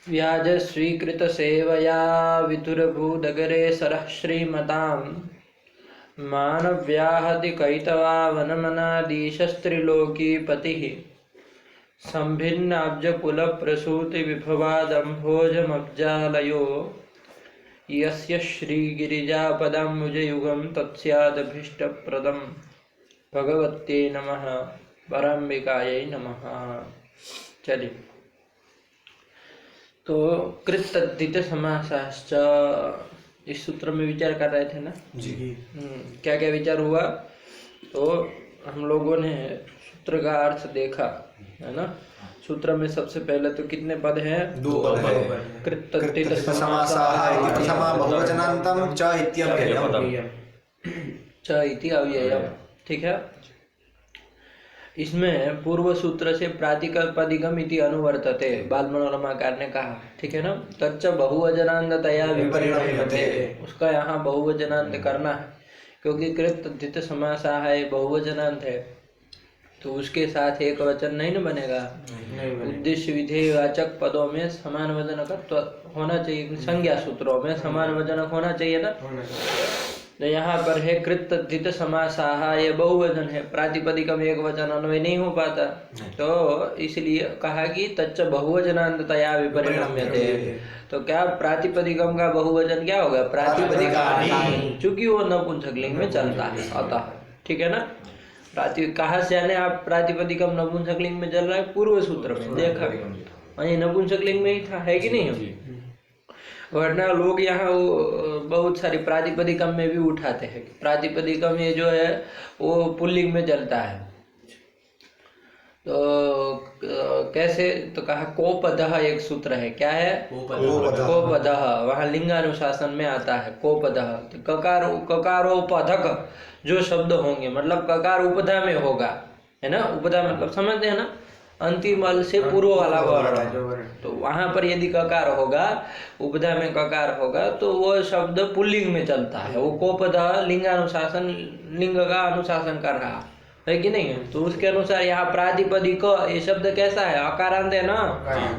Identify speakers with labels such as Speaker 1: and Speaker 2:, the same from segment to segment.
Speaker 1: व्याज स्वीकृत सेवया विधुरभूदगरे सरः श्रीमतां मानव्याहति कैतवा वनमनादीशस्त्रिलोकीपतिः सम्भिन्नाब्जकुलप्रसूतिविभवादम्भोजमब्जालयो यस्य श्रीगिरिजापदाम्बुजयुगं तत्स्यादभीष्टप्रदं। भगवत्यै नमः। पराम्बिकायै नमः। चलिए, तो कृतद्धित समासाश्च इस सूत्र में विचार कर रहे थे ना
Speaker 2: जी।
Speaker 1: क्या क्या विचार हुआ? तो हम लोगों ने सूत्र का अर्थ देखा है ना। सूत्र में सबसे पहले तो कितने पद हैं?
Speaker 2: 2 पद है।
Speaker 1: कृतद्धित
Speaker 2: समासाः इति प्रथमा बहुवचनान्तं च इत्यव्ययम्।
Speaker 1: च इति अव्ययम्। ठीक है। इसमें पूर्व सूत्र से प्रातिपदिकम इति अनुवर्तते, बाल मनोरमाकार ने कहा। ठीक है ना। तच्च बहुवचनान्ततया विपरिणम्यते, उसका यहाँ बहुवचनांत करना है क्योंकि कृतद्धित समासा है, बहुवचनांत है, तो उसके साथ एक वचन नहीं न बनेगा। उद्देश्य विधेयवाचक पदों में समान वचनक होना चाहिए, संज्ञा सूत्रों में समान वचनक होना चाहिए ना। तो यहाँ पर है कृतद्धित समासाः, ये बहुवचन है, प्रातिपदिकम एक वचन अन्वय नहीं हो पाता, तो इसलिए कहा कि तच्च बहुवचनान्ततया विपरिणम्यते। तो क्या प्रातिपदिकम का बहुवचन क्या होगा? प्रातिपदिकानि, चूंकि वो नपुंसकलिंग में चलता है अतः। ठीक है ना। कहाँ से आने आप प्रातिपदिकम नपुंसकलिंग में चल रहा है? पूर्व सूत्र में देखा, वही नपुंसकलिंग में ही था, है कि नहीं? वरना लोग यहाँ बहुत सारी प्रातिपदिकम में भी उठाते हैं। प्रातिपदिकम ये जो है वो पुल्लिंग में चलता है, तो कैसे? तो कहा कोपदः एक सूत्र है। क्या है? कोपदः। वहाँ लिंगानुशासन में आता है कोपदः। तो ककारोपधक जो शब्द होंगे, मतलब ककार उपधा में होगा, है ना। उपधा मतलब समझते हैं ना, अंतिम अल से पूर्व वाला वर्ण। तो वहां पर यदि ककार होगा, उपधा में ककार होगा, तो वो शब्द पुल्लिंग में चलता है। वो कोपदः लिंगानुशासन, लिंग का अनुशासन कर रहा है कि नहीं? तो उसके अनुसार यहाँ प्रातिपदिक ये शब्द कैसा है? अकारांत है ना,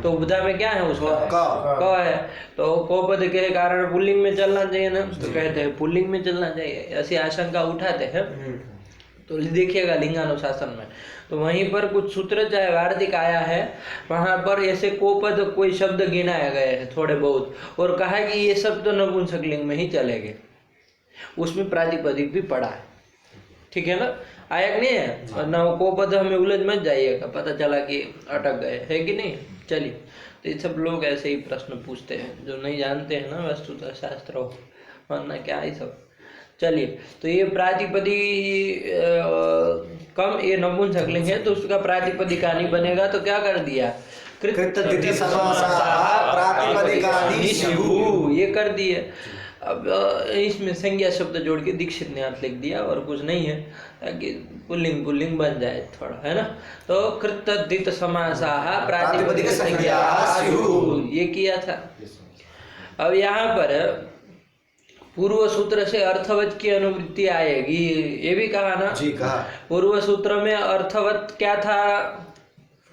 Speaker 1: तो उपधा में क्या है? उसका क है, तो कोपद के कारण पुल्लिंग में चलना चाहिए ना। तो कहते हैं पुल्लिंग में चलना चाहिए, ऐसी आशंका उठाते हैं। तो देखिएगा लिंगानुशासन में, तो वहीं पर कुछ सूत्र चाहे वार्तिक आया है, वहां पर ऐसे कोपद कोई शब्द गिनाए गए हैं थोड़े बहुत, और कहा कि ये सब तो नपुंसकलिंग में ही चलेंगे, उसमें प्रातिपदिक भी पड़ा है। ठीक है ना। आया कि नहीं है? और ना कोपद हमें उलझ मत जाइएगा, पता चला कि अटक गए, है कि नहीं। चलिए, तो ये सब लोग ऐसे ही प्रश्न पूछते हैं जो नहीं जानते हैं ना वस्तुतः शास्त्र, वरना क्या है सब। चलिए, तो ये प्रातिपदी कम ये नपुंसकलिंग है, तो उसका प्रातिपदिकानि बनेगा। तो क्या कर दिया?
Speaker 2: कृतद्धित समासाः प्रातिपदिकानि स्युः,
Speaker 1: ये कर दिए। अब इसमें संज्ञा शब्द जोड़ के दीक्षित ने अर्थ लिख दिया, और कुछ नहीं है, ताकि पुल्लिंग पुल्लिंग बन जाए थोड़ा, है ना। तो कृतद्धित समासाः प्रातिपदिक संज्ञाः स्युः, ये किया था। अब यहाँ पर पूर्व सूत्र से अर्थवत की अनुवृत्ति आएगी, ये भी कहा ना
Speaker 2: जी। कहा
Speaker 1: पूर्व सूत्र में अर्थवत क्या था?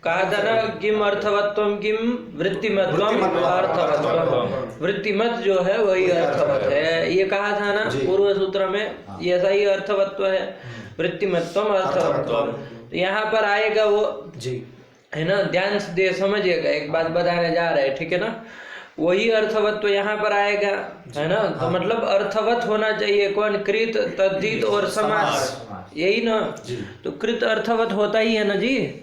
Speaker 1: कहा था ना, किम अर्थवत्वम किम वृत्तिमत्वम अर्थवत्वम। वृत्तिमत जो है वही अर्थवत है, ये कहा था ना पूर्व सूत्र में। ऐसा ही अर्थवत्व है, वृत्तिमत्वम अर्थवत्वम। तो यहाँ पर आएगा वो
Speaker 2: जी,
Speaker 1: है ना। ध्यान से समझिएगा, एक बात बताने जा रहे हैं, ठीक है ना। वही अर्थवत्व यहाँ पर आएगा, है ना। तो मतलब अर्थवत होना चाहिए कौन? कृत, तद्धित और समास, यही ना। तो कृत अर्थवत होता ही है ना जी।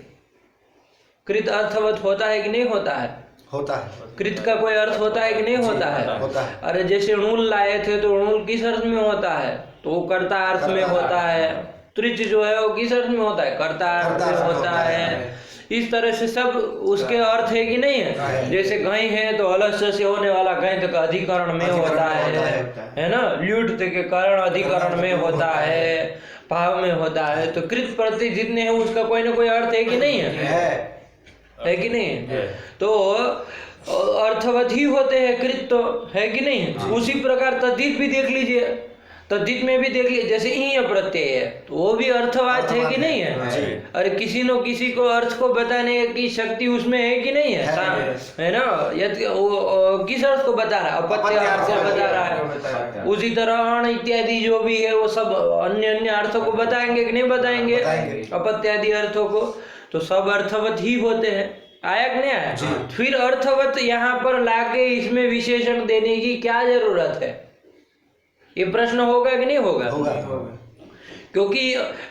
Speaker 1: कृत अर्थवत होता है कि नहीं होता है?
Speaker 2: होता है।
Speaker 1: कृत का कोई अर्थ होता है कि नहीं होता है?
Speaker 2: होता है।
Speaker 1: अरे जैसे णुल लाए थे, तो णुल किस अर्थ में होता है? तो वो कर्ता अर्थ में होता है। त्रिच जो है वो किस अर्थ में होता है? कर्ता अर्थ में होता है। इस तरह से सब उसके अर्थ है कि नहीं है? जैसे गई है तो अलस्य से होने वाला गई का अधिकरण में होता है ना। ल्यूट के कारण अधिकरण में होता है, भाव में होता है। तो कृत प्रति जितने हैं उसका कोई ना कोई अर्थ है कि नहीं है कि नहीं? तो अर्थवत ही होते हैं कृत, तो है कि नहीं? उसी प्रकार तद्धित भी देख लीजिए, तद्धित में भी देखिए जैसे ईय प्रत्यय है तो वो भी अर्थवाद है कि नहीं है। अरे किसी न किसी को अर्थ को बताने की शक्ति उसमें है कि नहीं है, है ना। यदि वो किस अर्थ को बता रहा है, अपत्य अर्थ को बता रहा है। उसी तरह अण इत्यादि जो भी है वो सब अन्य अन्य अर्थों को बताएंगे कि नहीं बताएंगे, अपत्यादि अर्थों को। तो सब अर्थवत ही होते हैं, आया कि नहीं आया। फिर अर्थवत यहाँ पर लाके इसमें विशेषण देने की क्या जरूरत है, ये प्रश्न होगा कि नहीं होगा। क्योंकि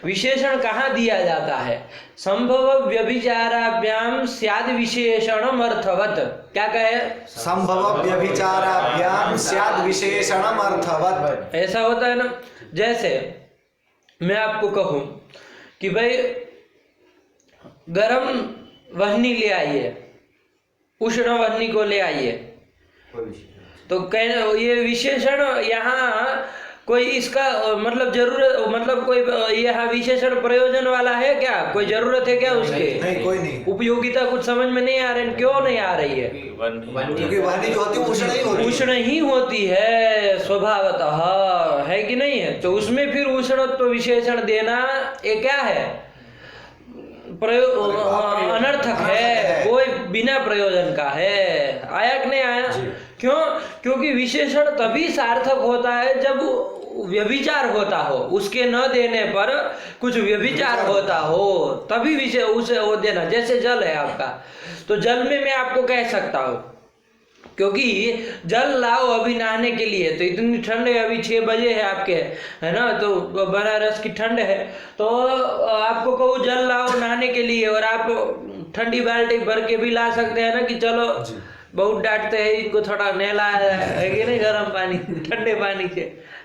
Speaker 1: विशेषण कहाँ दिया जाता है, संभव व्यभिचाराभ्याम स्याद विशेषणम अर्थवत। क्या कहे,
Speaker 2: संभव व्यभिचाराभ्याम स्याद विशेषणम अर्थवत।
Speaker 1: ऐसा होता है ना। जैसे मैं आपको कहूं कि भाई गरम वहनी ले आइए, उष्ण वहनी को ले आइए, तो कहना ये विशेषण यहाँ कोई इसका मतलब जरूरत, मतलब कोई यहाँ विशेषण प्रयोजन वाला है क्या, कोई जरूरत है क्या उसके?
Speaker 2: नहीं, कोई नहीं।
Speaker 1: उपयोगिता कुछ समझ में नहीं आ रही, क्यों नहीं आ रही है?
Speaker 2: क्योंकि वहनी जो होती है उष्ण ही होती है,
Speaker 1: उष्ण ही होती है स्वभावतः, है कि नहीं है। तो उसमें फिर उष्णत्व विशेषण देना ये क्या है, अनर्थक है, कोई बिना प्रयोजन का है। आया कि नहीं आया? क्यों? क्योंकि विशेषण तभी सार्थक होता है जब व्यभिचार होता हो, उसके न देने पर कुछ व्यभिचार होता हो तभी विषय उसे वो देना। जैसे जल है आपका, तो जल में मैं आपको कह सकता हूँ क्योंकि जल लाओ अभी नहाने के लिए, तो इतनी ठंड है, अभी 6 बजे है आपके, है ना, तो बनारस की ठंड है, तो आपको कहूँ जल लाओ नहाने के लिए, और आप ठंडी बाल्टी भर के भी ला सकते हैं ना कि चलो, बहुत डांटते हैं इनको, थोड़ा नहला है कि नहीं गर्म पानी ठंडे पानी से,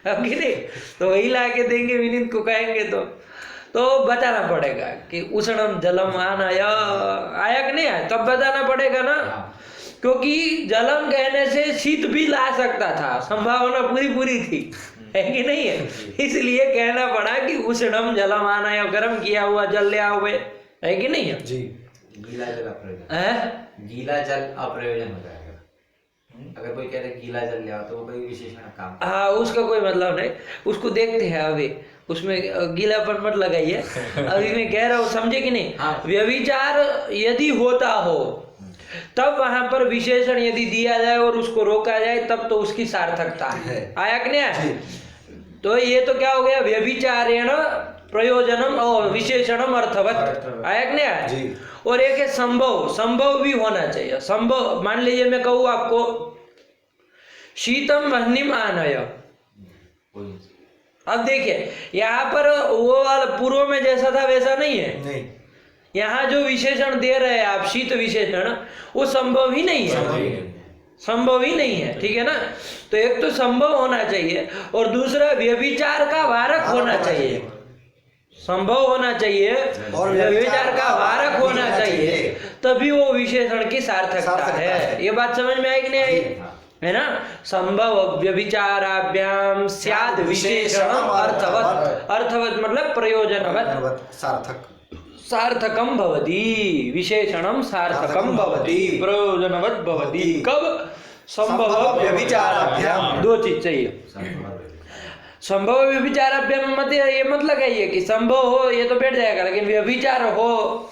Speaker 1: अब कि नहीं, तो वही ला के देंगे विनीत को कहेंगे तो बताना पड़ेगा कि उष्णम जलम आनय, आया कि नहीं आया, तब बताना पड़ेगा ना। क्योंकि जलम कहने से शीत भी ला सकता था, संभावना पूरी थी, है कि नहीं है। इसलिए कहना पड़ा कि उष्णम जलम आनय, गर्म किया हुआ जल ले आओ, है कि नहीं है
Speaker 2: जी।
Speaker 3: गीला जल अप्रयोजन, गीला जल अप्रयोजन हो जाएगा। अगर कोई कह रहे गीला जल ले आओ तो वो कोई विशेषण काम,
Speaker 1: हाँ, उसका कोई मतलब नहीं, उसको देखते हैं अभी, उसमें गीलापन मत लगाइए। अभी मैं कह रहा हूँ, समझे कि नहीं।
Speaker 3: हाँ।
Speaker 1: व्यभिचार यदि होता हो तब वहां पर विशेषण यदि दिया जाए और उसको रोका जाए तब तो उसकी सार्थकता है। आया कि नहीं? तो ये तो क्या हो गया, व्यभिचारेण प्रयोजनम और विशेषणम अर्थवत। आया कि नहीं? और एक है संभव, संभव भी होना चाहिए। संभव, मान लीजिए मैं कहूँ आपको शीतम वह्निम आनय, अब देखिए यहाँ पर वो वाला पूर्व में जैसा था वैसा नहीं है,
Speaker 2: नहीं।
Speaker 1: यहाँ जो विशेषण दे रहे हैं आप, शीत विशेषण, वो संभव ही नहीं है, संभव ही नहीं है, ठीक है ना। तो एक तो संभव होना चाहिए और दूसरा व्यभिचार का वारक होना चाहिए, संभव होना चाहिए और व्यभिचार का वारक होना चाहिए, तभी वो विशेषण की सार्थकता है। ये बात समझ में आई कि नहीं आई, है ना। संभव व्यभिचाराभ्याम स्याद विशेषणम अर्थवत, अर्थवत मतलब प्रयोजनवत,
Speaker 2: सार्थक,
Speaker 1: सार्थकम भवति, विशेषणम सार्थकम भवति, प्रयोजनवत भवति। कब? संभव व्यभिचाराभ्याम, 2 चीज चाहिए। संभव व्यभिचाराभ्याम मत ये मत लगाइए कि संभव हो ये तो बैठ जाएगा, लेकिन व्यभिचार हो,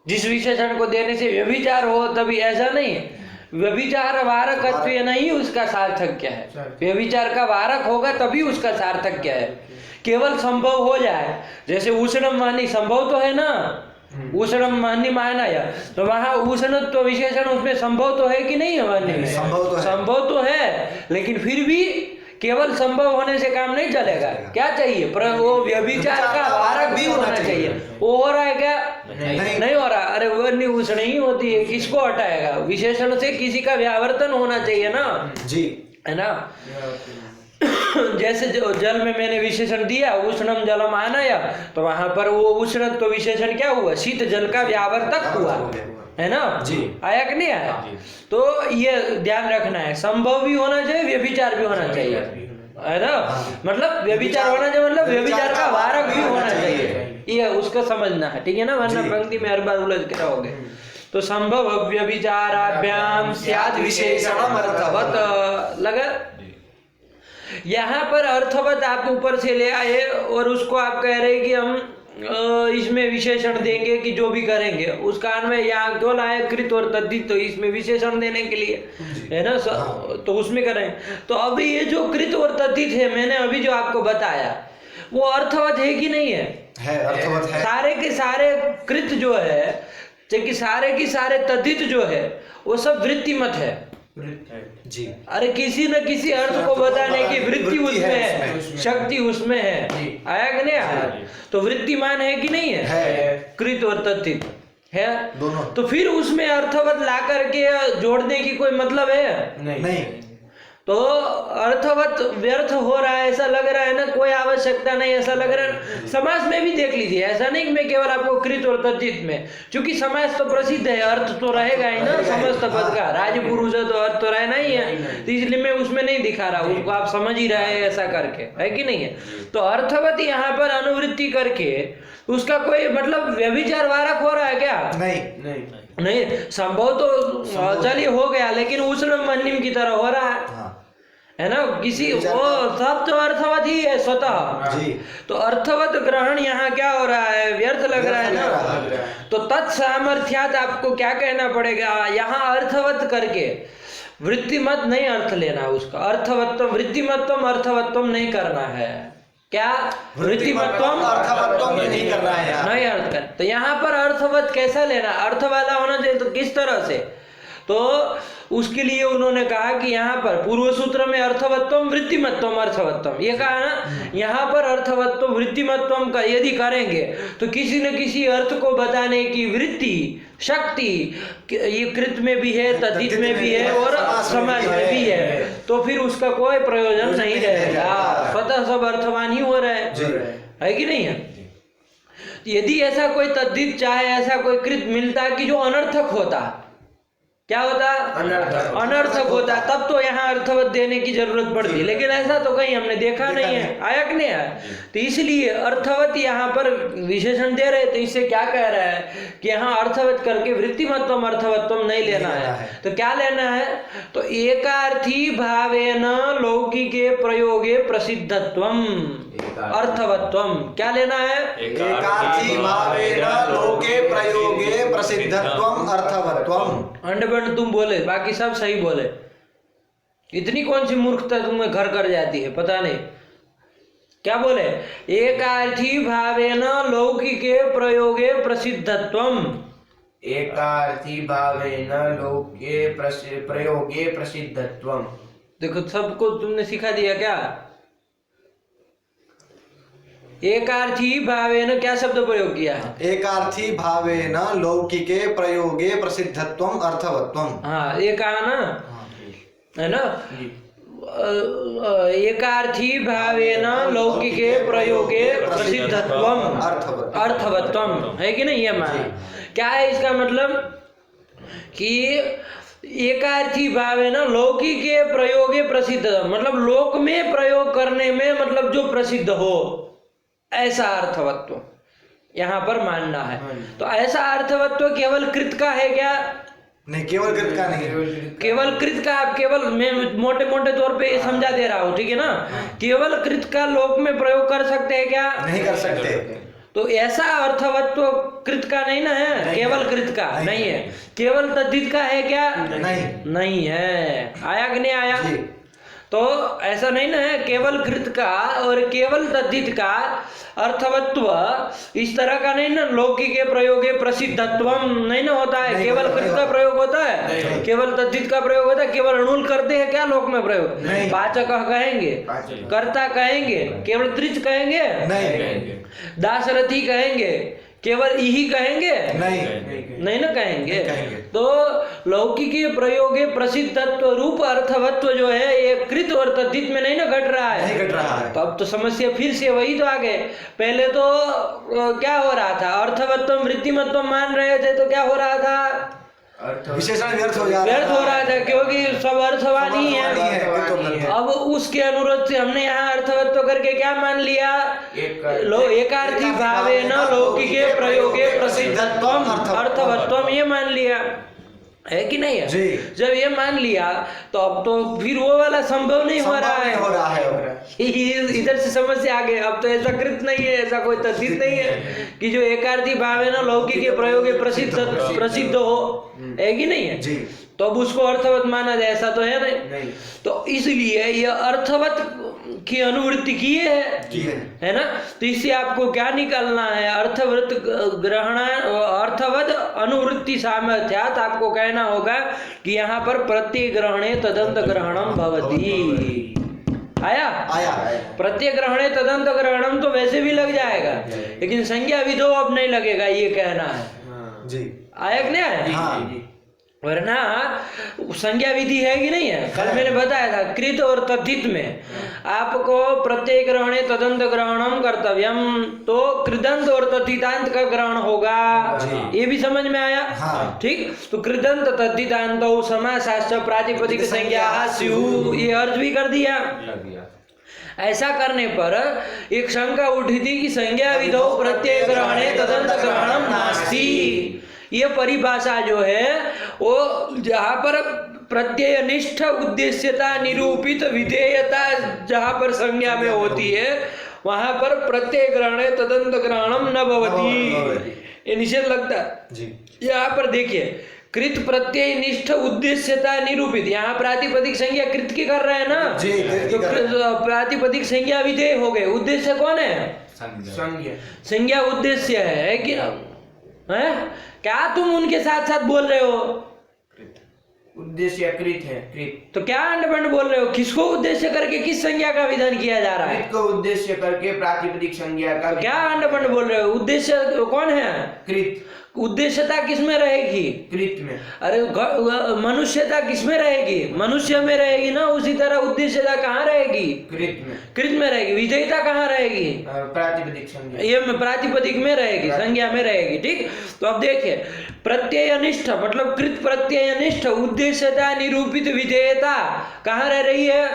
Speaker 1: जिस विशेषण को देने से व्यभिचार हो तभी, ऐसा नहीं है। व्यभिचार वारकत्व नहीं, उसका सार्थक क्या है, व्यभिचार का वारक होगा तभी उसका सार्थक क्या है। केवल संभव हो जाए, जैसे उष्णम वह्नि संभव तो है ना, उष्णम वह्नि माना या, तो वहां उष्णत्व विशेषण उसमें संभव तो है कि नहीं है, वह्नि में संभव तो है, लेकिन फिर भी केवल संभव होने से काम नहीं चलेगा। क्या चाहिए, वो व्यभिचार का वारक भी होना चाहिए। वो हो रहा है क्या? नहीं हो रहा। अरे वह्नि उष्ण ही होती है, किसको हटाएगा, विशेषण से किसी का व्यावर्तन होना चाहिए ना जी, है ना। जैसे जल में मैंने विशेषण दिया उष्णम जलम आनय, तो वहां पर वो उष्णत्व तो विशेषण क्या हुआ, शीत जल का व्यावर्तक हुआ, है ना जी। आया कि नहीं आया? तो ये ध्यान रखना है, संभव भी होना चाहिए, व्यभिचार भी होना चाहिए, है ना। मतलब व्यभिचार होना चाहिए, मतलब व्यभिचार का वारक भी होना चाहिए, ये उसका समझना है, ठीक है ना, वरना पंक्ति में हर बार उलझ के रहोगे। तो संभव व्यभिचाराभ्याम स्याद विशेषणम अर्थवत लगा। यहाँ पर अर्थवत आप ऊपर से ले आए और उसको आप कह रहे कि हम इसमें विशेषण देंगे कि जो भी करेंगे, उस कारण में यहाँ क्यों लाए कृत और तद्धित, तो इसमें विशेषण देने के लिए है ना, तो उसमें करें। तो अभी ये जो कृत और तद्धित है, मैंने अभी जो आपको बताया वो अर्थवत है कि नहीं है?
Speaker 2: अर्थवत है।
Speaker 1: सारे के सारे कृत जो है, जबकि सारे की सारे तद्धित जो है वो सब वृत्तिमत है
Speaker 2: जी।
Speaker 1: अरे किसी न किसी अर्थ को बताने की वृत्ति उसमें है, शक्ति उसमें है, आया कि नहीं आया? तो वृत्तिमान है कि नहीं है? कृत और तद्धित है
Speaker 2: दोनों।
Speaker 1: तो फिर उसमें अर्थवत ला करके जोड़ने की कोई मतलब है
Speaker 2: नहीं।
Speaker 1: तो अर्थवत व्यर्थ हो रहा है ऐसा लग रहा है ना, कोई आवश्यकता नहीं ऐसा लग रहा है। समास में भी देख लीजिए, ऐसा नहीं कि मैं केवल आपको कृत और तद्धित में, क्योंकि समास तो प्रसिद्ध है, अर्थ तो रहेगा ही ना समस्त पद का, राजपुरुष है तो अर्थ तो रहना ही है, तो इसलिए मैं उसमें नहीं दिखा रहा, उसको आप समझ ही रहे हैं ऐसा करके, है कि नहीं है? तो अर्थवत यहाँ पर अनुवृत्ति करके उसका कोई मतलब व्यभिचार वारक हो रहा है क्या? नहीं, संभव तो चलिए हो गया, लेकिन उष्ण मन्निम की तरह हो रहा है ना, किसी वो सब तो अर्थवत ही है स्वतः
Speaker 2: जी।
Speaker 1: तो अर्थवत ग्रहण यहाँ क्या हो रहा है? व्यर्थ लग रहा है ना। तो तत्सामर्थ्यात आपको क्या कहना पड़ेगा? यहाँ अर्थवत करके वृत्तिमत नहीं अर्थ लेना, उसका अर्थवत्तम वृत्तिमत्तम अर्थवत्तम नहीं करना है। क्या वृत्तिमत्वम
Speaker 2: अर्थवत्वम नहीं करना है,
Speaker 1: नहीं अर्थ कर। तो यहाँ पर अर्थवत कैसा लेना? अर्थ वाला होना चाहिए, तो किस तरह से? तो उसके लिए उन्होंने कहा कि यहाँ पर पूर्व सूत्र में अर्थवत्वम वृत्तिमत्वम अर्थवत्वम ये कहा ना, यहाँ पर अर्थवत्वम वृत्तिमत्वम का यदि करेंगे तो किसी न किसी अर्थ को बताने की वृत्ति शक्ति ये कृत में भी है, तद्धित में भी है और समास में भी है, तो फिर उसका कोई प्रयोजन नहीं रहेगा, स्वतः सब अर्थवान ही हो रहे है कि नहीं है? यदि ऐसा कोई तद्धित चाहे ऐसा कोई कृत मिलता कि जो अनर्थक होता, क्या होता? अनर्थक होता, तब तो यहाँ अर्थवत देने की जरूरत पड़ती, लेकिन ऐसा तो कहीं हमने देखा नहीं है, आया कि नहीं आया? तो इसलिए अर्थवत यहाँ पर विशेषण दे रहे, तो इससे क्या कह रहा है कि यहाँ अर्थवत करके वृत्तिमत्वम अर्थवत्वम नहीं लेना है। तो क्या लेना है? तो एकार्थी भावेन लौकिके प्रयोगे प्रसिद्धत्वम अर्थवत्वम, क्या लेना है?
Speaker 2: एकार्थी भावेन लोके प्रयोगे प्रसिद्धत्वम अर्थवत्वम।
Speaker 1: अंडबंड तुम बोले, बाकी सब सही बोले, इतनी कौन सी मूर्खता तुम्हें घर कर जाती है पता नहीं। क्या बोले? एकार्थी भावेन लौकिके प्रयोगे प्रसिद्धत्वम,
Speaker 4: एकार्थी भावेन लोके प्रयोगे प्रसिद्धत्वम।
Speaker 1: देखो सबको तुमने सिखा दिया क्या? एकार्थी भावेन क्या शब्द प्रयोग किया है?
Speaker 2: एकार्थी भावेन लौकिके प्रयोगे प्रसिद्धत्वम अर्थवत्वम।
Speaker 1: हाँ ये कहा ना, है ना? एकार्थी भावेन लौकिके प्रयोगे प्रसिद्धत्वम अर्थवत्वम, है कि नहीं? ये माना क्या है इसका मतलब कि एकार्थी भावेन लौकिके प्रयोगे प्रसिद्ध, मतलब लोक में प्रयोग करने में मतलब जो प्रसिद्ध हो ऐसा अर्थवत्व यहाँ पर मानना है। तो ऐसा अर्थवत्व केवल कृत का है क्या?
Speaker 2: नहीं, केवल कृत का नहीं,
Speaker 1: केवल कृत का आप केवल मैं मोटे मोटे तौर पे समझा दे रहा हूँ, ठीक है ना? केवल कृत का लोक में प्रयोग कर सकते हैं क्या?
Speaker 2: नहीं कर सकते।
Speaker 1: तो ऐसा अर्थवत्व कृत का नहीं ना है, केवल कृत का नहीं है। केवल तद्धित का है क्या? नहीं है। आया कि नहीं आया? तो ऐसा नहीं ना है, केवल कृत का और केवल तद्धित का अर्थवत्व इस तरह का नहीं ना, लौकिके प्रयोगे प्रसिद्धत्वम नहीं ना होता है। केवल कृत का प्रयोग होता है, केवल तद्धित का प्रयोग होता है। केवल अणुल करते हैं क्या लोक में प्रयोग? पाचक कहेंगे, कर्ता कहेंगे, केवल त्रिच कहेंगे, दाशरथी कहेंगे, केवल यही कहेंगे? नहीं ना कहेंगे। तो लौकिकी प्रयोगे प्रसिद्धत्व रूप अर्थवत्व जो है ये कृत और तद्धित में नहीं ना घट रहा है। तो अब तो समस्या फिर से वही तो आ गए। पहले तो क्या हो रहा था? अर्थवत्व वृत्तिमत्व मान रहे थे, तो क्या हो रहा था?
Speaker 2: विशेषण व्यर्थ हो
Speaker 1: रहा था, क्योंकि सब अर्थवान ही है। अब उसके अनुरोध से हमने यहाँ अर्थवत्व करके क्या मान लिया? एकार्थी भावेन लौकिके प्रयोगे प्रसिद्धत्वम अर्थवत्वम ये मान लिया, है कि नहीं है? जब ये मान लिया तो अब तो फिर वो वाला संभव नहीं हो रहा है। इधर से समस्या आ गई। अब तो ऐसा कृत नहीं है, ऐसा कोई तद्धित नहीं है कि जो एकार्थी भाव है ना लौकिक के प्रयोग प्रसिद्ध हो, है कि नहीं है
Speaker 2: जी।
Speaker 1: तो अब उसको अर्थवत माना जाए, ऐसा तो है नहीं। तो इसलिए ये अर्थवत की अनुवृत्ति की है ना। तो इससे आपको क्या निकालना है, अर्थवत ग्रहण अर्थवत अनुवृत्ति सामर्थ्यात आपको कहना होगा कि यहाँ पर प्रत्यय ग्रहणे तदंत ग्रहणम भवति। आया प्रत्यय ग्रहणे तदंत ग्रहणम तो वैसे भी लग जाएगा, लेकिन संज्ञा विधो अब नहीं लगेगा, ये कहना है
Speaker 2: जी।
Speaker 1: आया कि नहीं आया?
Speaker 2: हाँ।
Speaker 1: वरना संज्ञा विधि है कि नहीं है? कल मैंने बताया था कृत और तद्धित में आपको प्रत्यय ग्रहणे तदंत ग्रहणम कर्तव्यम, तो कृदंत और तद्धितांत का ग्रहण होगा, ये भी समझ में आया?
Speaker 2: हाँ।
Speaker 1: ठीक। तो कृदंत तद्धितांत समासाश्च प्रातिपदिक संज्ञा स्यु, ये अर्थ भी कर दिया। ऐसा करने पर एक शंका उठी थी कि संज्ञा विधौ प्रत्यय ग्रहणे तदंत ग्रहणम नास्ति। ये परिभाषा जो है वो जहाँ पर प्रत्ययनिष्ठ उद्देश्यता निरूपित विधेयता जहाँ पर संज्ञा में होती है वहां पर प्रत्यय ग्रहणे तदंत ग्रहणम न भवति, ये निषेध लगता है
Speaker 2: जी।
Speaker 1: यहाँ पर देखिए कृत प्रत्यय निष्ठ उद्देश्यता निरूपित, यहाँ प्रातिपदिक संज्ञा कृत की कर रहे हैं ना
Speaker 2: जी,
Speaker 1: तो प्रातिपदिक संज्ञा विधेय हो गए, उद्देश्य कौन है? संज्ञा उद्देश्य है कि है? क्या तुम उनके साथ साथ बोल रहे हो?
Speaker 4: उद्देश्य कृत है, कृत।
Speaker 1: तो क्या अंडबंड बोल रहे हो? किसको उद्देश्य करके किस संज्ञा का विधान किया जा रहा है?
Speaker 4: कृत को उद्देश्य करके प्रातिपदिक संज्ञा का।
Speaker 1: तो क्या अंडबंड बोल रहे हो? उद्देश्य कौन है?
Speaker 4: कृत।
Speaker 1: उद्देश्यता किसमें रहेगी?
Speaker 4: कृत में।
Speaker 1: अरे मनुष्यता किसमें रहेगी? मनुष्य में रहेगी ना। उसी तरह उद्देश्यता कहाँ रहेगी?
Speaker 4: कृत में।
Speaker 1: कृत में रहेगी। विधेयता कहाँ रहेगी?
Speaker 4: प्रातिपदिक संज्ञा।
Speaker 1: ये प्रातिपदिक में रहेगी, संज्ञा में रहेगी। ठीक। तो अब देखिए प्रत्ययनिष्ठ मतलब कृत प्रत्ययनिष्ठ उद्देश्यता निरूपित विधेयता कहाँ रह रही है?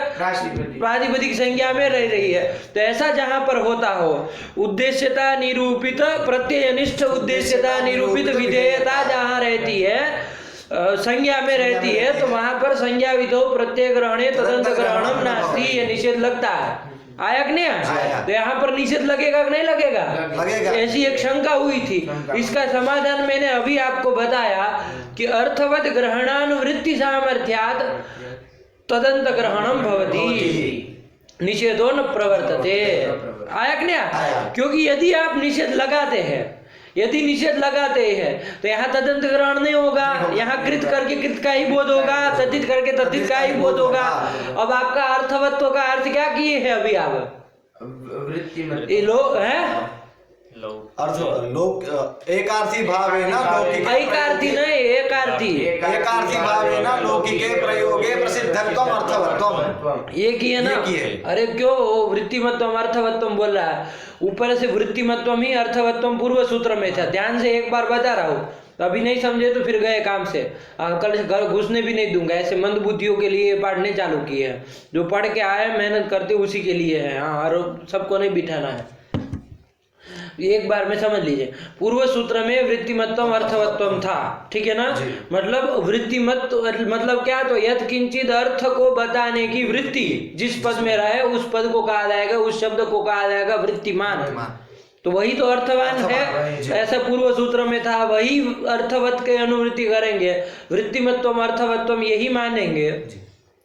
Speaker 1: प्रातिपदिक संज्ञा में रह रही है। तो ऐसा जहां पर होता हो उद्देश्यता निरूपित प्रत्ययनिष्ठ उद्देश्यता निरूपित विधेयता जहां रहती है संज्ञा में रहती है, तो वहां पर संज्ञा विधो प्रत्यय ग्रहणे तदंत ग्रहणम नास्ति, ये निषेध लगता है। आया कि नहीं आया? तो यहाँ पर निषेध लगेगा कि नहीं लगेगा? ऐसी एक शंका हुई थी, इसका समाधान मैंने अभी आपको बताया कि अर्थवत ग्रहणानुवृत्ति सामर्थ्यात् तदंत ग्रहणम भवति निषेधो न प्रवर्तते। आया कि नहीं आया? क्योंकि यदि आप निषेध लगाते हैं तो यहाँ तदंत ग्रहण नहीं होगा, यहाँ कृत करके कृत का ही बोध होगा, तद्धित करके तद्धित का ही बोध होगा। अब आपका अर्थवत्व का अर्थ क्या किए है अभी आप? वृत्ति लोग हैं
Speaker 2: एकार्थी भाव है ना लौकिक,
Speaker 1: ऐकार्थी नहीं एकार्थी
Speaker 2: भाव है ना लौकिके प्रयोगे प्रसिद्धत्वम अर्थवत्वम,
Speaker 1: ये की है ना। अरे क्यों वृत्तिमत्वम अर्थवत्वम बोल रहा है? ऊपर से वृत्तिमत्वम ही अर्थवत्वम पूर्व सूत्र में था, ध्यान से एक बार बता रहा हूँ, तो अभी नहीं समझे तो फिर गए काम से। कल से घर घुसने भी नहीं दूंगा, ऐसे मंद बुद्धियों के लिए पढ़ने चालू किए हैं, जो पढ़ के आए मेहनत करते उसी के लिए है। हाँ, और सबको नहीं बिठाना है। एक बार में समझ लीजिए, पूर्व सूत्र में वृत्तिमत्वम अर्थवत्वम था, ठीक है ना। मतलब वृत्तिमत्व मतलब क्या? तो यत् किंचित अर्थ को बताने की वृत्ति जिस पद में रहे उस पद को कहा जाएगा, उस शब्द को कहा जाएगा वृत्तिमान। तो वही तो अर्थवान है, ऐसा पूर्व सूत्र में था, वही अर्थवत के अनुवृत्ति करेंगे, वृत्तिमत्वम अर्थवत्वम यही मानेंगे।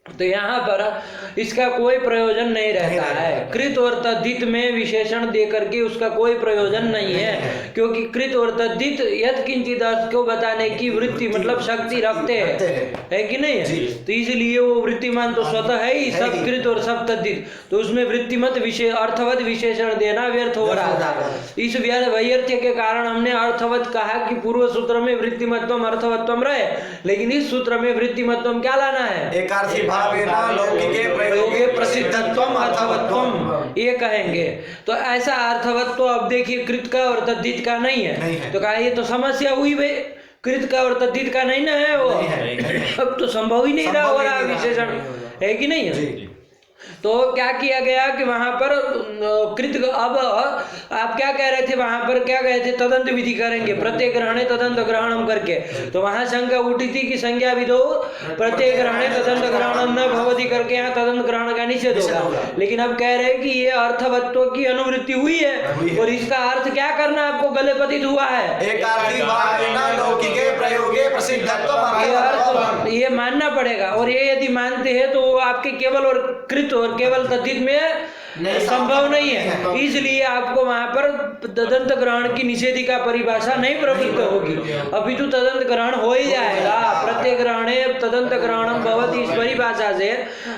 Speaker 1: तो यहाँ पर इसका कोई प्रयोजन नहीं रहता है। कृत और तद्धित में विशेषण दे करके उसका कोई प्रयोजन नहीं है, क्योंकि कृत और तद्धित यत् किंचित अर्थ को बताने की वृत्ति मतलब शक्ति रखते हैं, है कि नहीं है? तो इसलिए वो वृत्तिमान तो स्वतः है ही, सब कृत और सब तद्धित, तो उसमें वृत्तिमत अर्थवत विशेषण देना व्यर्थ हो रहा था। इस वैर्थ्य के कारण हमने अर्थवत कहा कि पूर्व सूत्र में वृत्तिमत्वम अर्थवत्वम रहे, लेकिन इस सूत्र में वृत्तिमत्वम क्या लाना है?
Speaker 2: लौकिके
Speaker 1: प्रसिद्धत्वम अर्थवत्वम, ये कहेंगे। तो ऐसा अर्थवत्व अब देखिए कृत का और तद्धित का नहीं है, तो कहा ये तो समस्या हुई भाई, कृत का और तद्धित का नहीं ना है वो, अब तो संभव ही नहीं रहा हो रहा विशेषण, है कि नहीं है? तो क्या किया गया कि वहां पर कृत, अब आप क्या कह रहे थे, वहां पर क्या कहे थे, तदंत विधि करेंगे, प्रत्यय ग्रहणे तदंत ग्रहणम करके। तो वहां शंका उठी थी कि संज्ञा विधो प्रत्यय ग्रहणे तदंत ग्रहणम न भवति करके यहाँ तदंत ग्रहण का निषेध होगा। लेकिन अब कह रहे हैं कि ये अर्थवत्व की अनुवृत्ति हुई है और इसका अर्थ क्या करना आपको गले पतित हुआ है, ये मानना पड़ेगा। और ये यदि मानते हैं तो वो आपके केवल और कृत और केवल तद्धित में संभव नहीं है, इसलिए आपको वहां पर तदंत ग्रहण की निषेधिका परिभाषा नहीं प्रवृत्त होगी, अपितु तदंत ग्रहण हो ही जाएगा। प्रत्यय ग्रहणे तदंत ग्रहणम भवति, इस परिभाषा से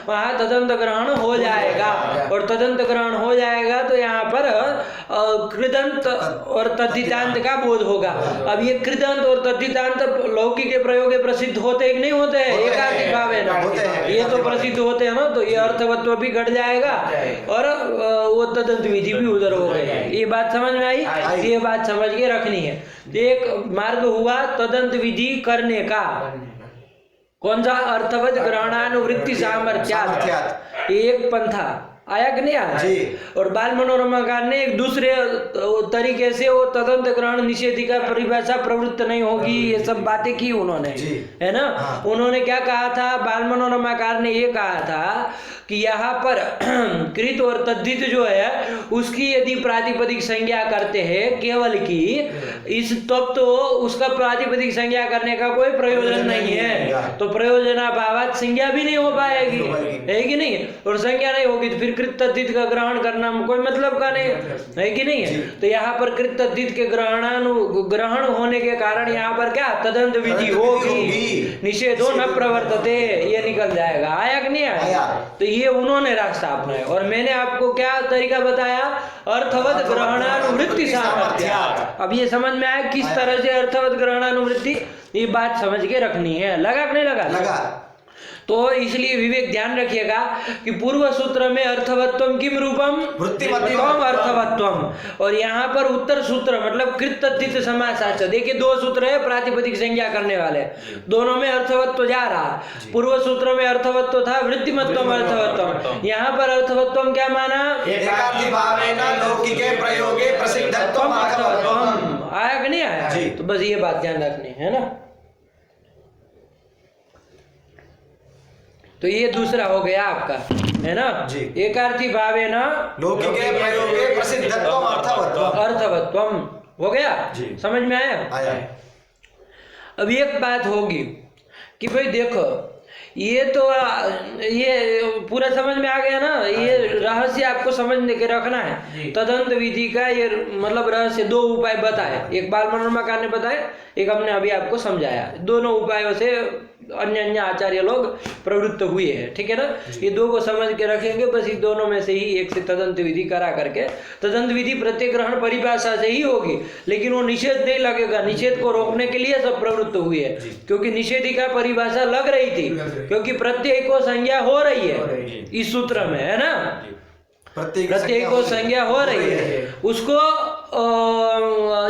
Speaker 1: वहां तदंत ग्रहण हो जाएगा। और तदंत ग्रहण हो जाएगा तो यहाँ पर कृदंत और तद्धितांत का बोध होगा। अब ये कृदंत और तद्धितांत लौकिक के प्रयोग प्रसिद्ध होते कि नहीं होते हैं, एकार्थिक भाव है ना, ये तो प्रसिद्ध होते हैं ना, तो ये अर्थवत्व भी घट जाएगा और वो तदंत विधि भी उधर हो गई। ये बात समझ में आई, ये बात समझ के रखनी है। एक मार्ग हुआ तदंत विधि करने का, कौन सा, अर्थवत ग्रहणानुवृत्ति सामर्थ्यात्, एक पंथा आया कि नहीं आया। और बाल मनोरमाकार ने एक दूसरे तरीके से वो तदंत ग्रहण निषेधिका परिभाषा प्रवृत्त नहीं होगी, ये सब बातें की उन्होंने, है ना। उन्होंने क्या कहा था, बाल मनोरमाकार ने ये कहा था कि यहाँ पर कृत और तद्धित जो है उसकी यदि प्रातिपदिक संज्ञा करते हैं केवल की, इस तब तो उसका प्रातिपदिक संज्ञा करने का कोई प्रयोजन नहीं है, तो प्रयोजनाभावात संज्ञा भी नहीं हो पाएगी, है कि नहीं। और संज्ञा नहीं होगी तो फिर कृत तद्धित का ग्रहण करना में कोई मतलब का नहीं है कि नहीं है। तो यहाँ पर कृत तद्धित के ग्रहण होने के कारण यहाँ पर क्या तदंत विधि होगी, निषेधो न प्रवर्तते, ये निकल जाएगा। आया कि नहीं आया। तो ये उन्होंने रास्ता अपनाया और मैंने आपको क्या तरीका बताया, अर्थवत ग्रहणानुवृत्ति सामर्थ्य। अब ये समझ में आया किस तरह से अर्थवत ग्रहणानुवृत्ति, ये बात समझ के रखनी है। लगा कि नहीं लगा? तो इसलिए विवेक ध्यान रखिएगा कि पूर्व सूत्र में अर्थवत्वम किम रूपम वृत्तिमत्वम अर्थवत्वम, और यहाँ पर उत्तर सूत्र मतलब कृत तद्धित समासाच, देखिए दो सूत्र है प्रातिपदिक संज्ञा करने वाले, दोनों में अर्थवत्व जा रहा। पूर्व सूत्र में अर्थवत्व था वृत्तिमत्वम अर्थवत्वम, यहाँ पर अर्थवत्वम क्या माना, आया कि नहीं आया। तो बस ये बात ध्यान रखनी है ना। तो ये दूसरा हो गया आपका, है ना जी। एकार्थी भावे न
Speaker 2: लौकिके प्रयोगे प्रसिद्धत्वम
Speaker 1: अर्थवत्वम हो गया जी। समझ में आया। अब एक बात होगी कि भाई देखो ये तो ये पूरा समझ में आ गया ना, ये रहस्य आपको समझ के रखना है। तदंत विधि का ये मतलब रहस्य दो उपाय बताए, एक बाल मनोरमाकार ने बताया, एक हमने अभी आपको समझाया। दोनों उपायों से अन्य अन्य आचार्य लोग प्रवृत्त हुए हैं, ठीक है ना। ये दो को समझ के रखेंगे, बस इस दोनों में से ही एक से तदंत विधि करा करके, तदंत विधि प्रत्यय ग्रहण परिभाषा से ही होगी, लेकिन वो निषेध नहीं लगेगा, निषेध को रोकने के लिए सब प्रवृत्त हुई है, क्योंकि निषेधिका परिभाषा लग रही थी, क्योंकि प्रत्यय को संज्ञा हो रही है इस सूत्र में, है ना। प्रत्यय को संज्ञा हो रही है, उसको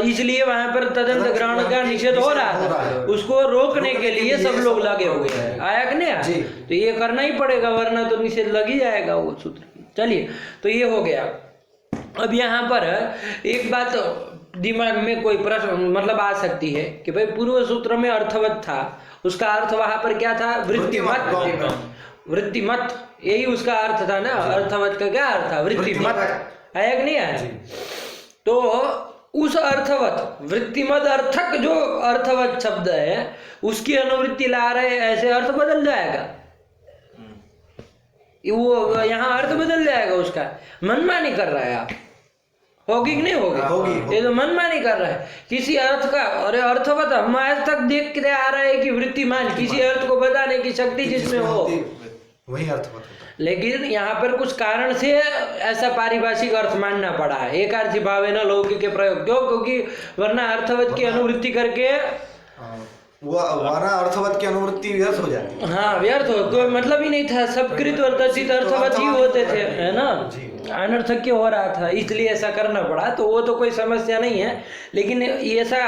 Speaker 1: इसलिए वहां पर तदंत ग्रहण का निषेध हो रहा था, उसको रोकने के लिए सब लोग लगे हुए हैं। आया कि नहीं। तो ये करना ही पड़ेगा, वरना तो निषेध लग ही जाएगा वो सूत्र। चलिए, तो ये हो गया। अब यहाँ पर एक बात दिमाग में कोई प्रश्न मतलब आ सकती है कि भाई पूर्व सूत्र में अर्थवत था, उसका अर्थ वहां पर क्या था, वृत्तिमत, यही उसका अर्थ था ना। अर्थवत का क्या अर्थ था, वृत्तिमत, आया कि नहीं आया। तो उस अर्थवत वृत्तिमत अर्थक जो अर्थवत शब्द है उसकी अनुवृत्ति ला रहे, ऐसे अर्थ बदल जाएगा, वो यहाँ अर्थ बदल जाएगा, उसका मनमानी कर रहा है आप, होगी कि नहीं होगी। ये तो मनमानी कर रहा है किसी अर्थ का। अरे अर्थवत हम आज तक देखते आ रहे हैं कि वृत्तिमान, किसी अर्थ को बताने की शक्ति जिसमें हो
Speaker 2: वही अर्थवत,
Speaker 1: लेकिन यहाँ पर कुछ कारण से ऐसा पारिभाषिक अर्थ मानना पड़ा है। एक अर्थी भावे न लौकिक के प्रयोग, क्यों, क्योंकि वरना अर्थवत की अनुवृत्ति करके
Speaker 2: वरना अर्थवत की अनुवृत्ति व्यर्थ हो जाती।
Speaker 1: हाँ, व्यर्थ हो, कोई मतलब ही नहीं था, सब कृत और तद्धित अर्थवत ही होते थे, है ना। अनर्थक क्यों हो रहा था, इसलिए ऐसा करना पड़ा। तो वो तो कोई समस्या नहीं है, लेकिन ऐसा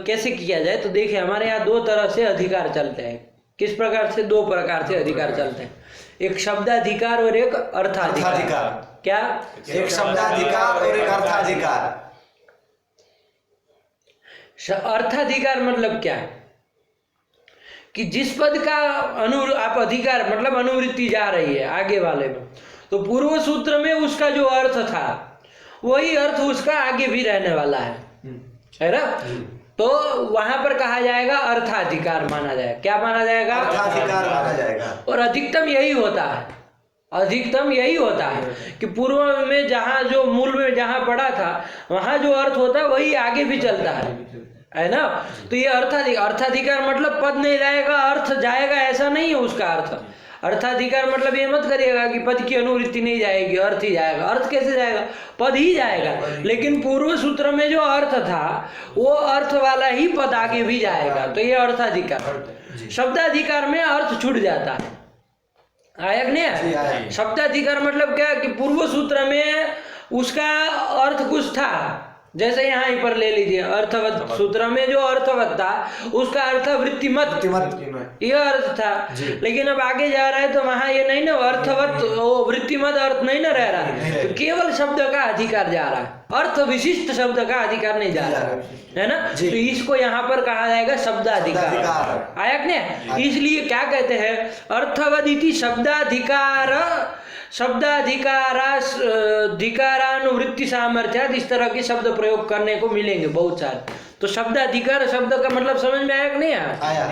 Speaker 1: कैसे किया जाए। तो देखिए, हमारे यहाँ दो तरह से अधिकार चलते हैं। किस प्रकार से, दो प्रकार से अधिकार चलते हैं। एक शब्दाधिकार और एक अर्थाधिकार।
Speaker 2: अर्थाधिकार।
Speaker 1: क्या?
Speaker 2: एक शब्दाधिकार और एक अर्थाधिकार।
Speaker 1: अर्थाधिकार मतलब क्या है कि जिस पद का आप अधिकार मतलब अनुवृत्ति जा रही है आगे वाले में, तो पूर्व सूत्र में उसका जो अर्थ था वही अर्थ उसका आगे भी रहने वाला है ना? तो वहां पर कहा जाएगा अर्थाधिकार माना जाएगा। क्या माना जाएगा?
Speaker 2: अर्थाधिकार माना जाएगा।
Speaker 1: और अधिकतम यही होता है, अधिकतम यही होता है कि पूर्व में जहां जो मूल में जहां पड़ा था वहां जो अर्थ होता है वही आगे भी चलता है ना? तो ये अर्थाधिकार मतलब पद नहीं जाएगा अर्थ जाएगा ऐसा नहीं है उसका अर्थ। अर्थाधिकार मतलब ये मत करिएगा कि पद की अनुवृत्ति नहीं जाएगी अर्थ ही जाएगा। अर्थ कैसे जाएगा? पद ही जाएगा, लेकिन पूर्व सूत्र में जो अर्थ था वो अर्थ वाला ही पद आगे भी जाएगा, तो ये अर्थाधिकार। शब्दाधिकार में अर्थ छूट जाता है। आया कि नहीं? शब्दाधिकार मतलब क्या कि पूर्व सूत्र में उसका अर्थ कुछ था, जैसे यहाँ पर ले लीजिए अर्थवत सूत्र में जो अर्थवत था उसका अर्थ वृत्तिमत, ये अर्थ था, लेकिन अब आगे जा रहा है तो वहां ये नहीं ना अर्थवत वो वृत्तिमत अर्थ नहीं ना रह रहा है, तो केवल शब्द का अधिकार जा रहा है, अर्थ विशिष्ट शब्द का अधिकार नहीं जा रहा है ना? तो इसको यहाँ पर कहा जाएगा शब्दाधिकार। आया कि नहीं? इसलिए क्या कहते हैं अर्थवदिति शब्दाधिकार शब्दाधिकारानुवृत्ति सामर्थ्यात, इस तरह के शब्द प्रयोग करने को मिलेंगे बहुत सारे। तो शब्दाधिकार शब्द का मतलब समझ में आया कि नहीं आया?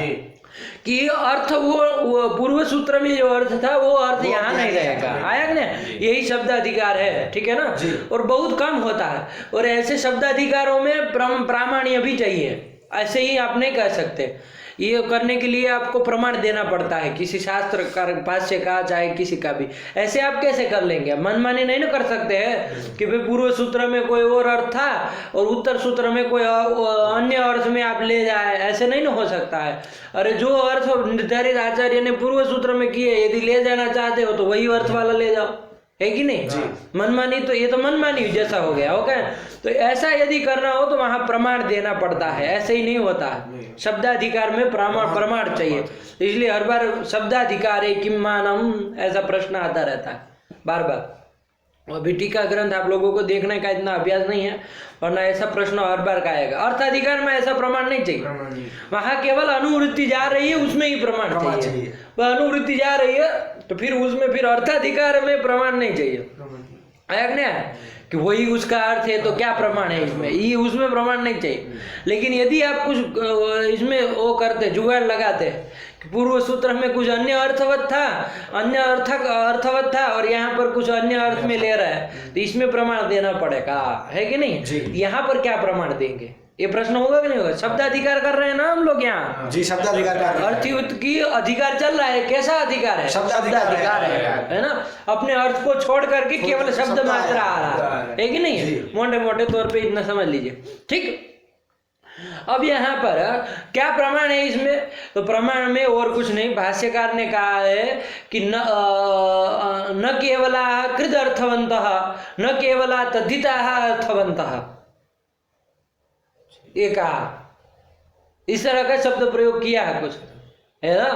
Speaker 1: कि अर्थ वो पूर्व सूत्र में जो अर्थ था वो अर्थ यहाँ नहीं रहेगा। आया कि नहीं? यही शब्दाधिकार है, ठीक है ना? और बहुत कम होता है, और ऐसे शब्दाधिकारों में प्रामाण्य भी चाहिए। ऐसे ही आप नहीं कह सकते, ये करने के लिए आपको प्रमाण देना पड़ता है किसी शास्त्र का, भाष्य का, चाहे किसी का भी। ऐसे आप कैसे कर लेंगे? मनमानी नहीं ना कर सकते हैं कि भाई पूर्व सूत्र में कोई और अर्थ था और उत्तर सूत्र में कोई अन्य अर्थ में आप ले जाए, ऐसे नहीं ना हो सकता है। अरे जो अर्थ निर्धारित आचार्य ने पूर्व सूत्र में किए, यदि ले जाना चाहते हो तो वही अर्थ वाला ले जाओ, है कि नहीं? मनमानी तो ये तो मनमानी जैसा हो गया, ओके? तो ऐसा यदि करना हो तो वहां प्रमाण देना पड़ता है, ऐसे ही नहीं होता है। शब्दाधिकार में प्रमाण चाहिए, इसलिए हर बार शब्दाधिकार है किम मानम ऐसा प्रश्न आता रहता है बार बार। अभी टीका ग्रंथ आप लोगों को देखने का इतना अभ्यास नहीं है, वरना ऐसा प्रश्न हर बार का आएगा। अर्थाधिकार में ऐसा प्रमाण नहीं चाहिए, वहां केवल अनुवृत्ति जा रही है उसमें ही प्रमाण चाहिए। वह अनुवृत्ति जा रही है तो फिर उसमें फिर अर्थाधिकार में प्रमाण नहीं चाहिए। आया कि नहीं? कि वही उसका अर्थ है तो क्या प्रमाण है इसमें, ये उसमें प्रमाण नहीं चाहिए। लेकिन यदि आप कुछ इसमें वो करते जुगाड़ लगाते कि पूर्व सूत्र में कुछ अन्य अर्थवत था, अन्य अर्थवत था और यहाँ पर कुछ अन्य अर्थ में ले रहा है, तो इसमें प्रमाण देना पड़ेगा, है कि नहीं? यहाँ पर क्या प्रमाण देंगे, ये प्रश्न होगा कि नहीं होगा? शब्दाधिकार कर रहे हैं ना हम लोग यहाँ।
Speaker 2: जी, शब्दाधिकार कर रहे हैं।
Speaker 1: अर्थ की अधिकार चल रहा है, कैसा अधिकार है? शब्दाधिकार है ना? अपने अर्थ को छोड़ करके केवल शब्द मात्रा आ रहा है कि नहीं? मोटे मोटे तौर पे इतना समझ लीजिए, ठीक। अब यहाँ पर क्या प्रमाण है इसमें? तो प्रमाण में और कुछ नहीं, भाष्यकार ने कहा है कि न केवला कृत अर्थवंतः न केवला तद्धिता अर्थवंतः, ये कहा, इस तरह का शब्द प्रयोग किया है कुछ, है ना?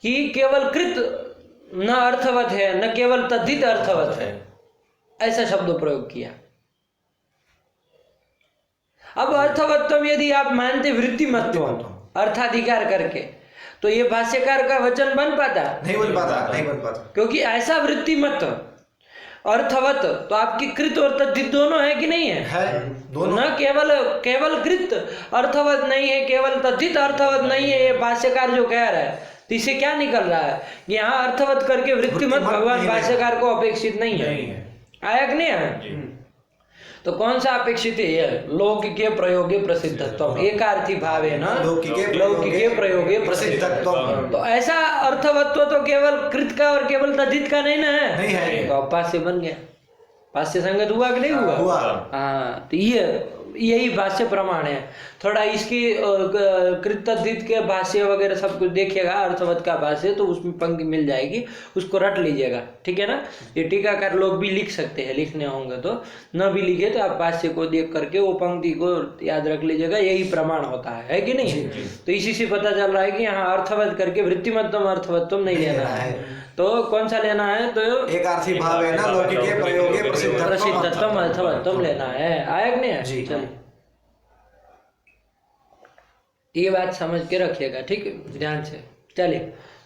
Speaker 1: कि केवल कृत न अर्थवत है, न केवल तद्धित अर्थवत है, ऐसा शब्द प्रयोग किया। अब अर्थवत्व यदि आप मानते वृत्तिमत्व अर्थाधिकार करके, तो ये भाष्यकार का वचन बन पाता? नहीं बन पाता, क्योंकि ऐसा वृत्तिमत्व अर्थवत तो आपकी कृत और तद्धित दोनों है कि नहीं है? दोनों। न केवल कृत अर्थवत नहीं है, केवल तद्धित अर्थवत नहीं है, ये भाष्यकार जो कह रहा है, तो इससे क्या निकल रहा है? यहाँ अर्थवत करके वृत्तिमत भगवान भाष्यकार को अपेक्षित नहीं है। आया कि नहीं है? तो कौन सा अपेक्षित है? लौकिके प्रयोगे प्रसिद्धत्वम, एकार्थी भावे न लौकिके प्रयोगे प्रसिद्धत्वम। तो ऐसा अर्थवत्व तो केवल कृत का और केवल तद्धित का नहीं ना है, नहीं है। तो पास्य बन गया, पास्य संगत हुआ कि नहीं हुआ? हाँ, तो ये यही भाष्य प्रमाण है। थोड़ा इसकी कृतद्धित के भाष्य वगैरह सब कुछ देखिएगा, अर्थवत का भाष्य, तो उसमें पंक्ति मिल जाएगी, उसको रट लीजिएगा, ठीक है ना। ये टीकाकार लोग भी लिख सकते हैं, लिखने होंगे तो, न भी लिखे तो आप भाष्य को देख करके वो पंक्ति को याद रख लीजिएगा, यही प्रमाण होता है कि नहीं। तो इसी से पता चल रहा है कि यहाँ अर्थवत करके वृत्तिमत्तम अर्थवत्तम नहीं लेना है। तो कौन सा लेना है? तो
Speaker 2: एक आर्थी भाव है ना, लौकिके प्रयोगे
Speaker 1: प्रसिद्धत्वम अर्थवत्तम लेना है। आया कि नहीं है? चलिए ये बात समझ के रखिएगा, ठीक है, ध्यान से। चलिए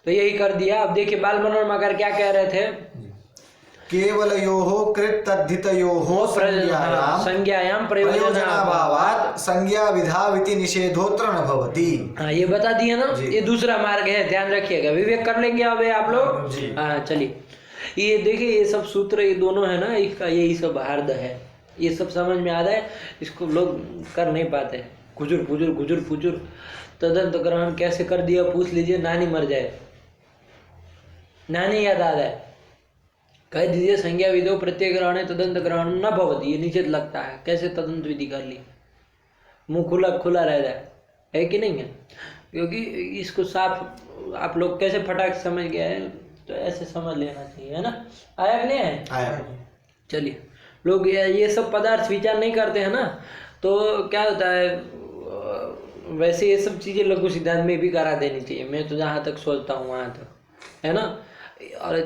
Speaker 1: तो यही कर दिया। अब देखिए बाल मनोरमाकार क्या कह रहे थे?
Speaker 2: केवलयोः कृतद्धितयोः
Speaker 1: संज्ञायाम प्रयोजनाभावात्
Speaker 2: संज्ञा विधाविति निषेधोत्र न भवति।
Speaker 1: हाँ ये बता दिया ना, ये दूसरा मार्ग है, ध्यान रखिएगा। विवेक कर लेंगे अब आप लोग। हाँ चलिए, ये देखिए ये सब सूत्र ये दोनों है ना, इसका यही सब हार्द है, ये सब समझ में आ रहा है। इसको लोग कर नहीं पाते, गुजुर पुजुर गुजुर पुजुर। तदंत ग्रहण कैसे कर दिया पूछ लीजिए, नानी मर जाए, नानी याद आ जाए, कह दीजिए संज्ञा विधो प्रत्यय ग्रहण तदंत ग्रहण न भवति, ये निषेध लगता है। कैसे तदंत विधि कर ली, मुंह खुला खुला रह जाए, है कि नहीं है? क्योंकि इसको साफ आप लोग कैसे फटाक समझ गए हैं, तो ऐसे समझ लेना चाहिए, है ना। आया कि नहीं है?
Speaker 2: आया।
Speaker 1: चलिए, लोग ये सब पदार्थ विचार नहीं करते हैं ना, तो क्या होता है, वैसे ये सब चीज़ें लघु सिद्धांत में भी करा देनी चाहिए, मैं तो जहाँ तक सोचता हूँ वहाँ तक, है ना। और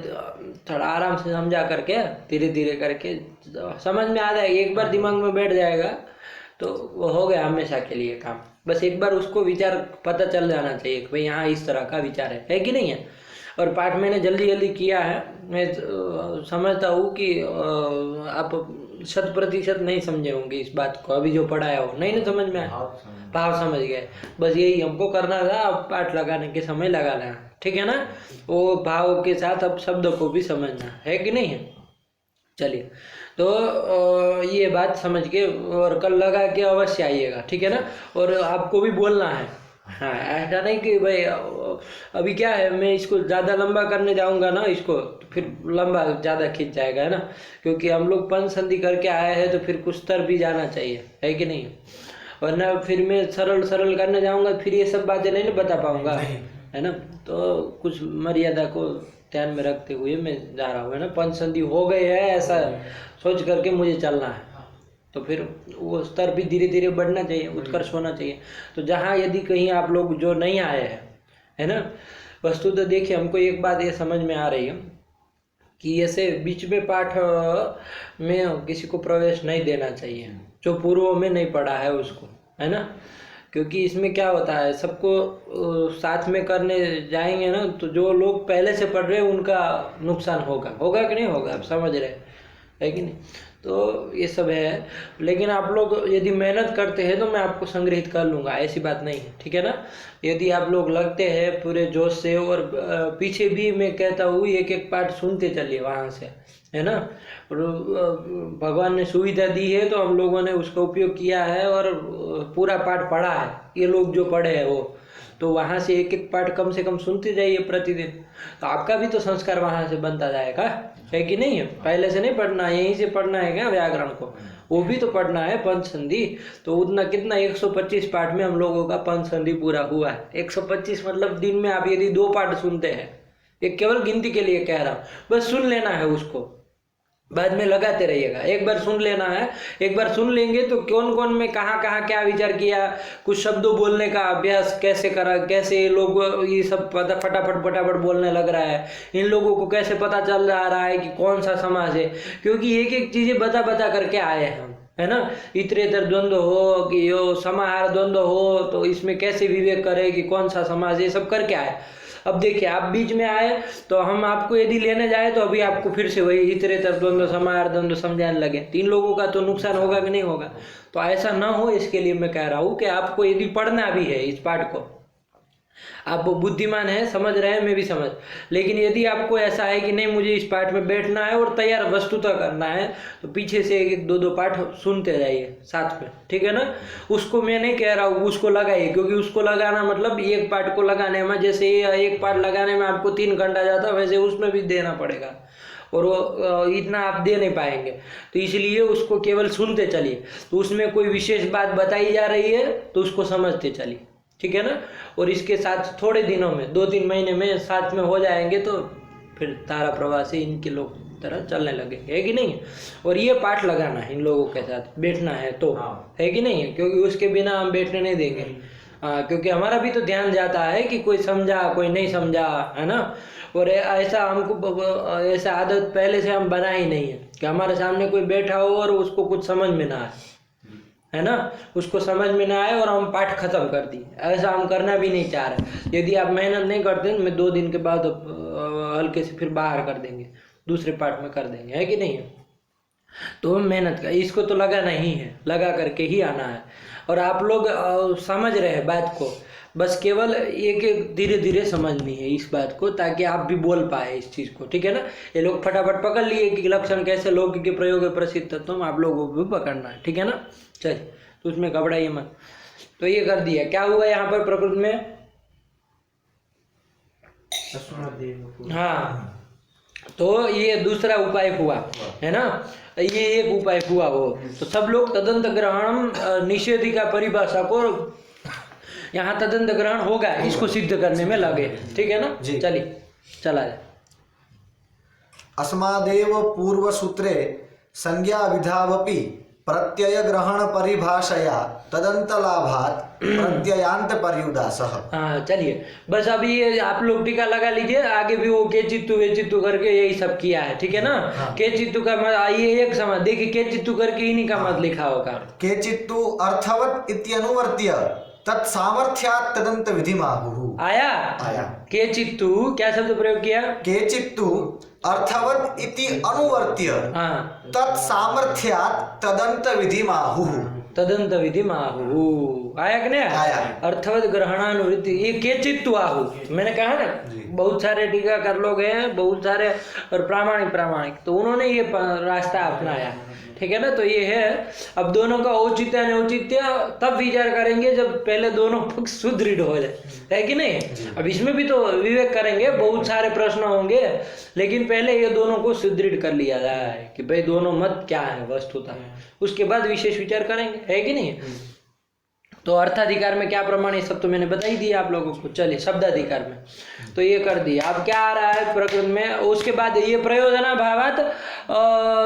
Speaker 1: थोड़ा आराम से समझा करके धीरे धीरे करके समझ में आ जाएगा, एक बार दिमाग में बैठ जाएगा तो वो हो गया हमेशा के लिए काम। बस एक बार उसको विचार पता चल जाना चाहिए कि भाई यहाँ इस तरह का विचार है कि नहीं है। और पाठ मैंने जल्दी जल्दी किया है, मैं समझता हूँ कि आप 100% नहीं समझे होंगे इस बात को, अभी जो पढ़ाया हो नहीं ना समझ में आया, भाव समझ गए। बस यही हमको करना था, अब पाठ लगाने के समय लगाना है, ठीक है ना। वो भाव के साथ अब शब्द को भी समझना है कि नहीं है। चलिए तो ये बात समझ के और कल लगा के अवश्य आइएगा, ठीक है ना। और आपको भी बोलना है, हाँ ऐसा नहीं कि भाई अभी क्या है, मैं इसको ज़्यादा लंबा करने जाऊंगा ना, इसको फिर लंबा ज़्यादा खींच जाएगा, है ना। क्योंकि हम लोग पंच संधि करके आए हैं तो फिर कुछ स्तर भी जाना चाहिए, है कि नहीं। वरना फिर मैं सरल सरल करने जाऊंगा, फिर ये सब बातें नहीं बता पाऊंगा, है ना। तो कुछ मर्यादा को ध्यान में रखते हुए मैं जा रहा हूँ, है ना। पंच संधि हो गए है ऐसा सोच करके मुझे चलना है, तो फिर वो स्तर भी धीरे धीरे बढ़ना चाहिए, उत्कर्ष होना चाहिए। तो जहाँ यदि कहीं आप लोग जो नहीं आए हैं, है ना, वस्तु तो देखिए हमको एक बात ये समझ में आ रही है कि ऐसे बीच में पाठ में किसी को प्रवेश नहीं देना चाहिए जो पूर्व में नहीं पढ़ा है उसको, है ना। क्योंकि इसमें क्या होता है, सबको साथ में करने जाएंगे ना, तो जो लोग पहले से पढ़ रहे हैं उनका नुकसान होगा कि नहीं होगा, आप समझ रहे है कि नहीं। तो ये सब है, लेकिन आप लोग यदि मेहनत करते हैं तो मैं आपको संग्रहित कर लूँगा, ऐसी बात नहीं है, ठीक है ना। यदि आप लोग लगते हैं पूरे जोश से, और पीछे भी मैं कहता हूँ एक एक पाठ सुनते चलिए वहाँ से, है ना। भगवान ने सुविधा दी है तो हम लोगों ने उसका उपयोग किया है और पूरा पाठ पढ़ा है, ये लोग जो पढ़े हैं वो, तो वहाँ से एक एक पाठ कम से कम सुनते जाइए प्रतिदिन, तो आपका भी तो संस्कार वहाँ से बनता जाएगा, है कि नहीं है। पहले से नहीं पढ़ना है, यहीं से पढ़ना है क्या व्याकरण को, वो भी तो पढ़ना है पंच संधि। तो उतना कितना 125 पाठ में हम लोगों का पंच संधि पूरा हुआ है। 125 मतलब दिन में आप यदि 2 पाठ सुनते हैं, एक केवल गिनती के लिए कह रहा हूँ, बस सुन लेना है उसको, बाद में लगाते रहिएगा। एक बार सुन लेना है, एक बार सुन लेंगे तो कौन कौन में कहाँ कहाँ क्या विचार किया, कुछ शब्दों बोलने का अभ्यास कैसे करा, कैसे ये लोग ये सब फटाफट बोलने लग रहा है, इन लोगों को कैसे पता चल रहा है कि कौन सा समाज है। क्योंकि एक एक चीज़ें बता करके आए हैं हम, है ना। इतरेतर द्वंद्व हो कि यो समाहार द्वंद्व हो, तो इसमें कैसे विवेक करे कि कौन सा समाज, ये सब करके आए। अब देखिए आप बीच में आए तो हम आपको यदि लेने जाए तो अभी आपको फिर से वही इतरेतर द्वंद्व समाहार द्वंद्व समझाने लगे, 3 लोगों का तो नुकसान होगा कि नहीं होगा। तो ऐसा ना हो, इसके लिए मैं कह रहा हूँ कि आपको यदि पढ़ना भी है इस पाठ को, आप बुद्धिमान है, समझ रहे हैं, मैं भी समझ, लेकिन यदि आपको ऐसा है कि नहीं मुझे इस पाठ में बैठना है और तैयार वस्तुतः करना है, तो पीछे से 1-2 पाठ सुनते जाइए साथ में, ठीक है ना। उसको मैं नहीं कह रहा हूँ उसको लगाइए, क्योंकि उसको लगाना मतलब एक पाठ को लगाने में, जैसे एक पाठ लगाने में आपको 3 घंटा जाता, वैसे उसमें भी देना पड़ेगा। और वो इतना आप दे नहीं पाएंगे, तो इसलिए उसको केवल सुनते चलिए। तो उसमें कोई विशेष बात बताई जा रही है तो उसको समझते चलिए, ठीक है ना। और इसके साथ थोड़े दिनों में 2-3 महीने में साथ में हो जाएंगे तो फिर तारा प्रवाह से इनके लोग तरह चलने लगेंगे, है कि नहीं। और ये पाठ लगाना है, इन लोगों के साथ बैठना है तो, है कि नहीं है, क्योंकि उसके बिना हम बैठने नहीं देंगे। क्योंकि हमारा भी तो ध्यान जाता है कि कोई समझा कोई नहीं समझा, है ना। और ऐसा हमको ऐसा आदत पहले से हम बना ही नहीं है कि हमारे सामने कोई बैठा हो और उसको कुछ समझ में ना आए, है ना, उसको समझ में ना आए और हम पाठ खत्म कर दिए, ऐसा हम करना भी नहीं चाह रहे। यदि आप मेहनत नहीं करते मैं 2 दिन के बाद हल्के से फिर बाहर कर देंगे, दूसरे पार्ट में कर देंगे, है कि नहीं है। तो मेहनत का इसको तो लगाना ही है, लगा करके ही आना है। और आप लोग समझ रहे हैं बात को, बस केवल एक एक धीरे धीरे समझनी है इस बात को, ताकि आप भी बोल पाए इस चीज़ को, ठीक है ना। ये लोग फटाफट पकड़ लिए कि लक्षण कैसे लौकिक के प्रयोग है प्रसिद्ध तत्व, आप लोगों को भी पकड़ना है, ठीक है ना। चलिए, तो उसमें घबराइए मत। तो ये कर दिया, क्या हुआ यहाँ पर प्रकृति में, हाँ, तो ये दूसरा उपाय हुआ, है ना, ये एक उपाय हुआ वो। तो सब लोग तदंत ग्रहण निषेधी का परिभाषा को यहाँ तदंत ग्रहण होगा इसको सिद्ध करने में लगे, ठीक है ना। चलिए चला जाए।
Speaker 2: अस्मादेव पूर्व सूत्रे संज्ञा विधावपि प्रत्यय ग्रहण परिभाषया तदंत लाभात प्रत्ययांत पर्युदासः।
Speaker 1: हाँ चलिए, बस अभी ये आप लोग टीका लगा लीजिए, आगे भी वो के चित्तु वे चित्तु करके यही सब किया है, ठीक है ना। के चित्तु का ये एक समझ देखिए, के चित्तु करके इन्हीं का मत लिखा होगा।
Speaker 2: के चित्तु अर्थवत इत्यनुवर्त्य तत्सामर्थ्यात् तदंत विधिमाहुः।
Speaker 1: आया के चित्तु क्या शब्द प्रयोग किया,
Speaker 2: के चित्तु अर्थवत इति अनुवर्त्य तत्सामर्थ्यात् तदंत विधिमाहुः।
Speaker 1: तदंत विधि आहु, आया कि नहीं आया। अर्थवत ग्रहणानुवृत्ति, ये के चित्तु आहु, मैंने कहा ना बहुत सारे टीकाकार लोग हैं, बहुत सारे और प्रामाणिक, तो उन्होंने ये रास्ता अपनाया, ठीक है ना। तो ये है, अब दोनों का औचित्य अनौचित्य तब विचार करेंगे जब पहले दोनों पक्ष सुदृढ़ हो जाए, है कि नहीं। अब इसमें भी तो विवेक करेंगे, बहुत सारे प्रश्न होंगे, लेकिन पहले ये दोनों को सुदृढ़ कर लिया जाए कि भाई दोनों मत क्या है वस्तुतः, उसके बाद विशेष विचार करेंगे, है कि नहीं। तो अर्थाधिकार में क्या प्रमाण, ये सब तो मैंने बता ही दिया आप लोगों को। चलिए शब्दाधिकार में तो ये कर दिया। अब क्या आ रहा है प्रकृति में, उसके बाद ये प्रयोजना भावात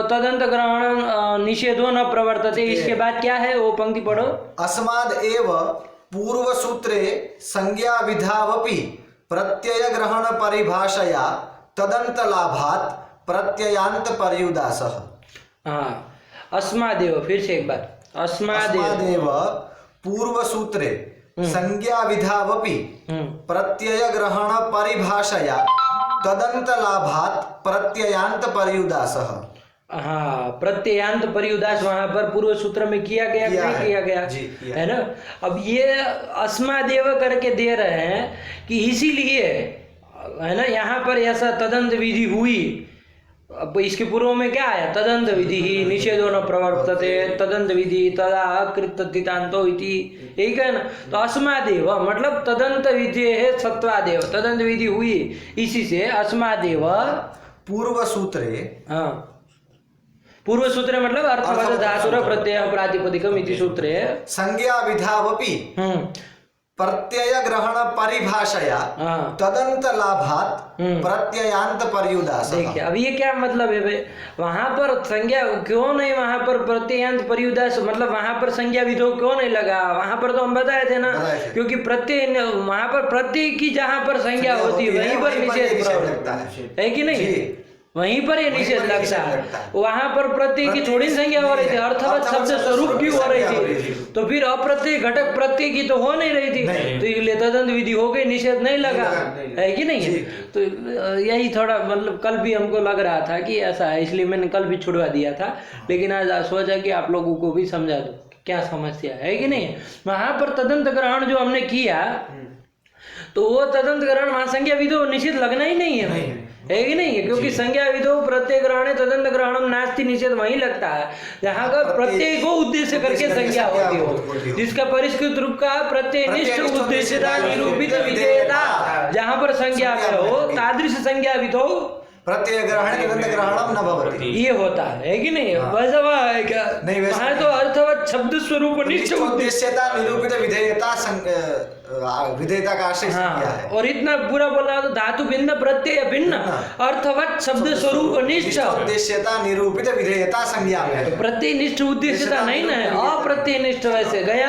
Speaker 1: तदंत ग्रहण निषेधो न प्रवर्तते, इसके बाद क्या है वो पंक्ति पढ़ो।
Speaker 2: अस्माद एव पूर्व सूत्रे संज्ञा विधावपि प्रत्यय ग्रहण परिभाषया तदंत लाभात प्रत्ययांत पर्युदासः।
Speaker 1: हाँ, अस्मादेव, फिर से एक बार,
Speaker 2: अस्मादेव पूर्व सूत्रे संज्ञा विधावपि प्रत्यय ग्रहण परिभाषया तदंत लाभात प्रत्ययांत पर्युदासः।
Speaker 1: हाँ, प्रत्ययांत पर्युदास वहां पर पूर्व सूत्र में किया गया कि नहीं किया गया, है ना। अब ये अस्मादेव करके दे रहे हैं कि इसीलिए, है ना, यहाँ पर ऐसा तदंत विधि हुई। अब इसके पूर्व में क्या आया, तदंत विधि ही निषेधो न प्रवर्तते, तदंत विधि तदा कृतंतो इति, एक है ना। तो अस्मादेव मतलब तदंत विधि है सत्वादेव, तदंत विधि हुई, इसी से अस्मादेव
Speaker 2: पूर्व सूत्रे,
Speaker 1: हाँ, पूर्व सूत्र मतलब अर्थवत धातुर प्रत्यय प्रातिपदिकम इति सूत्रे
Speaker 2: संज्ञा विधावपि प्रत्यय ग्रहण परिभाषया तदंत लाभात प्रत्ययांत पर्युदासः।
Speaker 1: देखिए अब ये क्या मतलब है भाई, वहां पर संज्ञा क्यों नहीं, वहां पर प्रत्ययांत पर्युदास मतलब वहां पर संज्ञा विधो क्यों नहीं लगा, वहां पर तो हम बताए थे ना, क्योंकि प्रत्यय वहां पर प्रत्यय की जहां पर संज्ञा होती है वहीं पर निषेध लगता है कि नहीं, वहीं पर ये निषेध लगता है। वहां पर प्रत्यय की थोड़ी संज्ञा हो रही थी, अर्थवत शब्द स्वरूप की हो रही थी, तो फिर अप्रत्यय घटक प्रत्यय की तो हो नहीं रही थी, तो इसलिए तदंत विधि हो गई, निषेध नहीं लगा, है कि नहीं। तो यही थोड़ा मतलब कल भी हमको लग रहा था कि ऐसा है, इसलिए मैंने कल भी छुड़वा दिया था, लेकिन आज सोचा कि आप लोगों को भी समझा दो क्या समस्या है कि नहीं। वहां पर तदंत ग्रहण जो हमने किया, तो वो तदंत ग्रहण वहां संज्ञा विधो निषेध लगना ही नहीं है कि नहीं है, क्योंकि संज्ञा विधो प्रत्यय ग्रहण तदंत ग्रहणम नास्ति निषेध वहीं लगता है जहाँ का प्रत्यय को उद्देश्य करके संज्ञा होती हो, जिसका परिष्कृत रूप का प्रत्ययनिष्ठ उद्देश्यता निरूपित विधेयता जहाँ पर संज्ञा में हो, तादृश संज्ञा विधो
Speaker 2: प्रत्यय ग्रहण कृदंत ग्रहणम न भवति।
Speaker 1: ये होता है कि नहीं? वैसा वहाँ है क्या?
Speaker 2: नहीं, वैसा
Speaker 1: वहाँ तो अर्थवत शब्द स्वरूप निष्ठ उद्देश्य।
Speaker 2: उद्देश्यता निरूपित विधेयता विधेयता का आश्रय संज्ञा है।
Speaker 1: और इतना पूरा बोला तो धातु भिन्न प्रत्यय भिन्न अर्थवत शब्द स्वरूप निष्ठ
Speaker 2: उद्देश्यता निरूपित विधेयता संज्ञा में है।
Speaker 1: प्रत्यय निष्ठ उद्देश्यता नहीं ना है, अप्रत्यय निष्ठ वैसे गया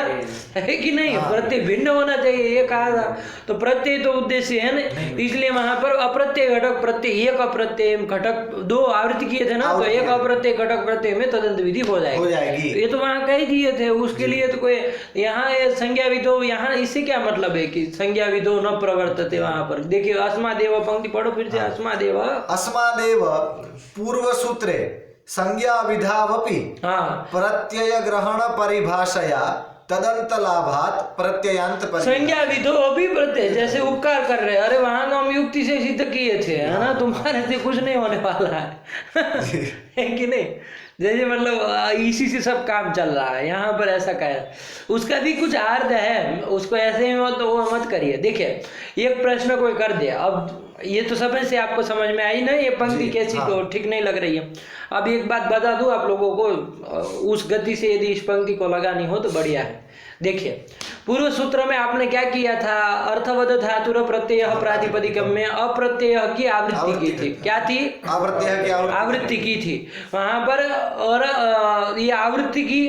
Speaker 1: है कि नहीं? प्रत्यय भिन्न होना चाहिए ये कहा था, तो प्रत्यय तो उद्देश्य है ना, इसलिए वहां पर अप्रत्यय घटक प्रत्यय एक अप्रत्यय घटक दो आवृत्ति किए थे ना, तो एक अप्रत्यय घटक प्रत्यय में तदंत विधि हो जाएगी। ये तो वहां कह दिए थे, उसके लिए तो कोई यहाँ संज्ञा विधो, यहाँ इससे क्या मतलब है कि संज्ञा विधो न प्रवर्तते? वहां पर देखिए अस्मादेव पंक्ति पढ़ो फिर से। अस्मादेव
Speaker 2: अस्मादेव पूर्व सूत्रे संज्ञा विधावपि प्रत्यय ग्रहण परिभाषया तदंत लाभात प्रत्ययांत
Speaker 1: संज्ञा विधो अभी प्रत्यय, जैसे उपकार कर रहे हैं, अरे वहां हम युक्ति से सिद्ध किए थे, है ना, तुम्हारे से कुछ नहीं होने वाला है कि नहीं? जैसे मतलब इसी से सब काम चल रहा है, यहाँ पर ऐसा कहे, उसका भी कुछ अर्थ है, उसको ऐसे ही तो वो मत करिए। देखिए एक प्रश्न कोई कर दे, अब ये तो समझ से आपको समझ में आई ना, ये पंक्ति कैसी तो ठीक नहीं लग रही है। अब एक बात बता दूं आप लोगों को, उस गति से यदि इस पंक्ति को लगानी हो तो बढ़िया है। देखिए पूर्व सूत्र में आपने क्या किया था? अर्थवद धातुर प्रत्यय प्रातिपदिकम में अप्रत्यय की आवृत्ति की थी। क्या थी?
Speaker 2: अप्रत्यय की
Speaker 1: आवृत्ति की थी वहां पर, और ये आवृत्ति की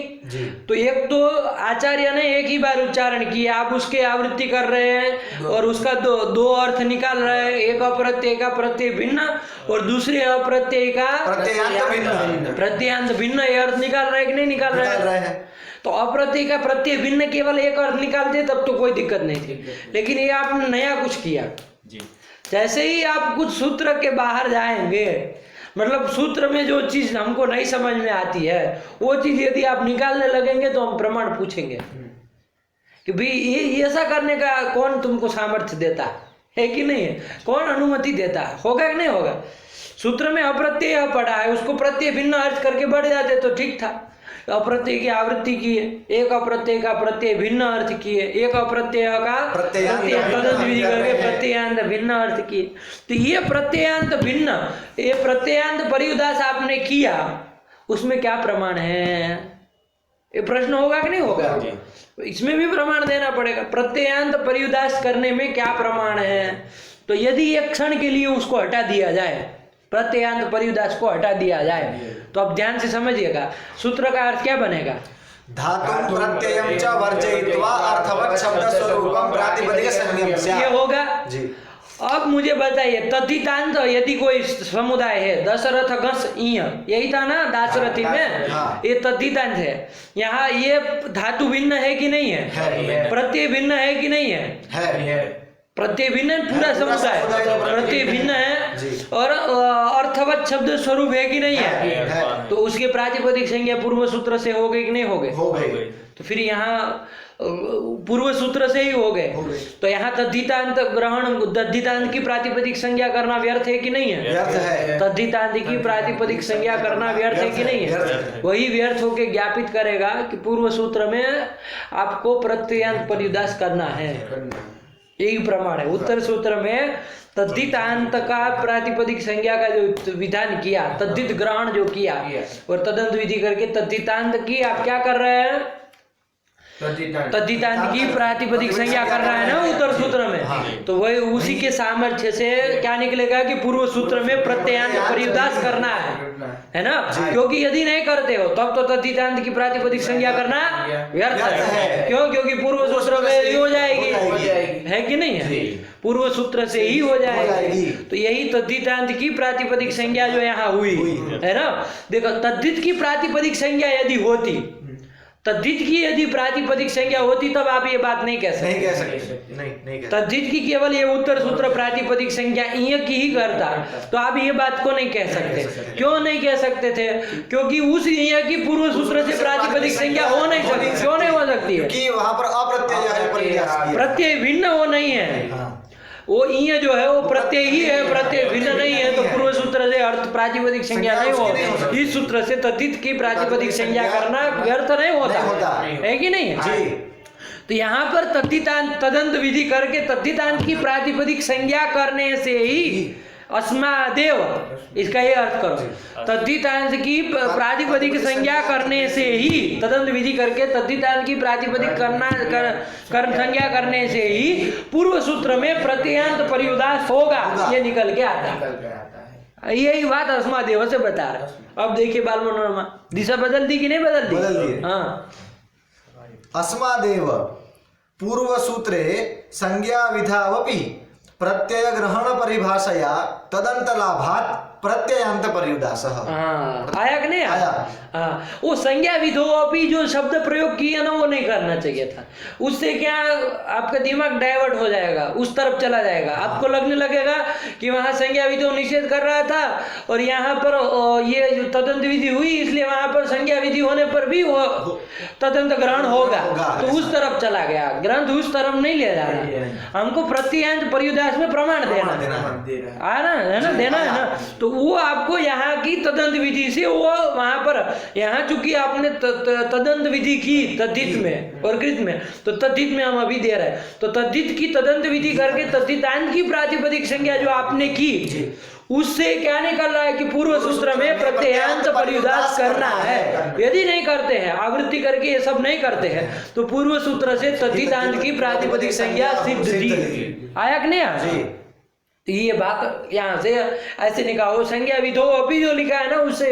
Speaker 1: तो एक तो आचार्य ने एक ही बार उच्चारण किया, आप उसके आवृत्ति कर रहे हैं और उसका दो अर्थ निकाल रहे हैं, एक अप्रत्यय का प्रत्यय भिन्न और दूसरे अप्रत्यय का प्रत्ययांत भिन्न, ये अर्थ निकाल रहे हैं कि नहीं निकाल रहे हैं? तो अप्रत्यय का प्रत्यय भिन्न केवल एक अर्थ निकालते तब तो कोई दिक्कत नहीं थी, लेकिन ये आपने नया कुछ किया। जैसे ही आप कुछ सूत्र के बाहर जाएंगे, मतलब सूत्र में जो चीज हमको नहीं समझ में आती है वो चीज यदि आप निकालने लगेंगे तो हम प्रमाण पूछेंगे कि भाई ये ऐसा करने का कौन तुमको सामर्थ्य देता है कि नहीं है, कौन अनुमति देता है, होगा कि नहीं होगा? सूत्र में अप्रत्यय पड़ा है, उसको प्रत्यय भिन्न अर्थ करके बढ़ जाते तो ठीक था। अप्रत्यय की आवृत्ति की है, एक अप्रत्यय का प्रत्यय भिन्न अर्थ किए, एक अप्रत्यय का तदंत विधि करके प्रत्ययांत भिन्न अर्थ किए। तो ये प्रत्ययांत भिन्न, ये प्रत्ययांत परिउदास आपने किया, उसमें क्या प्रमाण है? ये प्रश्न होगा कि नहीं होगा? इसमें भी प्रमाण देना पड़ेगा। प्रत्ययांत परिउदास करने में क्या प्रमाण है? तो यदि एक क्षण के लिए उसको हटा दिया जाए, प्रत्ययांत परिउदास को हटा दिया जाए, तो अब ध्यान से समझिएगा सूत्र का अर्थ क्या बनेगा?
Speaker 2: धातु प्रत्ययम च वर्जयित्वा अर्थवत् शब्द स्वरूपम प्रातिपदिक संज्ञम स्यात्।
Speaker 1: ये होगा
Speaker 2: जी।
Speaker 1: अब मुझे बताइए तद्धितांत यदि कोई समुदाय है, दशरथ घस इय, यही था ना दाशरथी में, ये तद्धितांत है। यहाँ ये धातु भिन्न है कि नहीं है? प्रत्यय भिन्न है कि नहीं है? प्रत्यय भिन्न है, पूरा समुदाय प्रत्यय भिन्न है और अर्थवत शब्द स्वरूप है कि नहीं है? तो उसके प्रातिपदिक संज्ञा पूर्व सूत्र से हो गई कि नहीं हो गए? तो फिर यहाँ पूर्व सूत्र से ही हो गए, तो यहाँ तद्धितांत ग्रहण, तद्धितांत की प्रातिपदिक संज्ञा करना व्यर्थ है कि नहीं है? तद्धितांत की प्रातिपदिक संज्ञा करना व्यर्थ है कि नहीं है? वही व्यर्थ होके ज्ञापित करेगा कि पूर्व सूत्र में आपको प्रत्ययांत परिउदास करना है, यही प्रमाण है। उत्तर सूत्र में तद्धितांत का प्रातिपदिक संज्ञा का जो विधान किया, तद्धित ग्रहण जो किया और तदंत विधि करके तद्धितांत की आप क्या कर रहे हैं? तद्धितांत की प्रातिपदिक संज्ञा कर रहा है ना उत्तर सूत्र में। तो वही उसी के सामर्थ्य से क्या निकलेगा कि पूर्व सूत्र में प्रत्ययांत परिउदास करना है ना, क्योंकि यदि नहीं करते हो तब तो तद्धितांत की प्रातिपदिक संज्ञा करना व्यर्थ है। क्यों? क्योंकि पूर्व सूत्र में ही हो जाएगी, है कि नहीं है? पूर्व सूत्र से ही हो जाएगी। तो यही तद्धितांत की प्रातिपदिक संज्ञा जो यहाँ हुई है ना। देखो तद्धित की प्रातिपदिक संज्ञा यदि होती, तद्धित की यदि प्रातिपदिक संज्ञा होती तब आप ये बात नहीं कह सकते। तद्धित की केवल ये उत्तर सूत्र प्रातिपदिक संज्ञा इय की ही करता, तो आप ये बात को नहीं कह सकते। क्यों नहीं कह सकते थे? क्योंकि उस इय की पूर्व सूत्र से प्रातिपदिक संज्ञा हो नहीं सकती। क्यों नहीं हो सकती है?
Speaker 2: क्योंकि वहां पर अप्रत्यय
Speaker 1: प्रत्यय भिन्न वो नहीं है, वो इय जो है वो प्रत्यय ही है, प्रत्यय भिन्न नहीं है। तो पूर्व सूत्र से अर्थ प्रातिपदिक संज्ञा नहीं हो, इस सूत्र से तद्धित की प्रातिपदिक संज्ञा करना व्यर्थ नहीं होता है कि नहीं है? तो यहाँ पर तद्धितांत तदंत विधि करके तद्धितांत की प्रातिपदिक संज्ञा करने से ही अस्मादेव, इसका ये अर्थ करो। तद्धितांश की प्रातिपदिक संज्ञा करने से ही, तदंत विधि करके तद्धितांश की प्रातिपदिक संज्ञा करने से ही पूर्व सूत्र में प्रत्ययांत पर्युदास होगा, ये निकल के आता है। यही बात अस्मादेव से बता रहा है। अब देखिए बाल मनोरमा, दिशा बदल दी कि नहीं बदल दी?
Speaker 2: बदल दी।
Speaker 1: हाँ,
Speaker 2: अस्मादेव पूर्व सूत्रे संज्ञा विधावपि प्रत्यय ग्रहण परिभाषया तदंत लाभात प्रत्ययांत पर्युदासः।
Speaker 1: आया कि नहीं आया? हाँ, वो संज्ञा विधो अभी जो शब्द प्रयोग किया ना वो नहीं करना चाहिए था। उससे क्या आपका दिमाग डाइवर्ट हो जाएगा, उस तरफ चला जाएगा। आपको लगने लगेगा कि वहाँ संज्ञा विधो निषेध कर रहा था और यहाँ पर ये तदंत विधि हुई, इसलिए वहाँ पर संज्ञा विधि होने पर भी वो तदंत ग्रहण होगा, तो उस तरफ चला गया। ग्रंथ उस तरफ नहीं ले जा रहा, हमको प्रत्ययांत पर्युदास में प्रमाण देना है ना, देना है ना। तो वो आपको यहाँ की तदंत विधि से वो वहां पर, यहाँ चूंकि आपने तदंत विधि की तद्धित में और कृत में, तो तद्धित में हम अभी दे रहे हैं, तो तद्धित की तदंत विधि करके तद्धितांत की प्रातिपदिक संज्ञा जो आपने की, उससे क्या निकल रहा है कि पूर्व सूत्र में प्रत्ययांत पर्युदास करना है। यदि नहीं करते हैं, आवृत्ति करके ये सब नहीं करते हैं, तो पूर्व सूत्र से तद्धितांत की प्रातिपदिक संज्ञा सिद्ध थी। आया कि नहीं आया? ये बात यहाँ से ऐसे निकालो, संज्ञा विधो अभी जो लिखा है ना उससे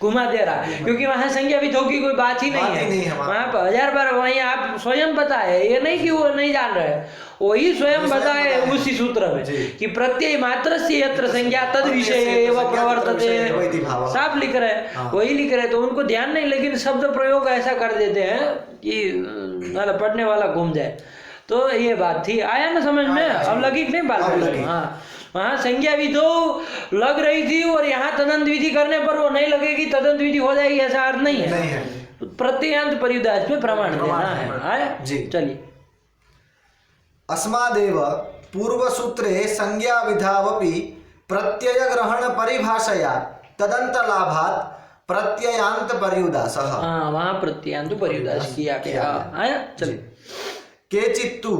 Speaker 1: घुमा दे रहा है, क्योंकि वहाँ संज्ञा विधो की कोई बात ही नहीं है। वहाँ पर 1000 बार वहीं आप स्वयं बताए, ये नहीं कि वो नहीं जान रहे, वही स्वयं बताए उसी सूत्र में कि प्रत्यय मात्र से यत्र संज्ञा तद विषय व प्रवर्तते, साफ लिख रहे हैं, वही लिख रहे हैं। तो उनको ध्यान नहीं, लेकिन शब्द प्रयोग ऐसा कर देते हैं कि पढ़ने वाला घूम जाए। तो ये बात थी, आया ना समझ में? अब लगी कि नहीं बात? हाँ, वहाँ संज्ञा विधो लग रही थी और यहाँ तदंत विधि करने पर वो नहीं लगेगी, तदंत विधि हो जाएगी, ऐसा अर्थ नहीं है। प्रत्ययांत पर्युदास में प्रमाण देना है। चलिए,
Speaker 2: अस्मादेव पूर्व सूत्रे संज्ञा विधावपि प्रत्यय ग्रहण परिभाषया तदंत लाभात प्रत्ययांत पर्युदासः।
Speaker 1: हाँ, वहाँ प्रत्ययांत पर्युदास किया गया। आया? चलिए,
Speaker 2: केचित्तु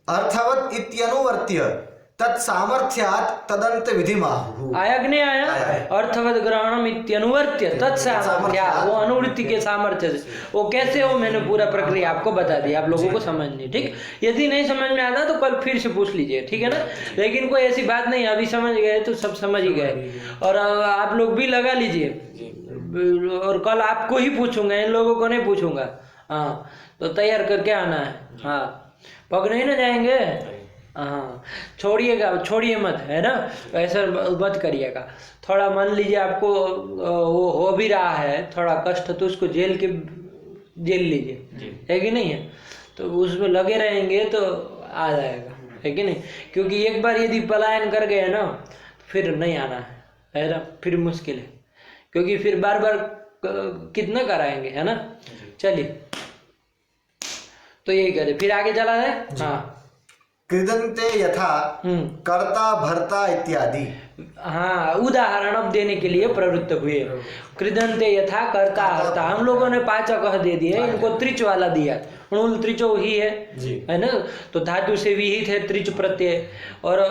Speaker 2: अर्थवत् इत्यनुवर्त्य तत्सामर्थ्यात् तदंत विधिमाहुः।
Speaker 1: आया कि नहीं आया? अर्थवत् ग्रहणम इत्यनुवर्त्य तत्सामर्थ्यात्, वो अनुवृत्ति के सामर्थ्य से। वो कैसे हो, मैंने पूरा प्रक्रिया आपको बता दी, आप लोगों को समझनी। ठीक, यदि नहीं समझ में आता तो कल फिर से पूछ लीजिए, ठीक है ना? लेकिन कोई ऐसी बात नहीं, अभी समझ गए तो सब समझ ही गए। और आप लोग भी लगा लीजिए, और कल आपको ही पूछूंगा, इन लोगों को नहीं पूछूंगा। हाँ, तो तैयार करके आना है। हाँ, पग नहीं ना जाएंगे। हाँ, छोड़िएगा, छोड़िए मत, है ना? ऐसा मत करिएगा। थोड़ा मान लीजिए आपको वो हो भी रहा है थोड़ा कष्ट, तो उसको झेल लीजिए, है कि नहीं है? तो उसमें लगे रहेंगे तो आ जाएगा, है कि नहीं? क्योंकि एक बार यदि पलायन कर गए ना, तो फिर नहीं आना है ना? फिर मुश्किल है, क्योंकि फिर बार बार कितना कराएंगे, है ना? चलिए, तो यही करें, फिर आगे चला है। हाँ,
Speaker 2: कृदन्ते यथा कर्ता भर्ता इत्यादि।
Speaker 1: हाँ, उदाहरण अब देने के लिए प्रवृत्त हुए। कृदन्ते यथा कर्ता हर्ता, हम लोगों ने 5 कह दे दिए, इनको त्रिच वाला दिया। णुल त्रिचो ही है ना? तो धातु से विहित है त्रिच प्रत्यय, और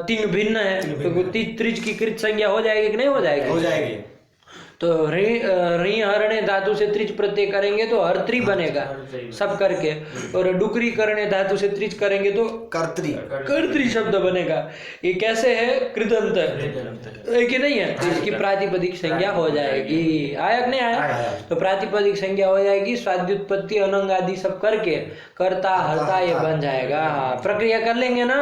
Speaker 1: 3 भिन्न है, तो त्रिच की कृत संज्ञा हो जाएगी कि नहीं हो जाएगी?
Speaker 2: हो जाएगी।
Speaker 1: तो ऋ हरणे धातु से त्रिच प्रत्यय करेंगे तो हरत्री बनेगा सब करके, और डुकरी करणे धातु से त्रिच करेंगे तो कर्त्री शब्द बनेगा। ये कैसे है? कृदंत है कि नहीं है? तो इसकी प्रातिपदिक संज्ञा हो जाएगी। आया कि नहीं आया? तो प्रातिपदिक संज्ञा हो जाएगी, स्वाद्युत्पत्ति अनंग आदि सब करके कर्ता हर्ता ये बन जाएगा। प्रक्रिया कर लेंगे ना?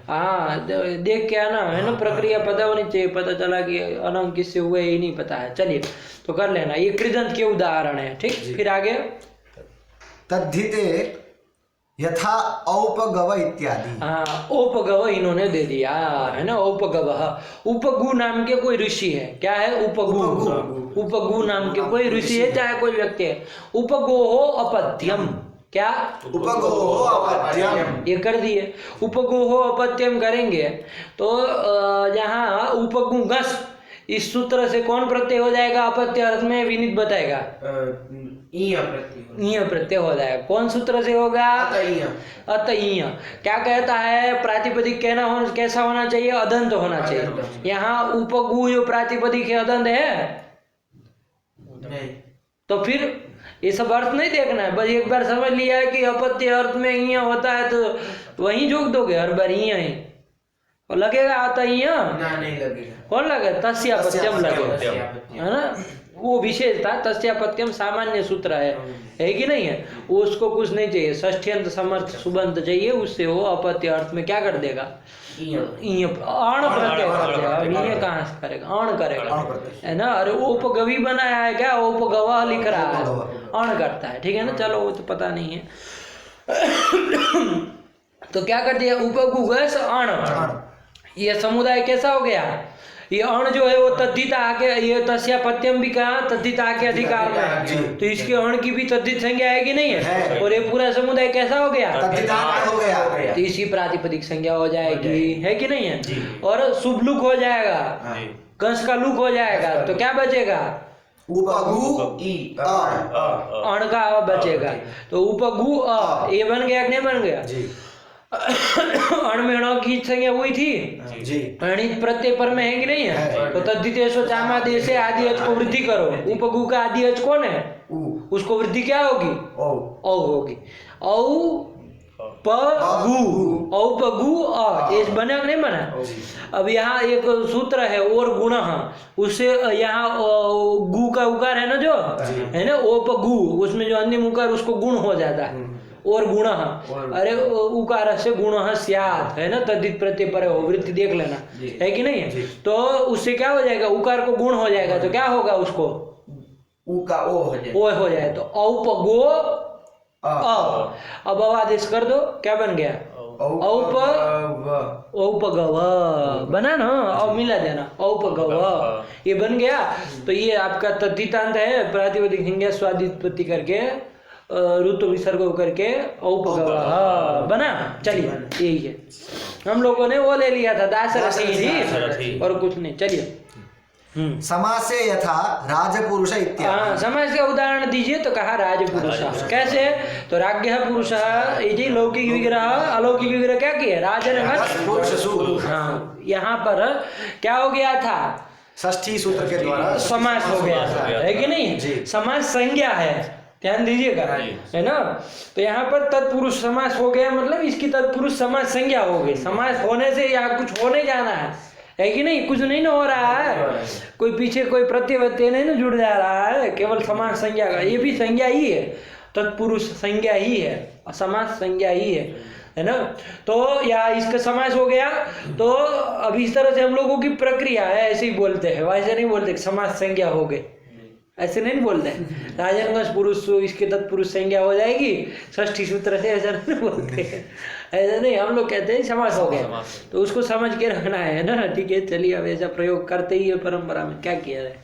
Speaker 1: हाँ, देख के आना है ना, प्रक्रिया पता होनी चाहिए। पता चला कि अनंग किससे हुए ही नहीं पता है, चलिए तो कर लेना। ये कृदंत के उदाहरण है, ठीक। फिर आगे
Speaker 2: तद्धिते यथा औपगव इत्यादि।
Speaker 1: हाँ, उपगव इन्होंने दे दिया है ना, उपगव। उपगु नाम के कोई ऋषि है, क्या है? उपगु। उपगु नाम के कोई ऋषि है, चाहे कोई व्यक्ति है। उपगोहो अपत्यम, क्या?
Speaker 2: उपगोहो अपत्यम,
Speaker 1: ये कर दिए। उपगोहो अपत्यम करेंगे तो जहाँ उपगु गस इस सूत्र से कौन प्रत्यय हो जाएगा अपत्य अर्थ में? विनीत बताएगा।
Speaker 4: ईय प्रत्यय।
Speaker 1: ईय प्रत्यय हो जाएगा। कौन सूत्र से होगा?
Speaker 4: अतईय।
Speaker 1: अतईय। क्या कहता है? प्रातिपदिक कैसा होना चाहिए? अदंत होना
Speaker 4: अदंत।
Speaker 1: चाहिए। यहाँ उपगु जो प्रातिपदिक है अदंत है,
Speaker 4: नहीं।
Speaker 1: तो फिर ये सब अर्थ नहीं देखना है, बस एक बार समझ लिया है कि अपत्य अर्थ में ईय होता है तो वहीं जोक दोगे हर बार ईय ही, और लगेगा अतईय?
Speaker 4: ना, नहीं लगेगा।
Speaker 1: कौन लगेगा? तस्यापत्यम लगेगा,
Speaker 4: तस्यापत्यम।
Speaker 1: है ना? वो विशेषता तस्यापत्यम सामान्य सूत्र है कि नहीं है? उसको कुछ नहीं चाहिए, षष्ठ्यंत समर्थ सुबंत चाहिए, उससे वो अपत्य अर्थ में क्या कर देगा?
Speaker 4: ईय।
Speaker 1: अण प्रत्यय कर देगा। अब ये कहाँ से करेगा? अण करेगा, है ना? अरे उपगवी बनाया है क्या? उपगवा लिख रहा है, अण करता है, ठीक है ना? चलो वो तो पता नहीं है। तो क्या कर दिया? उपगुगस अण, ये समुदाय कैसा हो गया? ये अण जो है वो तद्धित आके, ये तस्यापत्यम भी कहा तद्धित आके अधिकार में है, तो इसके अण की भी तद्धित संज्ञा है कि नहीं है? और ये पूरा समुदाय कैसा हो गया?
Speaker 2: तद्धितांत हो गया।
Speaker 1: तो इसकी प्रातिपदिक संज्ञा हो जाएगी, है कि नहीं है? और शुभ लुक हो जाएगा, कंस का लुक हो जाएगा, तो क्या बचेगा?
Speaker 2: उपगु
Speaker 4: ई।
Speaker 1: अण का अ बचेगा। तो उपगु अ, ये बन गया कि नहीं बन गया?
Speaker 2: जी
Speaker 1: अण में अण की संज्ञा हुई थी,
Speaker 2: जी
Speaker 1: अणित प्रत्यय पर में है कि नहीं है? तो तद्धितेषु चामादेशे आदि अच को वृद्धि करो। उपगु का आदि अच कौन है? उसको वृद्धि क्या होगी? औ होगी। औ पगु, औपगु अ, ये बना कि नहीं बना? अब यहाँ एक सूत्र है और गुण, उससे यहाँ गु का उकार है ना जो है ना, ओपगु, उसमें जो अंतिम उकार उसको गुण हो जाता है, और गुण। अरे उकार से गुण स्यात्, है ना? तद्धित प्रत्यय पर हो, वृत्ति देख लेना, है कि नहीं है? तो उससे क्या हो जाएगा? उकार को गुण हो जाएगा, तो क्या होगा? उसको
Speaker 4: ऊ का ओ हो जाए।
Speaker 1: ओ हो जाए, तो औपगो अ। अब आदेश कर दो, क्या बन गया? औपगव बना ना, और मिला देना औपगव, ये बन गया। तो ये आपका तद्धितांत है, प्रातिपदिक संज्ञा स्वादित्पत्ति करके ऋतु विसर्ग करके औपगव बना। चलिए यही है, हम लोगों ने वो ले लिया था दासरथी जी, और कुछ नहीं। चलिए
Speaker 2: समासे यथा राजपुरुष इत्यादि।
Speaker 1: हाँ, समास का उदाहरण दीजिए। तो कहा राजपुरुष। कैसे? तो राज्ञः पुरुषः इति लौकिक विग्रह, अलौकिक विग्रह क्या किया? राजन। हाँ, यहाँ पर क्या हो गया था?
Speaker 2: षष्ठी सूत्र के द्वारा
Speaker 1: समास हो गया था, है कि नहीं? समास संज्ञा है, ध्यान दीजिएगा, है ना? तो यहाँ पर तत्पुरुष समास हो गया, मतलब इसकी तत्पुरुष समास संज्ञा हो गई। समास होने से यहाँ कुछ होने जाना है कि नहीं? कुछ नहीं ना हो रहा है, कोई पीछे कोई प्रत्यय नहीं ना जुड़ जा रहा है, केवल समास संज्ञा का, ये भी संज्ञा ही है, तत्पुरुष संज्ञा ही है, समास संज्ञा ही है ना? तो या इसका समास हो गया। तो अब इस तरह से हम लोगों की प्रक्रिया है, ऐसे ही बोलते हैं, वैसे नहीं बोलते समास संज्ञा हो गई, ऐसे नहीं बोलते। राजनगंज पुरुष, इसके तत्पुरुष संज्ञा हो जाएगी षष्ठी सूत्र से, ऐसा नहीं बोलते, ऐसा नहीं, हम लोग कहते हैं समास हो गया। तो उसको समझ के रखना है ना, ठीक है? चलिए, अब ऐसा प्रयोग करते ही है परंपरा में, क्या किया जाए?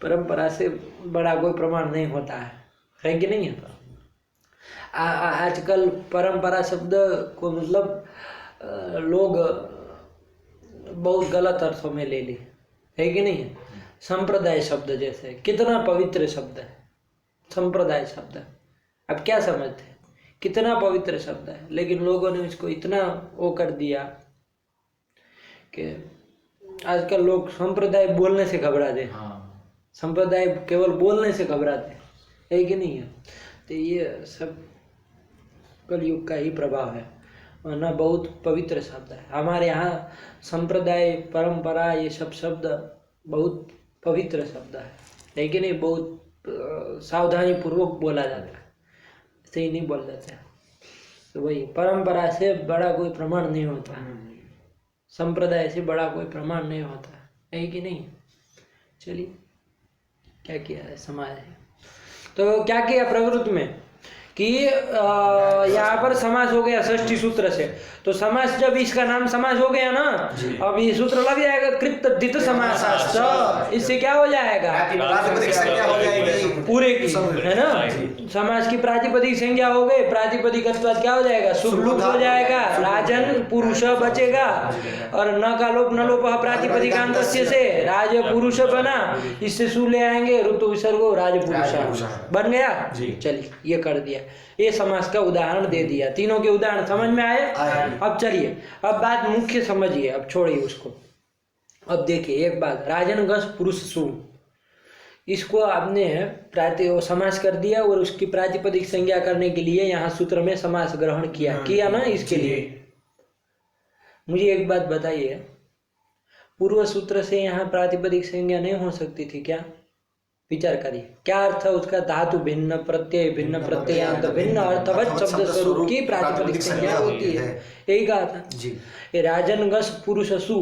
Speaker 1: परंपरा से बड़ा कोई प्रमाण नहीं होता है कि नहीं है? आजकल परंपरा शब्द को मतलब लोग बहुत गलत अर्थों में ले ली, है कि नहीं है? संप्रदाय शब्द जैसे कितना पवित्र शब्द है, संप्रदाय शब्द, अब क्या समझते हैं? कितना पवित्र शब्द है, लेकिन लोगों ने इसको इतना वो कर दिया कि आजकल लोग संप्रदाय बोलने से घबराते हैं। संप्रदाय केवल बोलने से घबराते हैं, है कि नहीं है? तो ये सब कलयुग का ही प्रभाव है, वरना बहुत पवित्र शब्द है। हमारे यहाँ संप्रदाय, परंपरा, ये सब शब्द बहुत पवित्र शब्द है कि नहीं? बहुत सावधानी पूर्वक बोला जाता है, ऐसे ही नहीं बोल जाते। तो वही परंपरा से बड़ा कोई प्रमाण नहीं होता है, संप्रदाय से बड़ा कोई प्रमाण नहीं होता है कि नहीं? चलिए, क्या किया है समाज है? तो क्या किया प्रवृत्ति में कि यहाँ पर समास हो गया षष्ठी सूत्र से। तो समास जब इसका नाम समास हो गया ना, अब ये सूत्र लग जाएगा कृत समासाश्च, इससे क्या हो जाएगा
Speaker 2: प्रातिपदिक संज्ञा हो जाएगी
Speaker 1: पूरे की, है ना। समास की प्रातिपदिक संज्ञा हो गई, प्रातिपदिकत्वात् क्या हो जाएगा शुभ लुप्त हो जाएगा, राजन पुरुष बचेगा और न का लोप न लोप प्रातिपदिकांतस्य से राज पुरुष बना, इससे सु ले आएंगे ऋतु विसर्गो राजपुरुष बन गया। चलिए ये कर दिया, ये समास का उदाहरण दे दिया, तीनों के उदाहरण समझ में आए। अब चलिए अब बात मुख्य समझिए, अब छोड़िए उसको। अब देखिए एक बात, राजन गस पुरुष सु, इसको आपने समास कर दिया और उसकी प्रातिपदिक संज्ञा करने के लिए यहाँ सूत्र में समास ग्रहण किया ना। इसके लिए मुझे एक बात बताइए, पूर्व सूत्र से यहाँ प्रातिपदिक संज्ञा नहीं हो सकती थी क्या? विचार करिए, क्या अर्थ है उसका? धातु भिन्न, प्रत्यय भिन्न, प्रत्ययांत भिन्न, अर्थवत शब्द स्वरूप की प्रातिपदिक संज्ञा होती है, यही कहा था जी। ये राजनगस पुरुष सु,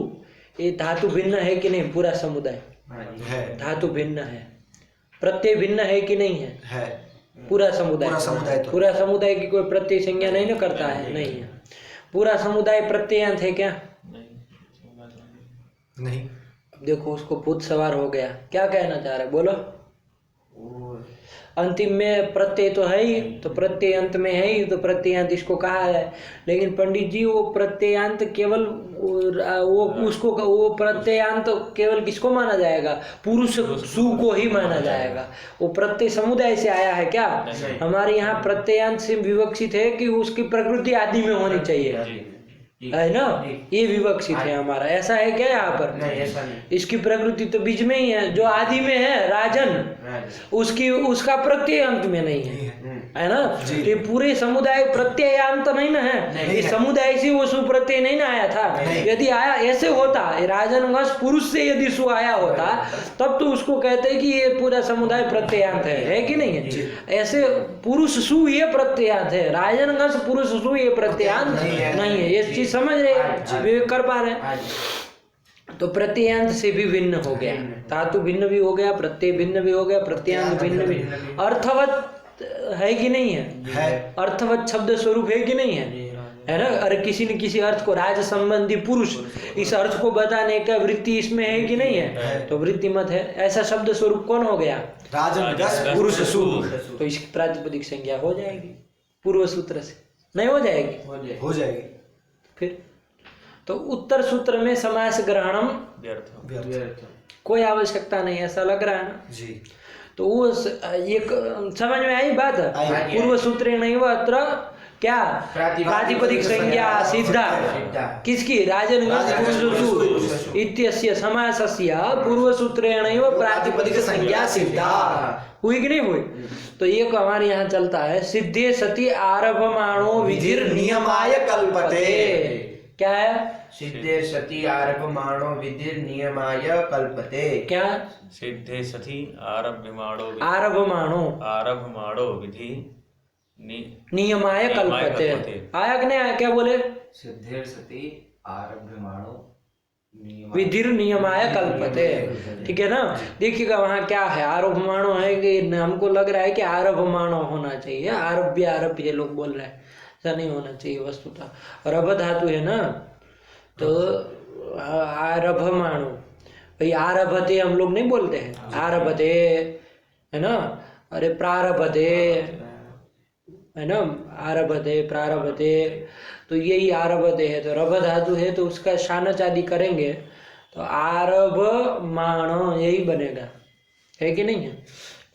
Speaker 1: ये धातु भिन्न है कि नहीं? पूरा समुदाय
Speaker 2: है,
Speaker 1: धातु भिन्न है, प्रत्यय भिन्न है कि नहीं है? पूरा समुदाय, पूरा समुदाय की कोई प्रत्यय संज्ञा नहीं न करता है, नहीं है। पूरा समुदाय प्रत्ययांत है क्या? नहीं। अब देखो उसको भूत सवार हो गया, क्या कहना चाह रहे बोलो? अंतिम में प्रत्यय तो है ही, तो प्रत्यय अंत में है ही, तो प्रत्ययांत इसको कहा है। लेकिन पंडित जी वो प्रत्ययांत केवल वो प्रत्ययांत केवल किसको माना जाएगा? पुरुष सु को ही माना जाएगा। वो प्रत्यय समुदाय से आया है क्या? हमारे यहाँ प्रत्ययांत से विवक्षित है कि उसकी प्रकृति आदि में होनी चाहिए, है ना, ये विवक्षित है हमारा। ऐसा है क्या यहाँ पर?
Speaker 4: नहीं, ऐसा नहीं।
Speaker 1: इसकी प्रकृति तो बीच में ही है, जो आदि में है राजन, उसका प्रत्यय अंत में नहीं है ना। ये पूरे समुदाय प्रत्ययांत नहीं ना है, ये समुदाय से वो सुप्रत्यय नहीं ना आया था। यदि आया ऐसे होता, राजन पुरुष से यदि सु आया होता तब तो उसको कहते हैं कि ये पूरा समुदाय प्रत्ययांत है कि नहीं है? ऐसे पुरुष सु ये प्रत्ययांत है, राजन पुरुष सु ये प्रत्ययांत नहीं है। ये चीज समझ रहे, विवेक कर पा रहे हैं? तो प्रत्ययांत से भी भिन्न हो गया, धातु भिन्न भी हो गया, प्रत्यय भिन्न भी हो गया, प्रत्ययांत भिन्न भी। अर्थवत है कि नहीं है? अर्थवत शब्द स्वरूप है कि नहीं है ना? अरे किसी न किसी अर्थ को, राज संबंधी पुरुष, इस अर्थ को बताने का वृत्ति इसमें है कि नहीं है? तो वृत्ति मत है, ऐसा शब्द स्वरूप कौन हो गया? राजन पुरुष सु। तो इसकी प्रातिपदिक संज्ञा हो जाएगी पूर्व सूत्र से, नहीं हो जाएगी?
Speaker 2: हो जाएगी। फिर
Speaker 1: तो उत्तर सूत्र में समास ग्रहणम व्यर्थ, कोई आवश्यकता नहीं, ऐसा लग रहा है ना जी। तो वो एक समझ में आई बात? पूर्व सूत्रे नहीं वो अत्र क्या प्रातिपदिक संज्ञा सिद्धा, किसकी? राजन पुरुष इत्यस्य समासस्य पूर्व सूत्रेणैव प्रातिपदिक संज्ञा सिद्धा। हुई कि नहीं हुई? तो एक हमारे यहाँ चलता है, सिद्धे सति आरभमाणो विधिर नियमाय कल्पते। क्या है?
Speaker 4: सिद्धे सति आरभमाणो विधिर नियमाय कल्पते।
Speaker 1: क्या?
Speaker 5: सिद्धे सति आरभमाणो विधि
Speaker 1: नियमाय कल्पते। आया कि नहीं आया? क्या बोले?
Speaker 3: सिद्धे सति आरभमाणो
Speaker 1: विधिर नियमाय कल्पते, ठीक है ना। देखिएगा वहाँ क्या है, आरभमाणो है कि हमको लग रहा है कि आरभमाणो होना चाहिए, आरभ्य लोग बोल रहे हैं, ऐसा नहीं होना चाहिए वस्तुतः। रभ धातु है ना, तो आरभमाणो, भाई आरभते हम लोग नहीं बोलते हैं, आरभते है ना, अरे प्रारभते है ना, आरभते प्रारभते, तो यही आरभते है। तो रभ धातु है तो उसका शानच आदि करेंगे तो आरभमाण यही बनेगा, है कि नहीं है?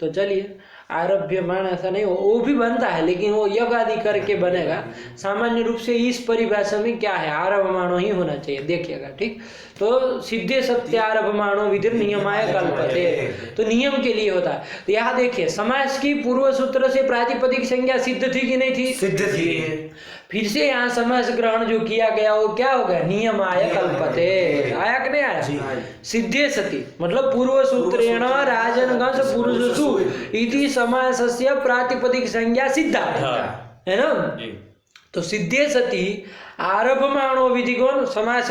Speaker 1: तो चलिए आरभ्यमाण ऐसा नहीं हो, वो भी बनता है लेकिन वो यज्ञ आदि करके बनेगा। सामान्य रूप से इस परिभाषा में क्या है, आरभमाणो ही होना चाहिए, देखिएगा ठीक। तो सिद्धे सत्य आरभमाणो विधिर नियमाय कल्पते, तो नियम के लिए होता है। तो यहाँ देखिए समास की पूर्व सूत्र से प्रातिपदिक संज्ञा सिद्ध थी कि नहीं थी?
Speaker 2: सिद्ध थी।
Speaker 1: फिर से यहाँ समास ग्रहण जो किया गया वो क्या हो गया? नियमाय कल्पते। आया कि नहीं आया? सिद्धे सति मतलब पूर्व सूत्रेण राजनगस पुरुषसु इति समासस्य प्रातिपदिक संज्ञा सिद्धा, है ना। तो सिद्धे सति आरभमाणो विधि कौन? समास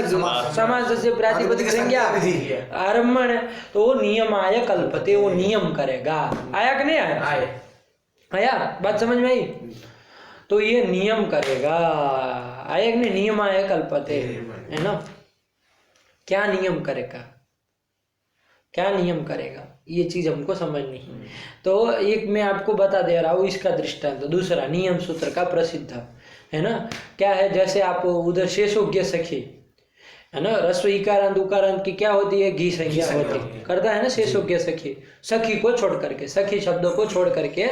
Speaker 1: से प्रातिपदिक संज्ञा आरम्भण, तो वो नियमाय कल्पते, वो नियम करेगा। आया कि नहीं आया? आया बात समझ में आई? तो ये नियम करेगा। आया कि नहीं, नियमाय कल्पते, है ना। क्या नियम करेगा, क्या नियम करेगा, ये चीज हमको समझनी है। तो एक मैं आपको बता दे रहा हूँ इसका दृष्टांत। तो दूसरा नियम सूत्र का प्रसिद्ध है ना, क्या है, जैसे आप उधर शेषोज्ञ सखी है ना, रस्व इकारांत उकारांत की क्या होती है, घी संज्ञा होती करता है ना शेषोज्ञ सखी। सखी को छोड़ करके, सखी शब्दों को छोड़ करके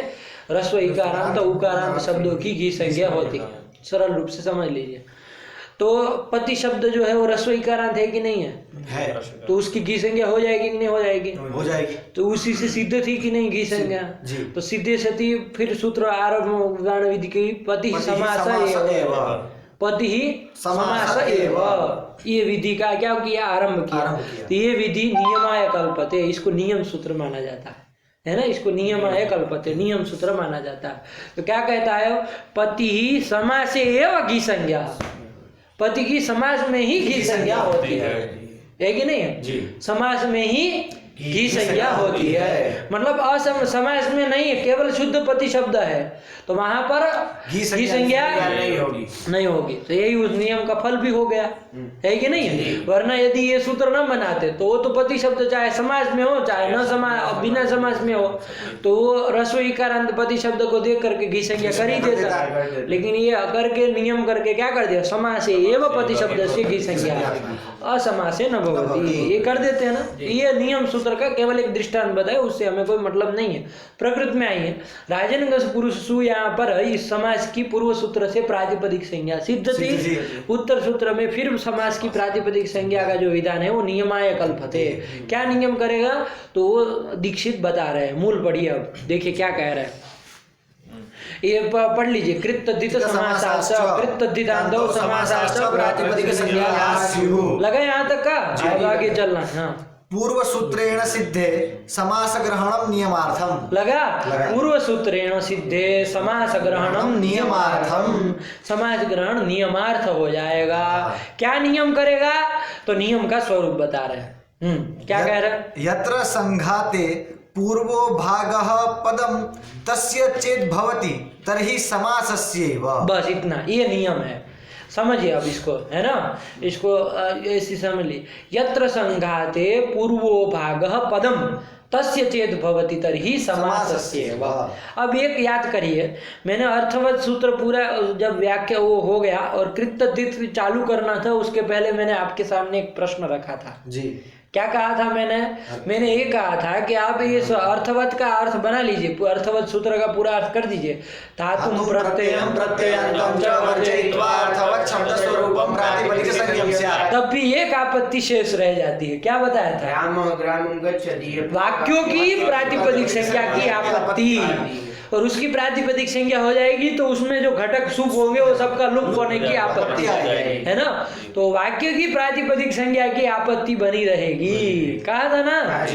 Speaker 1: रस्व इकारांत उकारांत शब्दों की घी संज्ञा होती है। सरल रूप से समझ लीजिए। तो पति शब्द जो है वो रस्व इकारांत है कि नहीं है, तो उसकी घी संज्ञा हो जाएगी कि नहीं हो जाएगी,
Speaker 2: हो जाएगी।
Speaker 1: तो उसी से सिद्ध थी कि नहीं घी संज्ञा। तो सिद्धे सती फिर सूत्र आरंभ उदाहरण विधि की पति समास एव, पति ही समास एव, ये विधि का क्या किया, आरंभ किया। तो ये विधि नियमाय कल्पते, इसको नियम सूत्र माना जाता है ना, इसको नियमाय कल्पते, नियम सूत्र माना जाता है। तो क्या कहता है, पति ही समास एव घी संज्ञा, पति की समास में ही घी संज्ञा होती है कि नहीं है, समास में ही घी संज्ञा होती है। मतलब समास में नहीं है, केवल शुद्ध पति शब्द है तो वहां पर घी संज्ञा नहीं होगी। तो यही उस नियम का फल भी हो गया, है कि नहीं है। वरना यदि ये सूत्र न बनाते तो वो तो पति शब्द चाहे समास में हो चाहे न समास बिना समास में हो, तो वो रस्व इकारांत पति शब्द को देख करके घी संज्ञा कर ही देता। लेकिन ये करके नियम करके क्या कर दिया, समास एवं पति शब्द से घी संज्ञा असमासे न भवति, ये कर देते हैं ना। ये नियम सूत्र का केवल एक दृष्टांत बताया, उससे हमें कोई मतलब नहीं है। प्रकृति में आई है राजनगस पुरुष सु, यहाँ पर इस समास की पूर्व सूत्र से प्रातिपदिक संज्ञा सिद्ध थी, उत्तर सूत्र में फिर समास की प्रातिपदिक संज्ञा का जो विधान है वो नियमाय कल्पते। क्या नियम करेगा, तो वो दीक्षित बता रहे हैं। मूल पढ़िए, अब देखिए क्या कह रहे हैं, ये पढ़ लीजिए। कृत्तद्धित समासाश्च कृत्तद्धितान्तौ समासाश्च प्रातिपदिक संज्ञा, लगा यहाँ तक का, अब आगे चलना है। हाँ,
Speaker 2: पूर्व सूत्रेण सिद्धे समास ग्रहणम नियमार्थम,
Speaker 1: लगा, पूर्व सूत्रेण सिद्धे समास ग्रहणम नियमार्थम, समास ग्रहण नियमार्थ हो जाएगा। क्या नियम करेगा, तो नियम का स्वरूप बता रहे हैं। क्या कह रहे हैं,
Speaker 2: यत्र संघाते पूर्वो भागः पदम तस्य चेत् भवति तर्हि समासस्यैव।
Speaker 1: बस इतना, ये नियम है, समझिए अब इसको, है ना, इसको ऐसी समझ ली। यत्र संघाते पूर्वो भागः पदम तस्य चेत भवति तर्हि समासस्यैव। अब एक याद करिए, मैंने अर्थवत सूत्र पूरा जब वाक्य वो हो गया और कृत्तद्धित चालू करना था, उसके पहले मैंने आपके सामने एक प्रश्न रखा था जी। क्या कहा था मैंने ये कहा था कि आप ये अर्थवत का अर्थ बना लीजिए, अर्थवत सूत्र का पूरा अर्थ कर दीजिए। धातुम प्रत्ययम प्रत्ययान्तम च वर्जयित्वा अर्थवत शब्द स्वरूपम प्रातिपदिक संज्ञम स्यात्। तब भी एक आपत्ति शेष रह जाती है। क्या बताया था,
Speaker 4: ग्रामं ग्रामं गच्छति,
Speaker 1: वाक्यों की प्रातिपदिक संज्ञा की आपत्ति, और उसकी प्रातिपदिक संज्ञा हो जाएगी तो उसमें जो घटक सुप होंगे वो सबका लुप्त होने की आपत्ति आएगी, है ना। तो वाक्य की प्रातिपदिक संज्ञा की आपत्ति बनी रहेगी, कहा था ना।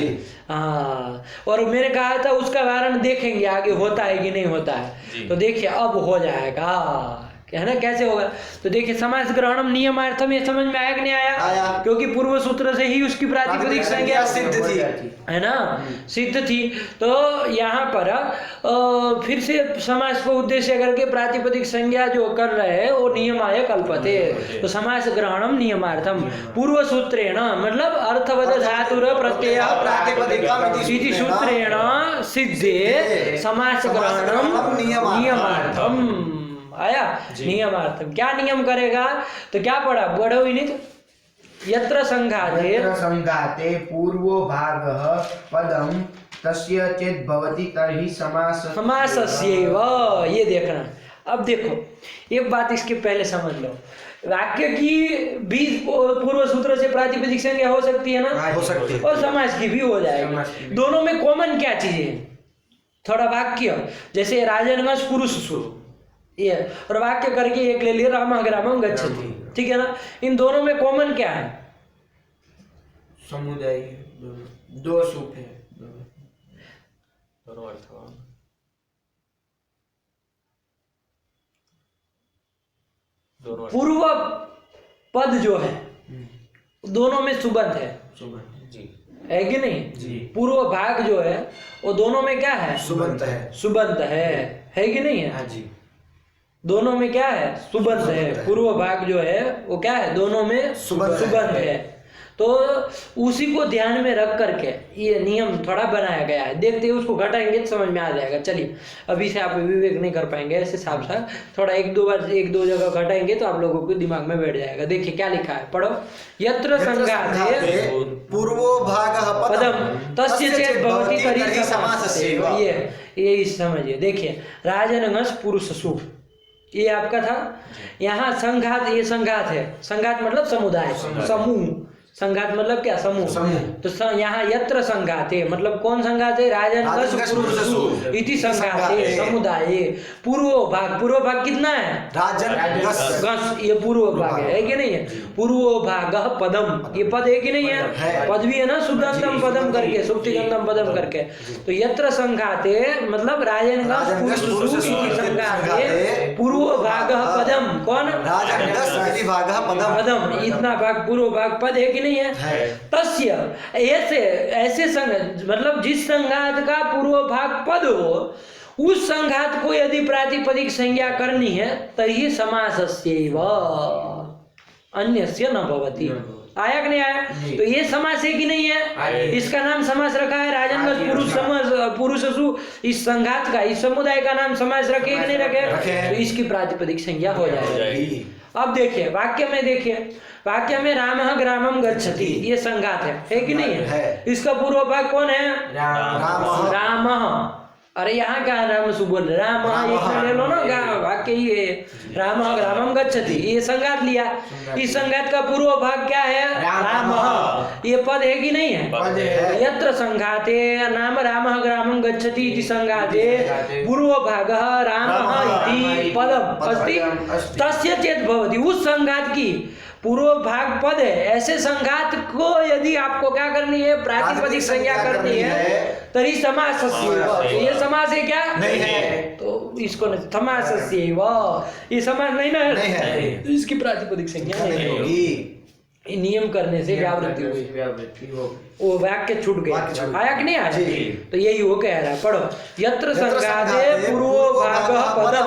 Speaker 1: हाँ, और मैंने कहा था उसका कारण देखेंगे आगे होता है कि नहीं होता है। तो देखिए अब हो जाएगा, है ना, कैसे होगा। तो देखिए समास ग्रहणम नियमार्थम, ये समझ में आया कि नहीं आया, क्योंकि पूर्व सूत्र से ही उसकी प्रातिपदिक संज्ञा सिद्ध थी, है ना, सिद्ध थी। तो यहाँ पर फिर से समास को उद्देश्य करके प्रातिपदिक संज्ञा जो कर रहे हैं वो नियमाय कल्पते। तो समास ग्रहणम नियमार्थम पूर्व सूत्रेण, मतलब अर्थवत धातुर प्रत्यय प्रातिपदिकम इति सूत्रेण सिद्धे समास ग्रहणम नियमार्थम आया। नियमार्थम क्या नियम करेगा, तो क्या पढ़ा, बढ़ो विनीत। यत्र संघाते
Speaker 4: पूर्वो भागः पदम तस्य चेत् भवति तर्हि
Speaker 1: समासस्यैव। ये देखना, अब देखो एक बात इसके पहले समझ लो, वाक्य की भी पूर्व सूत्र से प्रातिपदिक संज्ञा हो सकती है ना,
Speaker 2: हो सकती है,
Speaker 1: और समास की भी हो जाएगी। दोनों में कॉमन क्या चीज है, थोड़ा वाक्य, जैसे राजनगस पुरुष सु, ये, और वाक्य करके एक ले लिया रामा ग्रामम गच्छति, ठीक है ना। इन दोनों में कॉमन क्या है,
Speaker 4: समुदाय, दो सुप है,
Speaker 5: दोनों अर्थवान, दोनों
Speaker 1: पूर्व पद जो है दोनों में सुबंत है
Speaker 5: जी,
Speaker 1: है कि नहीं
Speaker 4: जी।
Speaker 1: पूर्व भाग जो है वो दोनों में क्या है,
Speaker 2: सुबंत है,
Speaker 1: सुबंत है कि नहीं है।
Speaker 2: हाँ जी।
Speaker 1: दोनों में क्या है, सुबंध है। पूर्व भाग जो है वो क्या है, दोनों में सुबंध है। तो उसी को ध्यान में रख करके ये नियम थोड़ा बनाया गया है। देखते हैं उसको घटाएंगे तो समझ में आ जाएगा। चलिए, अभी से आप विवेक नहीं कर पाएंगे ऐसे साफ साफ, थोड़ा एक दो जगह घटाएंगे तो आप लोगों को दिमाग में बैठ जाएगा। देखिए क्या लिखा है, पढ़ो। यत्र संघाते
Speaker 2: पूर्वो भागः
Speaker 1: पदम तस्य चेत् भवति तर्हि समासस्यैव। ये समझिए। देखिए, राजनगस पुरुषसु ये आपका था। यहाँ संघात, ये संघात है। संघात मतलब समुदाय, समूह। संघात मतलब क्या, समूह। तो यहाँ यत्र संघाते मतलब कौन संघाते, राजनगस पुरुषसु इति संघाते, समुदाय। पूर्व भाग कितना है, राजनगस, ये पूर्व भाग है कि नहीं है। पूर्व भागः पदम, ये पद है कि नहीं है, पद भी है ना, सुगंधम पदम करके, सुप्तिगंधम पदम करके। तो यत्र संघाते मतलब राजनगस पुरुषसु इति संघाते पूर्व भागः पदम, कौन,
Speaker 2: राजनगस इति भागः पदम,
Speaker 1: इतना भाग पूर्व भाग पद है कि नहीं है। तस्य ऐसे संघ मतलब जिस संघात का पूर्व भाग पद हो, उस संघात को यदि प्रातिपदिक संज्ञा करनी है तर्हि समासस्यैव, अन्यस्य न भवति। आया कि नहीं आया। तो ये समास है कि नहीं है, इसका नाम समास रखा है राजनगस पुरुषसु। इस संघात का, इस समुदाय का नाम समास रखे कि नहीं रखे, तो इसकी प्रातिपदिक संज्ञा हो जाएगी। अब देखिए वाक्य में, देखिए वाक्य में रामः ग्रामं गच्छति, ये संघात है कि नहीं है। इसका पूर्व भाग कौन है, रामः। अरे यहाँ क्या राम सुबोल, राम एक ले लो ना, वाक्य ही है रामः ग्रामं गच्छति, ये संघात लिया। इस संघात का पूर्व भाग क्या है, रामः, ये पद है कि नहीं है। यत्र संघाते नाम रामः ग्रामं गच्छति इति संघाते पूर्व भागः रामः इति पदम् अस्ति, तस्य चेत् भवति। उस संघात की पूर्व भाग पद है, ऐसे संघात को यदि आपको क्या करनी है, प्रातिपदिक संज्ञा करनी है तरी समासस्यैव। ये समास है क्या, नहीं है, तो इसको समासस्यैव, ये समास नहीं ना है, तो इसकी प्रातिपदिक संज्ञा नहीं होगी। नियम करने से व्यावृत्ति हुई, वो वाक्य छूट गया। आया कि नहीं आया, तो यही वो कह रहा है। पढ़ो, यत्र संघाते पूर्वो भागः पदम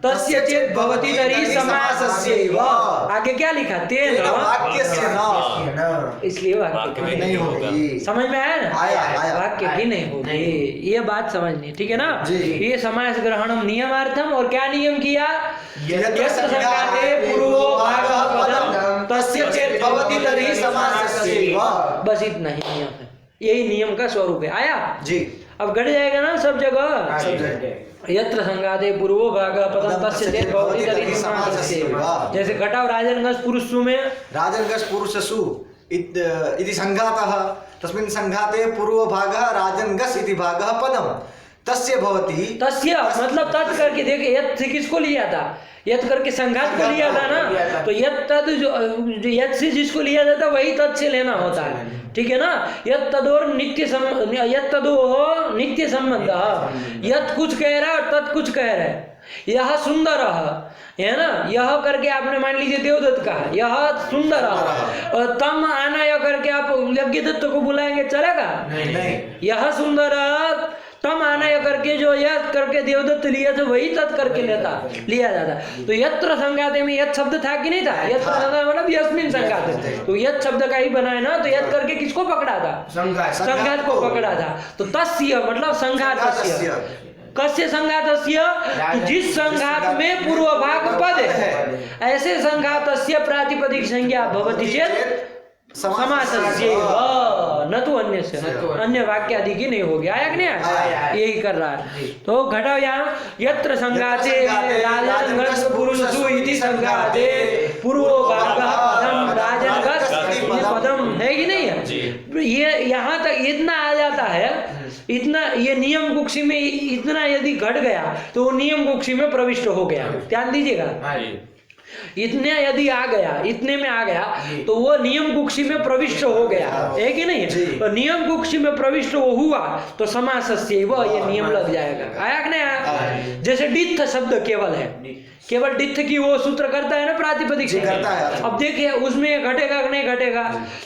Speaker 1: तस्य चेत् भवति तर्हि समासस्यैव। आगे क्या लिखा, तेन वाक्यस्य न, इसलिए वाक्य नहीं होगी। समझ में आया ना, वाक्य भी नहीं होगी, ये बात समझनी, ठीक है ना। ये समास ग्रहणम नियमार्थम, और क्या नियम किया, यत्र संघाते पूर्वो भागः पदम तस्य चेत् भवति तर्हि समासस्यैव। बस इतना ही नियम है, यही नियम का स्वरूप है। आया जी। अब घट जाएगा ना सब जगह। यत्र संघाते पूर्वो भागः पदम तस्य चेत् भवति तर्हि समासस्यैव। जैसे घटाव राजनगस पुरुषसु में,
Speaker 2: राजनगस पुरुषसु इति संघातः, तस्मिन् संघाते पूर्व भागः राजनगस इति भागः पदम तस्य भवति। तस्य
Speaker 1: मतलब तत् करके देखिए, यत् किसको लिया था, यत् करके संघात को लिया था ना, तो यत् तद जो यत् से जिसको लिया जाता वही तत् से लेना होता है, ठीक है ना। यत् तदोर नित्य यत् तदो नित्य संबंध, यत् कुछ कह रहा है और तत् कुछ कह रहा है। यह सुंदर है ना, यह करके आपने मान लीजिए देवदत्त का, यह सुंदर, और तम आना यह करके आप यज्ञदत्त को बुलाएंगे, चलेगा नहीं। यह सुंदर तम आना करके जो यत् करके देवदत्त लिया तो वही तत् करके लिया जाता। तो यत्र संघाते में यत् शब्द था कि नहीं था, यत्र संघात मतलब यस्मिन् संघाते, तो यत् शब्द का ही बना है ना, तो यत् करके किसको पकड़ा था, संघात को पकड़ा था। तो तस्य मतलब संघातस्य, कस्य संघातस्य, जिस संघात में पूर्व भाग पद है, ऐसे संघातस्य प्रातिपदिक संज्ञा भवति चेत् समासस्यैव, न तो अन्य से, अन्य वाक्य आदि की नहीं होगी। आया कि नहीं आया, यही कर रहा है। तो घटाओ यहाँ, यत्र संघाते राजनगस पुरुषसु इति संघाते पूर्वो भागः पदम राजनगस इति पदम, है कि नहीं है। ये यहाँ तक इतना आ जाता है, इतना ये नियम कुक्षी में इतना यदि घट गया तो वो नियम कुक्षी में प्रविष्ट हो गया। ध्यान दीजिएगा, इतने यदि आ गया, इतने में आ गया तो वो नियम कुक्षी में प्रविष्ट हो गया, है कि नहीं। तो नियम कुक्षी में प्रविष्ट वो हुआ तो समासस्यैव ये नियम लग जाएगा। आया कि नहीं आया। जैसे डित्थ शब्द केवल है, केवल डित्थ की वो सूत्र करता है ना प्रातिपदिक से करता है। अब देखिए उसमें घटेगा कि नहीं घटेगा,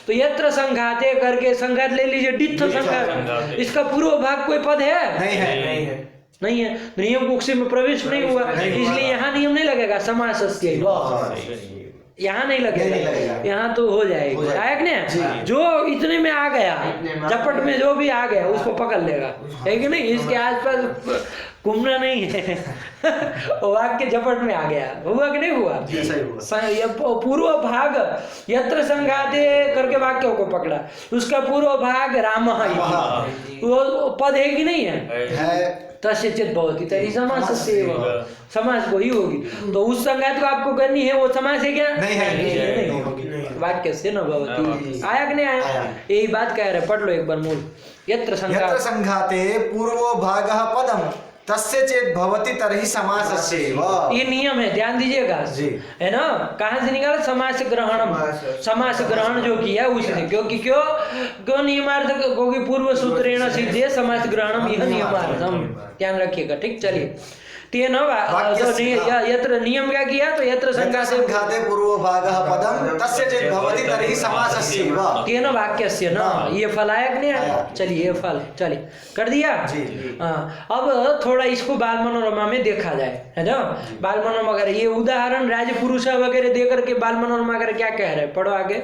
Speaker 1: तो यत्र संघाते करके संघात ले लीजिए, डित्थ संघात, इसका पूर्व भाग कोई पद है, नहीं है, नहीं है, नियम कुक्षी में प्रवेश नहीं हुआ, इसलिए यहाँ नियम नहीं लगेगा समासस्य। यहाँ नहीं लगेगा, यहाँ तो हो जाएगा। आया कि नहीं? जो इतने में आ गया, झपट में जो भी आ गया उसको पकड़ लेगा, है कि नहीं? इसके आसपास घूमना नहीं है। वाक्य झपट में आ गया, हुआ कि नहीं हुआ? पूर्व भाग यत्र संघाते करके वाक्यों को पकड़ा, उसका पूर्व भाग राम वो पद है कि नहीं है? तस्य चेत भवति तर्हि समासस्य एव, समास को ही होगी। तो उस संघात को आपको करनी है, वो समास है क्या?
Speaker 2: नहीं है,
Speaker 1: वाक्य से न भवति। आया कि नहीं आया? यही बात कह रहे, पढ़ लो एक बार मूल। यत्र
Speaker 2: संघाते पूर्वो भागः पदम तस्य चेत भवति तर्हि समासस्य एव।
Speaker 1: ये नियम है, ध्यान दीजिएगा, है ना? कहाँ से निकाला? समास ग्रहणम, समास ग्रहण जो किया उसने, क्योंकि क्यों नियमार्थ? क्योंकि पूर्व सूत्रेण सिद्धे समास ग्रहणम यह नियमार्थम, ध्यान रखिएगा। ठीक, चलिए। तेन यत्र नियम क्या किया? तो यत्र संघाते
Speaker 2: पूर्व भागः पदम तस्य चेत भवति तर्हि समासस्य एव।
Speaker 1: तेन वाक्यस्य ना, ये फल आया कि नहीं आया? चलिए, ये फल, चलिए कर दिया। हाँ, अब थोड़ा इसको बाल मनोरमा में देखा जाए, है ना? बाल मनोरमा वगैरह ये उदाहरण राजपुरुष वगैरह दे करके बाल मनोरमा वगैरह क्या कह रहे हैं, पढ़ो आगे।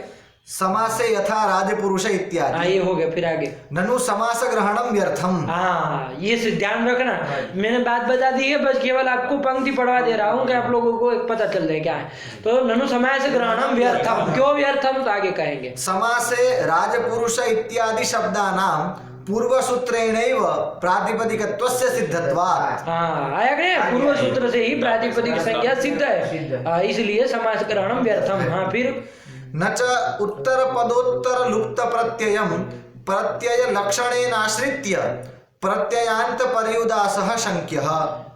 Speaker 2: समासे यथा राजपुरुष इत्यादि।
Speaker 1: हाँ, ये हो गया, फिर आगे।
Speaker 2: ननु समास ग्रहणम व्यर्थम।
Speaker 1: हाँ, ये से ध्यान रखना, मैंने बात बता दी है, बस केवल आपको पंक्ति पढ़वा दे रहा हूँ कि आप लोगों को पता चल जाए क्या है। तो ननु समास ग्रहणम व्यर्थम, क्यों व्यर्थम? तो आगे कहेंगे।
Speaker 2: समासे राजपुरुष इत्यादि शब्दानां पूर्व सूत्रेणैव प्रातिपदिकत्वस्य सिद्धत्वात्।
Speaker 1: हाँ, आया क्या? पूर्व सूत्र से ही प्रातिपदिक संज्ञा सिद्ध है, इसलिए समास ग्रहणम व्यर्थम। हाँ, फिर
Speaker 2: न च उत्तर पदोत्तर लुप्त प्रत्ययम प्रत्यय लक्षणेन आश्रित्य प्रत्ययांत पर्युदासः शंक्यः।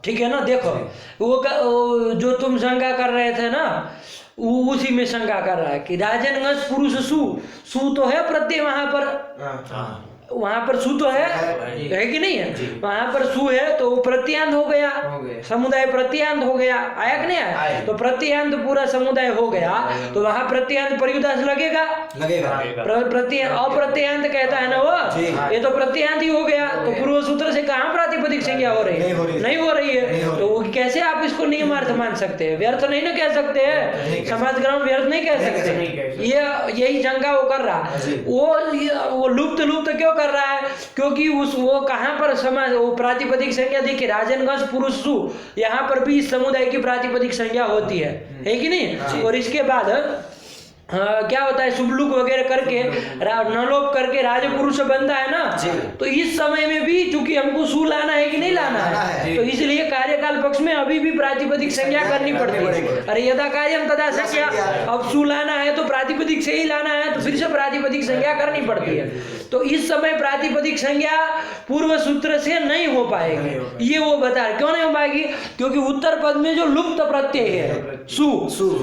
Speaker 2: ठीक
Speaker 1: है ना? देखो वो जो तुम शंका कर रहे थे ना, उसी में शंका कर रहा है कि राजनगस पुरुष सु तो है प्रत्यय, वहां पर सु तो है कि नहीं है? वहां पर सु है तो वो प्रत्यांत हो गया, समुदाय प्रत्यांत हो गया। आया कि नहीं आया? तो प्रत्यांत पूरा समुदाय हो गया, तो वहां प्रत्यांत पर्युदास लगेगा। अप्रत्यांत कहता है ना वो, ये तो प्रत्यांत ही हो गया, तो पूर्व सूत्र से कहाँ प्रातिपदिक संज्ञा हो रही है? नहीं हो रही है। तो कैसे आप इसको नियमार्थ मान सकते हैं? व्यर्थ नहीं ना कह सकते हैं, समास ग्रहण व्यर्थ नहीं कह सकते। ये यही शंका वो कर रहा, वो लुप्त क्यों कर रहा है? क्योंकि वो कहां पर समाज, वो प्रातिपदिक संज्ञा देखिए, राजनगस पुरुष सु, यहाँ पर भी इस समुदाय की प्रातिपदिक संज्ञा होती है कि नहीं? और इसके बाद क्या होता है? शुभलुक वगैरह करके नलोप करके राजपुरुष बनता है ना, तो इस समय में भी चूंकि हमको सु लाना है कि नहीं लाना है, तो इसलिए कार्यकाल पक्ष में अभी भी प्रातिपदिक संज्ञा करनी पड़ती है। अरे यदा कार्यम तदा संज्ञा, अब सु लाना है तो प्रातिपदिक से ही लाना है, तो फिर से प्रातिपदिक संज्ञा करनी पड़ती है। तो इस समय प्रातिपदिक संज्ञा पूर्व सूत्र से नहीं हो पाएगी, ये वो बता रहे। क्यों नहीं हो पाएगी? क्योंकि उत्तर पद में जो लुप्त प्रत्यय है सु,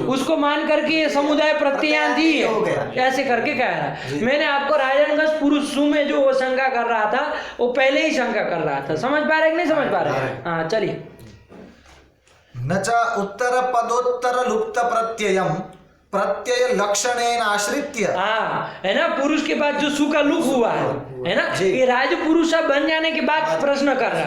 Speaker 1: उसको मान करके समुदाय प्रत्यय ऐसे करके कह रहा है। मैंने आपको राजनगस पुरुष सु में जो वो शंका कर रहा था, वो पहले ही शंका कर रहा था। समझ पा रहे कि नहीं समझ पा रहे? हाँ, चलिए।
Speaker 2: न च उत्तर पदोत्तर लुप्त प्रत्ययम प्रत्यय लक्षणेन आश्रित्य।
Speaker 1: हाँ, है ना? पुरुष के बाद जो सु का लुक हुआ है ना, ये राजपुरुष बन जाने के बाद प्रश्न कर रहा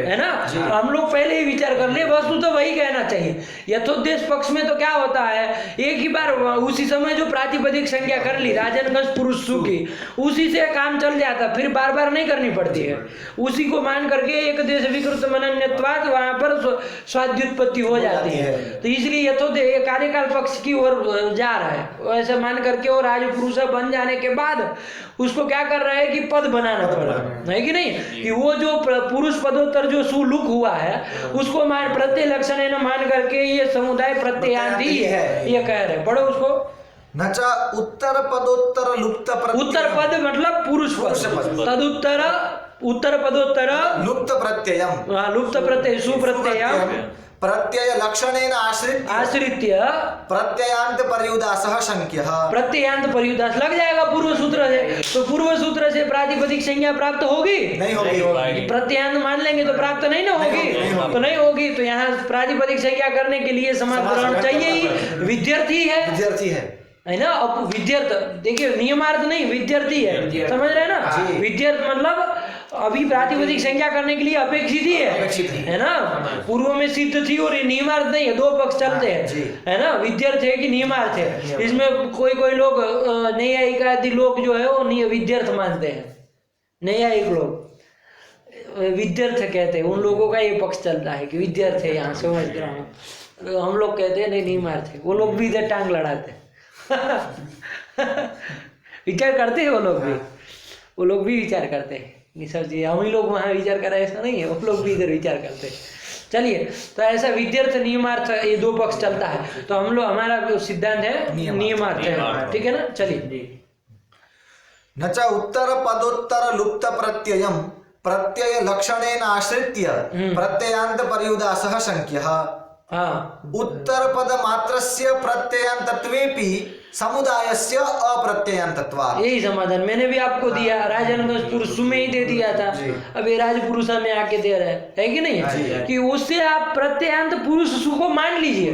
Speaker 1: है ना? हम लोग पहले ही विचार कर ले, वस्तु तो वही कहना चाहिए। यथोद्देश पक्ष में तो क्या होता है, एक ही बार उसी समय जो प्रातिपदिक संज्ञा कर ली राजनगस पुरुष सु की, उसी से काम चल जाता, फिर बार बार नहीं करनी पड़ती है। उसी को मान करके एक देश विकृत मनन्यत्वात् वहां पर स्वाद्युत्पत्ति हो जाती है। तो इसलिए यथोद्देश कार्यकाल पक्ष की ओर जा रहा है, ऐसे मान करके वो राजपुरुष बन जाने के बाद उसको क्या कर रहा है कि पद बनाना पड़ा, है कि नहीं? कि वो जो पुरुष पदोत्तर जो सुलुक हुआ है उसको मान प्रत्यय लक्षण है ना मान करके ये समुदाय प्रत्ययांती है, ये कह रहे। पढ़ो उसको।
Speaker 2: न च उत्तर पदोत्तर लुप्त प्रत्यय।
Speaker 1: उत्तर पद मतलब पुरुष पद, तदुत्तर उत्तर पदोत्तर
Speaker 2: लुप्त प्रत्ययम।
Speaker 1: लुप्त प्रत्यय सुप्रत्ययम
Speaker 2: प्रत्यय लक्षणेन आश्रित्य प्रत्ययांत पर्युदासः शंक्यः। प्रत्ययांत
Speaker 1: पर्युदास लग जाएगा पूर्व सूत्र से, तो पूर्व सूत्र से प्रातिपदिक संज्ञा प्राप्त होगी?
Speaker 2: नहीं होगी।
Speaker 1: प्रत्ययांत मान लेंगे तो प्राप्त नहीं ना होगी, तो नहीं होगी। तो यहाँ प्रातिपदिक संज्ञा करने के लिए समास ग्रहण चाहिए ही। विद्यार्थी है ना? अब विद्यार्थ देखिए, नियमार्थ नहीं, विद्यार्थी है, समझ रहे हैं ना? विद्यार्थ मतलब अभी प्रातिपदिक संज्ञा करने के लिए अपेक्षित ही
Speaker 2: अपेक्षित ही।
Speaker 1: है ना। पूर्व में सिद्ध थी और ये नियमार्थ नहीं है, दो पक्ष चलते
Speaker 2: जी।
Speaker 1: हैं, है ना। विद्यार्थ है कि नियमार्थ है, इसमें कोई लोग नैयायिक आदि लोग जो है वो विद्यार्थ मानते हैं, नैयायिक लोग विद्यार्थ कहते हैं, उन लोगों का ये पक्ष चलता है कि विद्यार्थ है, यहाँ समझ रहा हूँ। हम लोग कहते हैं नहीं नियमार्थ है, वो लोग भी इधर टांग लड़ाते हैं विचार करते हैं वो लोग भी विचार करते हैं, ये सब चीजें हम ही लोग वहाँ विचार कर रहे हैं ऐसा नहीं है, वो लोग भी इधर विचार करते हैं। चलिए, तो ऐसा विद्यार्थ नियमार्थ ये दो पक्ष चलता है, तो हम लोग हमारा जो सिद्धांत है नियमार्थ है, ठीक है ना। चलिए,
Speaker 2: न च उत्तर पदोत्तर लुप्त प्रत्ययम प्रत्यय लक्षणेन आश्रित्य प्रत्ययान्त पर्युदासः शंक्यः।
Speaker 1: हाँ
Speaker 2: उत्तर पद मात्रस्य प्रत्ययान्तत्वेपि समुदायस्य अप्रत्ययान्तत्वात्।
Speaker 1: यही समाधान मैंने भी आपको दिया, राजनगंज पुरुष में ही दे दिया था, अब ये राजपुरुषा में आके दे रहे हैं, है कि नहीं, कि उससे आप प्रत्ययांत पुरुष को मान लीजिए,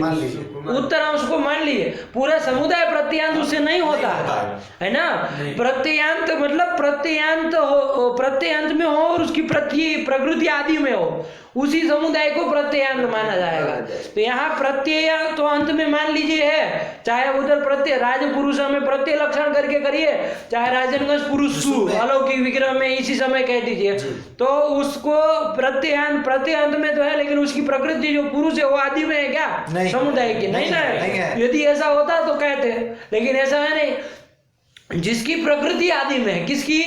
Speaker 1: उत्तर अंश को मान लीजिए, पूरा समुदाय प्रत्ययांत उससे नहीं होता है ना। प्रत्ययांत मतलब प्रत्ययांत में हो और उसकी प्रकृति आदि में हो, उसी समुदाय को प्रत्ययांत माना जाएगा। तो यहाँ प्रत्यय तो अंत में मान लीजिए है, चाहे उधर प्रत्यय राजपुरुष में प्रत्यय लक्षण करके करिए, चाहे राजनगंज पुरुष सु अलौकिक विग्रह में इसी समय कह दीजिए, तो उसको प्रत्ययांत में तो है, लेकिन उसकी प्रकृति जो पुरुष है वो आदि में है क्या, समुदाय की नहीं ना है। यदि ऐसा होता तो कहते, लेकिन ऐसा है नहीं, जिसकी प्रकृति आदि में है, किसकी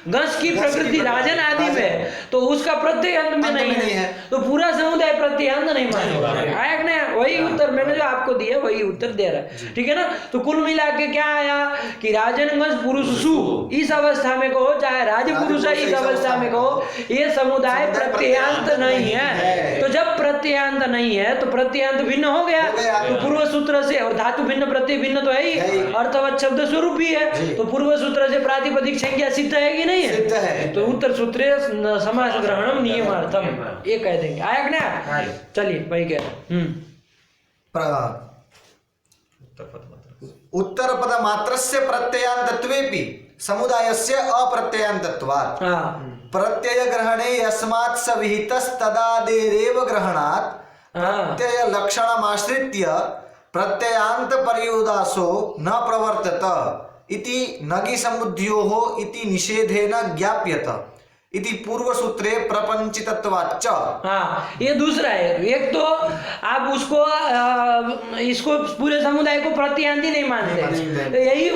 Speaker 1: गंश की प्रकृति राजन आदि में है, तो उसका प्रत्यय अंत में नहीं है, तो पूरा समुदाय प्रत्यय अंत नहीं मानेगा। आया नहीं, वही उत्तर मैंने जो आपको दिया वही उत्तर दे रहा है, ठीक है ना। तो कुल मिला के क्या आया कि राजनगंज पुरुष सु इस अवस्था में कहो, चाहे राजपुरुष इस अवस्था में कहो, ये समुदाय प्रत्ययांत नहीं है। तो जब प्रत्ययांत नहीं है तो प्रत्ययांत भिन्न हो गया, तो पूर्व सूत्र से, और धातु भिन्न प्रत्यय भिन्न तो है ही, अर्थवत शब्द स्वरूप भी है, तो पूर्व सूत्र से प्रातिपदिक संज्ञा सिद्ध है कि नहीं है,
Speaker 2: सिद्ध है।
Speaker 1: तो उत्तर सूत्रे समास ग्रहणम नियमार्थम ये कह देंगे। आया कि ना। चलिए वही कह रहे
Speaker 2: उत्तर पद मात्रस्य प्रत्ययान्तत्वेपि समुदायस्य अप्रत्ययान्तत्वात्। प्रत्यय ग्रहणे यस्मात् स विहितस्तदादेरेव ग्रहणात् प्रत्यय लक्षणमाश्रित्य प्रत्ययान्त पर्युदासो न प्रवर्तत इति नगि समुद्योः इति निषेधेन ज्ञाप्यत इति पूर्व सूत्रे प्रपंचितत्वाच्च।
Speaker 1: हाँ, ये दूसरा है। एक तो आप उसको इसको पूरे समुदाय को प्रत्यांति नहीं मानते, यही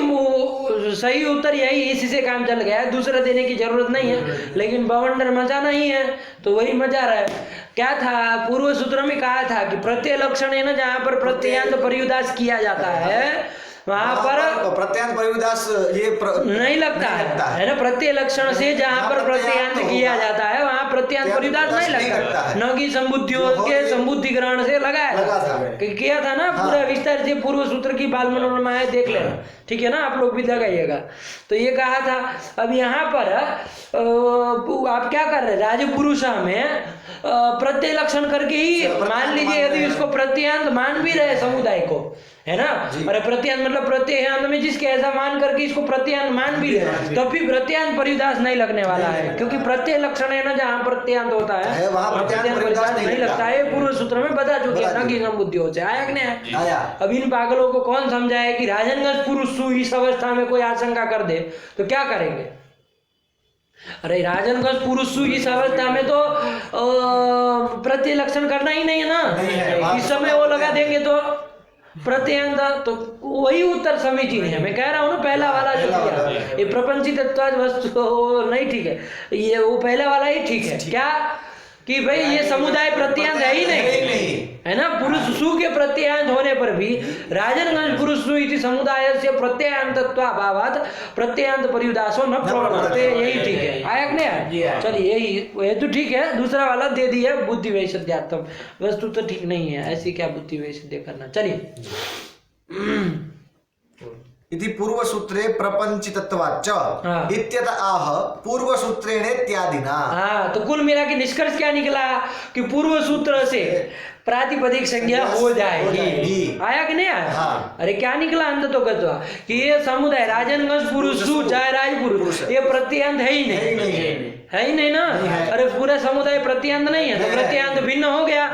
Speaker 1: सही उत्तर, यही इसी से काम चल गया है, दूसरा देने की जरूरत नहीं है। लेकिन बवंडर मजा नहीं है तो वही मजा रहा है। क्या था, पूर्व सूत्र में कहा था कि प्रत्यय लक्षण है ना, जहाँ पर प्रत्ययांत पर्युदास किया जाता है वहां पर
Speaker 2: प्रत्ययांत पर्युदास ये
Speaker 1: नहीं लगता है ना। प्रत्यय लक्षण से जहाँ पर प्रत्ययांत किया जाता है वहाँ प्रत्ययांत पर्युदास नहीं लगता है। न कि संबुद्धियों के संबुद्धि ग्रहण से लगाया किया था ना, पूरा विस्तार से पूर्व सूत्र की बाल मनोरमा है, देख लेना, ठीक है ना, आप लोग भी लगाइएगा। तो ये कहा था। अब यहाँ पर आप क्या कर रहे हैं, राजपुरुषा में प्रत्यय लक्षण करके ही मान लीजिए, यदि उसको प्रत्ययांत मान भी रहे समुदाय को, है ना, और प्रत्यांत मतलब प्रत्ययांत में जिसके ऐसा मान करके इसको प्रत्यांत मान भी रहे, तब भी प्रत्यांत पर्युदास नहीं लगने वाला है, क्योंकि प्रत्यय लक्षण है ना, जहाँ प्रत्यांत होता है वहाँ प्रत्यांत पर्युदास नहीं लगता है। पूर्व सूत्र में बता चुके हैं ना कि संबुद्धि से आया कि नहीं आया। अब इन पागलों को कौन समझाए कि राजनगंज पुरुष सु इस अवस्था में कोई आशंका कर दे तो क्या करेंगे। अरे राजनगंज पुरुष सु इस अवस्था में तो प्रत्यय लक्षण करना ही नहीं है ना, इस समय वो लगा देंगे तो प्रत्ययांत, तो वही उत्तर समीचीन है। मैं कह रहा हूँ ना, पहला वाला जो दिया ये प्रपंचित वस्तु नहीं ठीक है, ये वो पहला वाला ही ठीक है। क्या कि भाई ये समुदाय प्रत्यांत है ही नहीं, है ना। पुरुष सु के प्रत्यांत होने पर भी राजनगंज पुरुष सु इति समुदाय से प्रत्ययांतत्वाभावात् प्रत्ययांत पर्युदासो न प्रवर्तते, यही ठीक है। आया कि नहीं। चलिए यही तो ठीक है। दूसरा वाला दे दिया बुद्धि वैशद्यार्थम, वस्तु तो ठीक नहीं है, ऐसी क्या बुद्धि वैशद्य करना। चलिए
Speaker 2: इति पूर्व सूत्रे प्रपंचितत्वाच्च इत्यत आह पूर्व सूत्रेण इत्यादिना।
Speaker 1: हाँ, तो कुल मिला के निष्कर्ष क्या निकला कि पूर्व सूत्र से प्रातिपदिक संज्ञा हो जाएगी। आया कि नहीं आया?
Speaker 2: हाँ।
Speaker 1: अरे क्या निकला अंत तो कहता कि ये समुदाय राजनगंज पुरुष सु चाहे राजपुरुष ये प्रत्यंत है ही नहीं, है ही नहीं ना। अरे पूरा समुदाय प्रत्यंत नहीं है, तो प्रत्यंत भिन्न हो गया।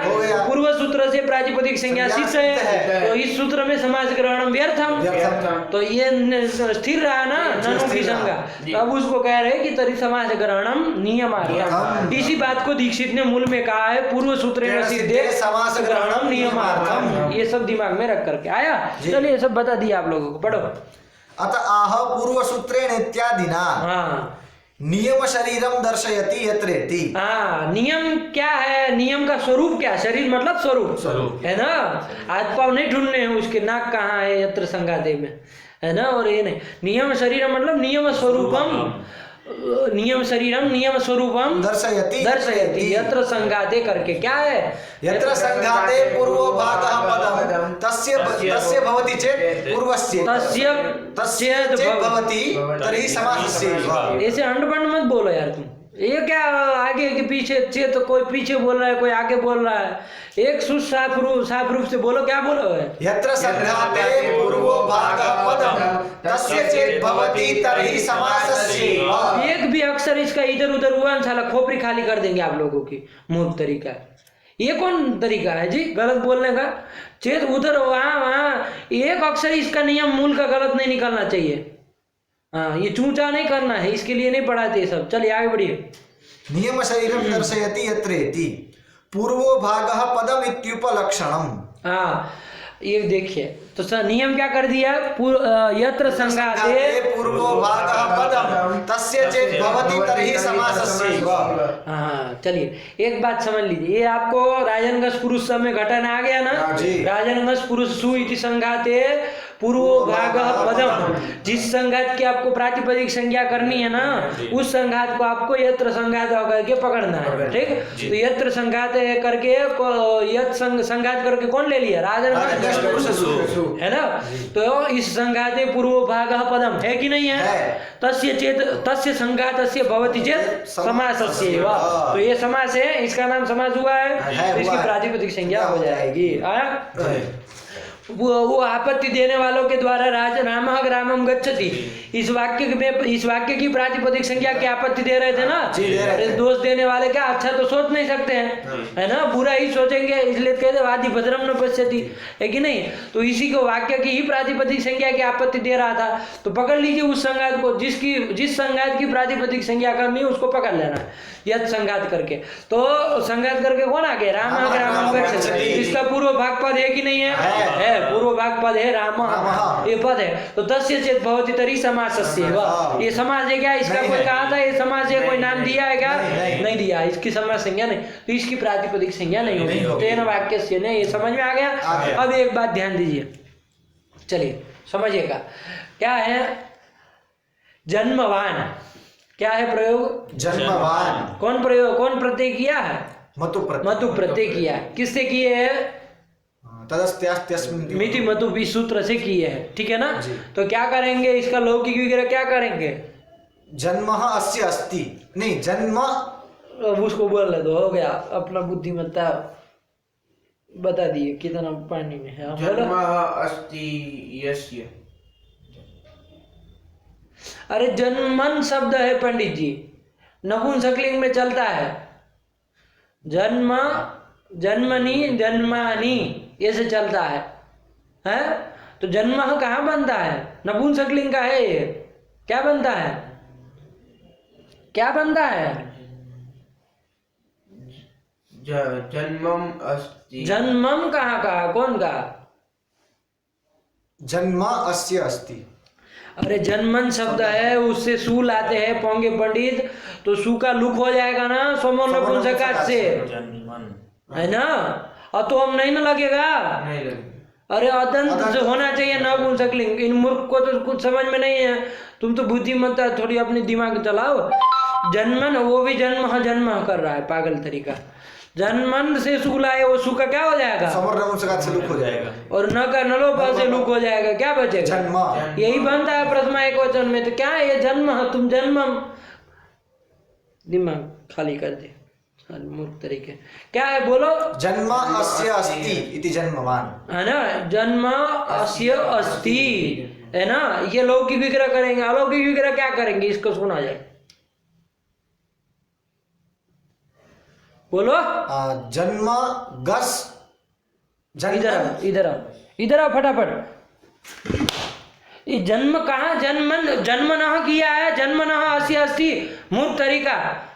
Speaker 1: पूर्व सूत्र से प्रातिपदिक संज्ञा शिष्य है, तो इस सूत्र में समास ग्रहण व्यर्थम, तो ये स्थिर रहा ना ननु की संज्ञा। तो अब उसको कह रहे कि तरी समास ग्रहणम नियमार्थम। इसी बात को दीक्षित ने मूल में कहा है, पूर्व सूत्र सिद्धे समास ग्रहणम नियमार्थम। ये सब दिमाग में रख करके आया। चलिए सब बता दिया आप लोगों को, पढ़ो।
Speaker 2: अतः आह पूर्व सूत्रेण इत्यादिना
Speaker 1: हाँ
Speaker 2: नियम शरीरम दर्शयति यत्रेति।
Speaker 1: हाँ, नियम क्या है? नियम का स्वरूप क्या? शरीर मतलब स्वरूप है ना। हाथ पाँव नहीं ढूंढने हैं उसके, नाक कहाँ है यत्र संगाते में, है ना। और ये नहीं, नियम शरीर मतलब नियम स्वरूपम, नियम शरीरम नियम स्वरूपम दर्शयति यत्र संगाते करके क्या है?
Speaker 2: यत्र संघाते पूर्वो भागः पदम तस्य भवति चेत् पूर्वस्य तस्य भवति तर्हि समासस्य।
Speaker 1: ऐसे अंडबंड मत बोलो यार तुम। ये क्या आगे के पीछे चेत, तो कोई पीछे बोल रहा है कोई आगे बोल रहा है। एक साफ रूप से बोलो, क्या बोलो है?
Speaker 2: यत्र संघाते पूर्वो भागः पदम तस्य चेत् भवति तर्हि समासस्य।
Speaker 1: एक भी अक्षर इसका इधर उधर हुआ साला खोपड़ी खाली कर देंगे आप लोगों की। मूर्ख तरीका है ये। कौन तरीका है जी गलत बोलने का? चेत उधर वहाँ एक अक्षर इसका नियम मूल का गलत नहीं निकलना चाहिए। हाँ, ये चूचा नहीं करना है, इसके लिए नहीं पढ़ाते सब। चलिए आगे बढ़िए।
Speaker 2: नियम शरीरम दर्शयति यत्रेति पूर्वो भागः पदम इत्युपलक्षणम।
Speaker 1: हाँ, ये देखिए तो सर नियम क्या कर दिया? यत्र संघाते
Speaker 2: पूर्वो भागः पदम तस्य चेत् भवति तर्हि समासस्य।
Speaker 1: हाँ चलिए एक बात समझ लीजिए, ये आपको राजनगस पुरुष सब में घटन आ गया ना। राजनगस पुरुष सु इति संघाते पूर्वो भागः पदम, जिस संघात की आपको प्रातिपदिक संज्ञा करनी है ना, उस संघात को आपको यत्र संघात करके पकड़ना है। ठीक, तो यत्र संघात करके यत् संघात करके कौन ले लिया? राजनगस है ना। तो इस संघाते पूर्वो भागः पदम है कि नहीं है? तस्य चेत तस्य संघातस्य भवति चेत् समासस्य एव। तो ये समास है, इसका नाम समास हुआ है, तो इसकी प्रातिपदिक संज्ञा हो जाएगी। आया? वो आपत्ति देने वालों के द्वारा रामः ग्रामम गच्छति, इस वाक्य की प्रातिपदिक संज्ञा की आपत्ति दे रहे थे ना। अरे दोष देने वाले क्या अच्छा तो सोच नहीं सकते हैं, है ना, बुरा ही सोचेंगे, इसलिए कहते वादी भद्रम न पश्यति, है कि नहीं। तो इसी को वाक्य की ही प्रातिपदिक संज्ञा की आपत्ति दे रहा था। तो पकड़ लीजिए उस संघात को, जिस संघात की प्रातिपदिक संज्ञा करनी है उसको पकड़ लेना है यद संघात करके। तो संघात करके कौन आ गया? राम ग्रामम गच्छति। इसका पूर्व भाग पद है कि नहीं है? पूर्व भाग पद है राम, ये पद है। तो तस्य चेत् भवति तर्हि समासस्य। ये समास है क्या? इसका कोई कहा था ये समास है? कोई नाम दिया है क्या? नहीं दिया। इसकी समास संज्ञा नहीं, तो इसकी प्रातिपदिक संज्ञा नहीं होगी। तेन वाक्य से नहीं, ये समझ में आ गया। अब एक बात ध्यान दीजिए, चलिए समझिएगा क्या है जन्मवान। क्या है प्रयोग?
Speaker 2: जन्मवान।
Speaker 1: कौन प्रयोग, कौन प्रत्यय किया है?
Speaker 2: मतु
Speaker 1: प्रत्यय किया है। किससे किए है? मिति मतु भी सूत्र से किए हैं, ठीक है ना। तो क्या करेंगे इसका लौकिक वगैरह क्या करेंगे?
Speaker 2: जन्मः अस्य अस्ति, नहीं जन्म,
Speaker 1: अब उसको बोल रहे तो हो गया। अपना बुद्धिमत्ता बता दिए कितना पानी में है।
Speaker 4: जन्मः अस्ति यस्य।
Speaker 1: अरे जन्मन शब्द है पंडित जी, नपुंसकलिंग में चलता है। जन्म, जन्मनी, जन्मानी ऐसे चलता है, हैं? तो जन्म कहाँ बनता है? नपुंसकलिंग का है ये। क्या बनता है? क्या बनता है?
Speaker 4: जन्मम अस्ति।
Speaker 1: जन्मम कहाँ का? कौन का?
Speaker 2: जन्म अस्य अस्ति।
Speaker 1: अरे जन्मन शब्द है, उससे सू लाते हैं पोंगे पंडित, तो सू का लुक हो जाएगा ना सोमो नपुंसकात से, है ना। और तो हम नहीं ना लगेगा,
Speaker 4: नहीं लगेगा।
Speaker 1: अरे अदंत से होना चाहिए नपुंसकलिंग। इन मूर्ख को तो कुछ समझ में नहीं है। तुम तो बुद्धिमत्ता थोड़ी अपनी दिमाग चलाओ। जन्मन, वो भी जन्म कर रहा है पागल तरीका। जन्मन से सू लाए, वो सू का क्या हो जाएगा?
Speaker 2: से लुक हो जाएगा।
Speaker 1: और न का नलोपा से लुक हो जाएगा। क्या बचेगा?
Speaker 2: जन्म।
Speaker 1: यही बनता है प्रथमा एक वचन में। तो क्या है ये जन्म? तुम जन्मम, दिमाग खाली कर दे। मूर्ख तरीके क्या है बोलो।
Speaker 2: जन्म अस्य अस्ति इति जन्मवान,
Speaker 1: है ना, जन्म अस्य अस्ति, है ना। ये लौकिक विग्रह करेंगे, अलौकिक विग्रह क्या करेंगे, इसको सुना जाए, बोलो।
Speaker 2: जन्म गस
Speaker 1: इधर आओ फटाफट। ये जन्म कहाँ, जन्मनः किया है, जन्मनः अस्य अस्ति, मूर्ख तरीका।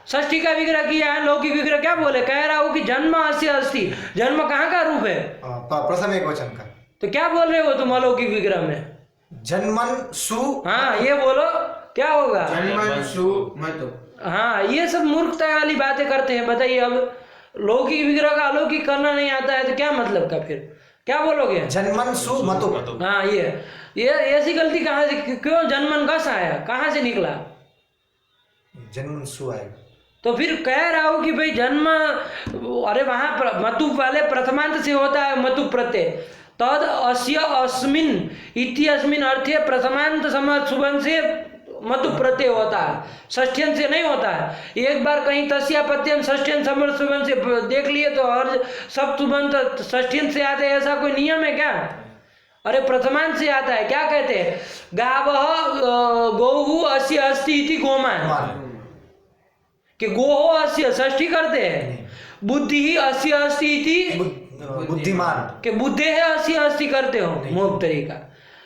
Speaker 1: षष्ठी का विग्रह किया है, लौकिक विग्रह क्या बोले, कह रहा हूं कि जन्म अस्य अस्ति, जन्म कहाँ का रूप है,
Speaker 2: प्रथम एक वचन का।
Speaker 1: तो क्या बोल रहे हो तुम अलौकिक विग्रह में,
Speaker 2: जन्मन सु,
Speaker 1: हाँ ये बोलो क्या होगा,
Speaker 4: जन्मन सु मतु।
Speaker 1: हाँ ये सब मूर्खता वाली बातें करते हैं। बताइए, अब लौकिक विग्रह का अलौकिक करना नहीं आता है तो क्या मतलब का, फिर क्या बोलोगे,
Speaker 2: जन्मन सु मतु।
Speaker 1: हाँ ये ऐसी गलती कहाँ से, क्यों जन्मन कस आया, कहाँ से निकला,
Speaker 2: जन्मन सु आएगा।
Speaker 1: तो फिर कह रहा हूं कि भाई जन्म, अरे वहां मतु वाले प्रथमांत से होता है मतु प्रत्यय, तद अस्य अस्मिन इति अस्मिन अर्थे प्रथमांत समर्थ सुबन से मतु प्रत्यय होता है, षष्ठ्यन से नहीं होता है। एक बार कहीं तस्या पत्यम षष्ठ्यन समर्थ सुबन से देख लिए तो हर सब सुबंत षष्ठ्यन से आते हैं, ऐसा कोई नियम है क्या, अरे प्रथमांत से आता है। क्या कहते हैं, गावः गौहु अस्य अस्ति इति गोमान, कि गोहो अस्य षष्ठी करते हैं, बुद्धि ही अस्य अस्ति इति
Speaker 2: बुद्धिमान,
Speaker 1: कि बुद्धे है अस्य अस्ति करते हो, मूर्ख तरीका।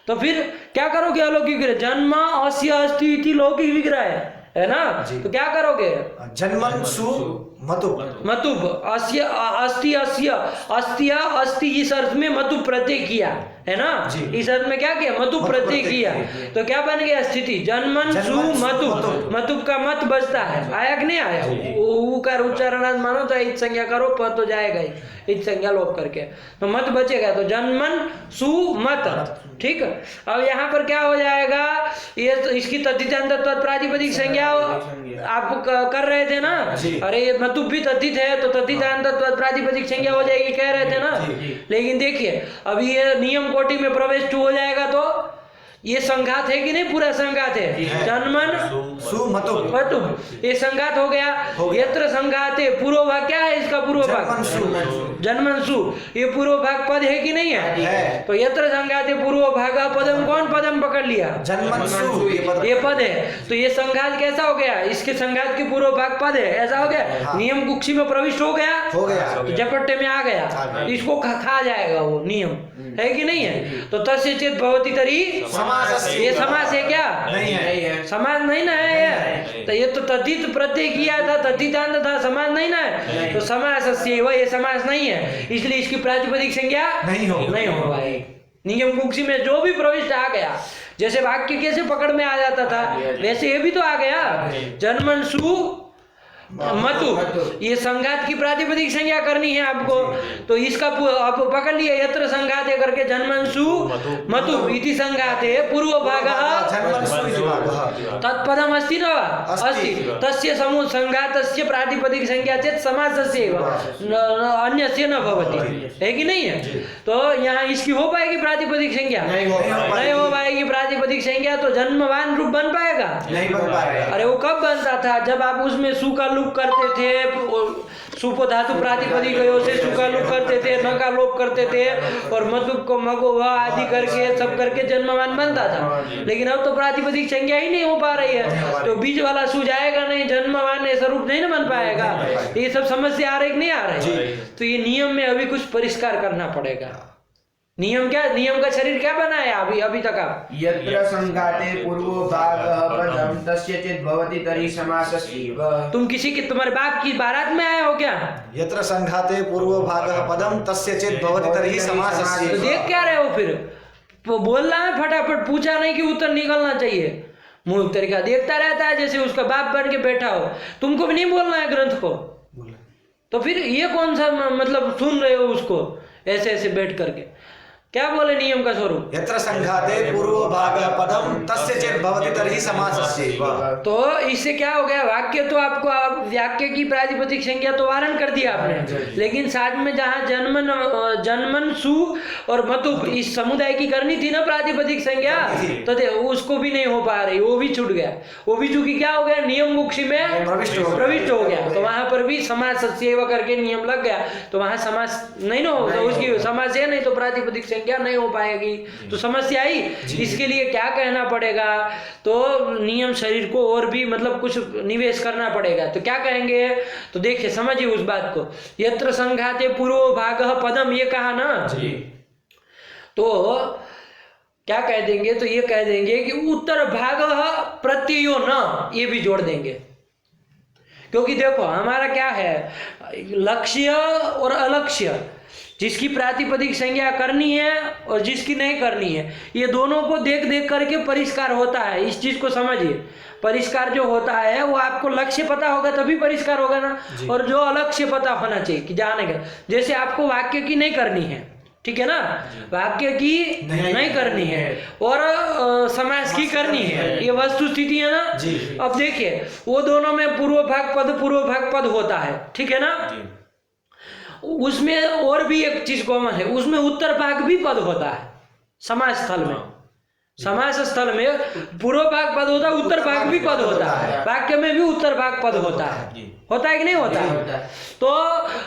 Speaker 1: तो फिर क्या करोगे अलौकिक विग्रह, जन्म अस्य अस्ति इति लौकिक विग्रह है ना, तो क्या करोगे,
Speaker 2: जन्मन सु मतु,
Speaker 1: मतुब अस्य अस्ति अस्य अस्तिया अस्ति, इस अर्थ में मतु प्रत्यय किया है ना, इस अर्थ में क्या किया, मतु प्रत्यय किया, तो क्या बन गया स्थिति, जन्मन सु मतुब, मतुब का मत बचता है, आया कि नहीं आया, ऊ का उच्चारण मानो तो इत संज्ञा करो, पद तो जाएगा ही, इत संज्ञा लोप करके तो मत बचेगा, तो जन्मन सु मत, ठीक। अब यहाँ पर क्या हो जाएगा, ये तो इसकी तद्धितांत प्रातिपदिक संज्ञा आप कर रहे थे ना, अरे ये मतुब भी तद्धित है तो तद्धितांत प्रातिपदिक संज्ञा हो जाएगी कह रहे थे ना, लेकिन देखिए अभी ये नियम कोटि में प्रवेश हो जाएगा तो ये संघात है कि नहीं, पूरा संघात है, जन्मन
Speaker 2: सु मतुब,
Speaker 1: मतुब, ये संघात हो गया। यत्र संघाते पूर्व भाग क्या है, इसका पूर्व भाग जन्मन सु, ये पूर्व भाग पद है कि नहीं है, तो यत्र संघाते पूर्व भाग पदम, कौन पदम पकड़ लिया,
Speaker 2: जन्मन सु,
Speaker 1: ये पद है, तो ये संघात कैसा हो गया, इसके संघात के पूर्व भाग पद है, ऐसा हो गया, नियम कुक्षी में प्रविष्ट हो गया,
Speaker 2: तो
Speaker 1: झपट्टे में आ गया, इसको खा जाएगा वो नियम, है कि नहीं है, तो तस्य चेत भवति तरी, ये समास है क्या,
Speaker 2: नहीं है,
Speaker 1: समास नहीं ना है ये, तो ये तो तद्धित प्रत्यय किया था, तद्धितांत था, समास नहीं ना है, तो समास ये समास नहीं है, इसलिए इसकी प्रातिपदिक संज्ञा नहीं हो पाएगी। नियम कुक्षी में जो भी प्रविष्ट आ गया, जैसे वाक्य कैसे पकड़ में आ जाता था वैसे ये भी तो आ गया, जन्मन सु मतु, ये संघात की प्रातिपदिक संज्ञा करनी है आपको, तो इसका आप पकड़ लिया, यत्र संघाते करके जन्मंसु मतु इति संघाते पूर्व भागः तत्पदम अस्ति न अस्ति, तस्य समूह संघातस्य प्रातिपदिक संज्ञा चेत समासस्य अन्यस्य न भवति, है कि नहीं है, तो यहाँ इसकी हो पाएगी प्रातिपदिक संज्ञा, नहीं हो पाएगी प्रातिपदिक संज्ञा, तो जन्मवान रूप बन पाएगा,
Speaker 2: नहीं बन पाएगा।
Speaker 1: अरे वो कब बनता था, जब आप उसमें सु का लोप करते थे, सुपो धातु प्रातिपदिक से सु का लोप करते थे, न का लोप करते थे, और मतुब को मगो व आदि करके सब करके जन्मवान बनता था, लेकिन अब तो प्रातिपदिक संज्ञा ही नहीं हो पा रही है, तो बीच वाला सु जाएगा नहीं, जन्मवान ऐसा रूप नहीं ना बन पाएगा, ये सब समस्या आ रही नहीं आ रही, तो ये नियम में अभी कुछ परिष्कार करना पड़ेगा। नियम क्या, नियम का शरीर क्या बनाया अभी तक आप,
Speaker 4: यत्र संघाते पूर्वो भागः पदम तस्य चेत् भवति तर्हि समासस्यैव।
Speaker 1: तुम किसी की, तुम्हारे बाप की बारात में आए हो क्या,
Speaker 2: यत्र संघाते पूर्व भागः पदम तस्य चेत् भवति तर्हि समासस्य।
Speaker 1: तो देख क्या रहे हो फिर, बोलना है फटाफट, पूछा नहीं कि उत्तर निकलना चाहिए, मूल तरीका देखता रहता है जैसे उसका बाप बन के बैठा हो, तुमको भी नहीं बोलना है ग्रंथ को, तो फिर ये कौन सा मतलब सुन रहे हो उसको ऐसे ऐसे बैठ करके, क्या बोले नियम का स्वरूप?
Speaker 2: यत्र संघाते पूर्वभागः पदम तस्य चेत् भवति तर्हि समासस्यैव।
Speaker 1: तो इससे क्या हो गया, वाक्य तो आपको वाक्य की प्रातिपदिक संज्ञा तो वारण कर दिया आपने, लेकिन साथ में जहाँ जन्मन सु और मतुप इस समुदाय की करनी थी ना प्रातिपदिक संज्ञा, तो उसको भी नहीं हो पा रही, वो भी छूट गया। वो भी चूंकि क्या हो गया, नियम मुक्षी में प्रविष्ट हो गया, तो वहां पर भी समासस्यैव करके नियम लग गया, तो वहां समास नहीं ना होगा, उसकी समास है नहीं तो प्रातिपदिक संज्ञा नहीं हो पाएगी, तो समस्या आई। इसके लिए क्या कहना पड़ेगा, तो नियम शरीर को और भी मतलब कुछ निवेश करना पड़ेगा। तो क्या कहेंगे, तो देखिए समझिए उस बात को। यत्र संघाते पूर्व भागः पदम, ये कहा ना जी, तो क्या कह देंगे, तो ये कह देंगे कि उत्तर भागः प्रत्ययो न, ये भी जोड़ देंगे। क्योंकि देखो हमारा क्या है, लक्ष्य और अलक्ष्य, जिसकी प्रातिपदिक संज्ञा करनी है और जिसकी नहीं करनी है, ये दोनों को देख देख करके परिष्कार होता है। इस चीज को समझिए, परिष्कार जो होता है वो आपको लक्ष्य पता होगा तभी परिष्कार होगा ना, और जो अलक्ष्य पता होना चाहिए कि जाने का। जैसे आपको वाक्य की नहीं करनी है, ठीक है ना, वाक्य की नहीं करनी है और समास की करनी है, ये वस्तु स्थिति है ना जी। अब देखिए वो दोनों में पूर्व भाग पद होता है, ठीक है ना, उसमें और भी एक चीज कॉमन है, उसमें उत्तर भाग भी पद होता है। समास स्थल में, समास स्थल में पूर्व भाग पद होता है, उत्तर भाग भी पद होता है, वाक्य में भी उत्तर भाग पद होता है, होता है कि नहीं होता है? तो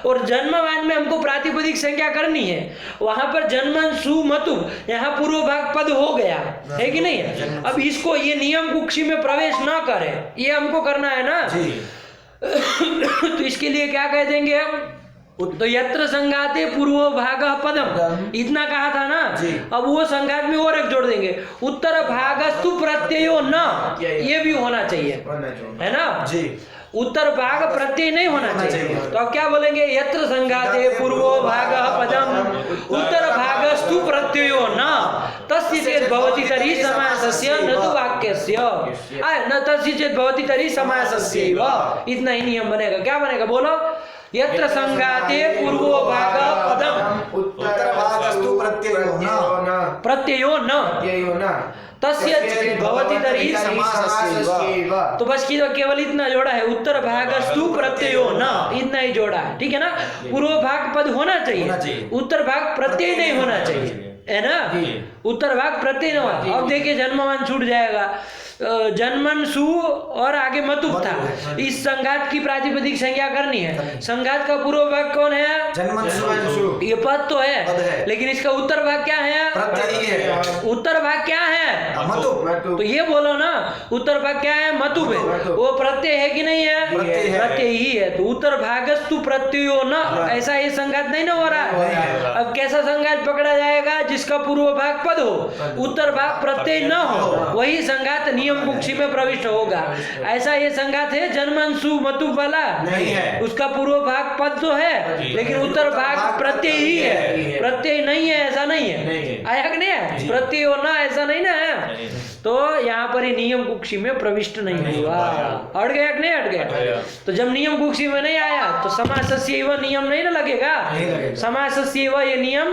Speaker 1: और जन्मवान में हमको प्रातिपदिक संज्ञा करनी है, वहां पर जन्मन सु मतु, यहाँ पूर्व भाग पद हो गया है कि नहीं। अब इसको ये नियम कुक्षी में प्रवेश ना करे, ये हमको करना है ना तो इसके लिए क्या कह देंगे हम, तो यत्र संघाते पूर्व भागः पदम, इतना कहा था ना, अब वो संघात में और एक जोड़ देंगे, उत्तर भागस्तु प्रत्ययो न, ये भी होना चाहिए, है ना जी। उत्तर भाग प्रत्यय नहीं होना चाहिए, तो अब क्या बोलेंगे, यत्र संघाते पूर्वो भागः पदम उत्तर भागस्तु प्रत्ययो न तस्य चेत् भवति तर्हि समासस्य न तु वाक्यस्य, न तस्य चेत् भवति तर्हि समासस्यैव, इतना ही नियम बनेगा। क्या बनेगा बोलो, यत्र संघाते पूर्वो भागः पदम
Speaker 2: उत्तर भागस्तु प्रत्ययो न
Speaker 1: तस्य चेत् भवति तर्हि समासस्यैव। तो बस केवल इतना जोड़ा है, उत्तर भागस्तु प्रत्ययो न, इतना ही जोड़ा है, ठीक है ना। पूर्व भाग पद होना चाहिए, उत्तर भाग प्रत्यय नहीं होना चाहिए, है ना, उत्तर भाग प्रत्यय न होना। अब देखिए जन्मवान छूट जाएगा, जन्मन सु और आगे मतुप था, इस संघात की प्रातिपदिक संज्ञा करनी है। संघात का पूर्व भाग कौन है,
Speaker 2: जन्मन सु,
Speaker 1: ये पद तो है, लेकिन इसका उत्तर भाग क्या है,
Speaker 2: प्रत्यय है।
Speaker 1: उत्तर भाग क्या है,
Speaker 2: मतुप,
Speaker 1: तो ये बोलो ना, उत्तर भाग क्या है, मतुप है, वो प्रत्यय है कि नहीं है, प्रत्यय ही है, तो उत्तर भागस्तु प्रत्ययो न, ऐसा ये संघात नहीं ना हो रहा है। अब कैसा संघात पकड़ा जाएगा, जिसका पूर्व भाग पद हो, उत्तर भाग प्रत्यय न हो, वही संघात नियम कुक्षी में प्रविष्ट होगा। ऐसा ये संघात है जन्मन सु मतुप वाला
Speaker 2: नहीं है, उसका
Speaker 1: पूर्व भाग पद तो है, लेकिन उत्तर भाग प्रत्यय ही है, प्रत्यय नहीं है, ऐसा नहीं है, आया कि नहीं है, प्रत्यय होना ऐसा नहीं ना है। तो यहाँ पर ये नियम कुक्षी में प्रविष्ट नहीं हुआ, हट गया कि नहीं हट गया। तो जब नियम कुक्षी में नहीं आया तो समासस्यैव नियम नहीं ना लगेगा, समासस्यैव ये नियम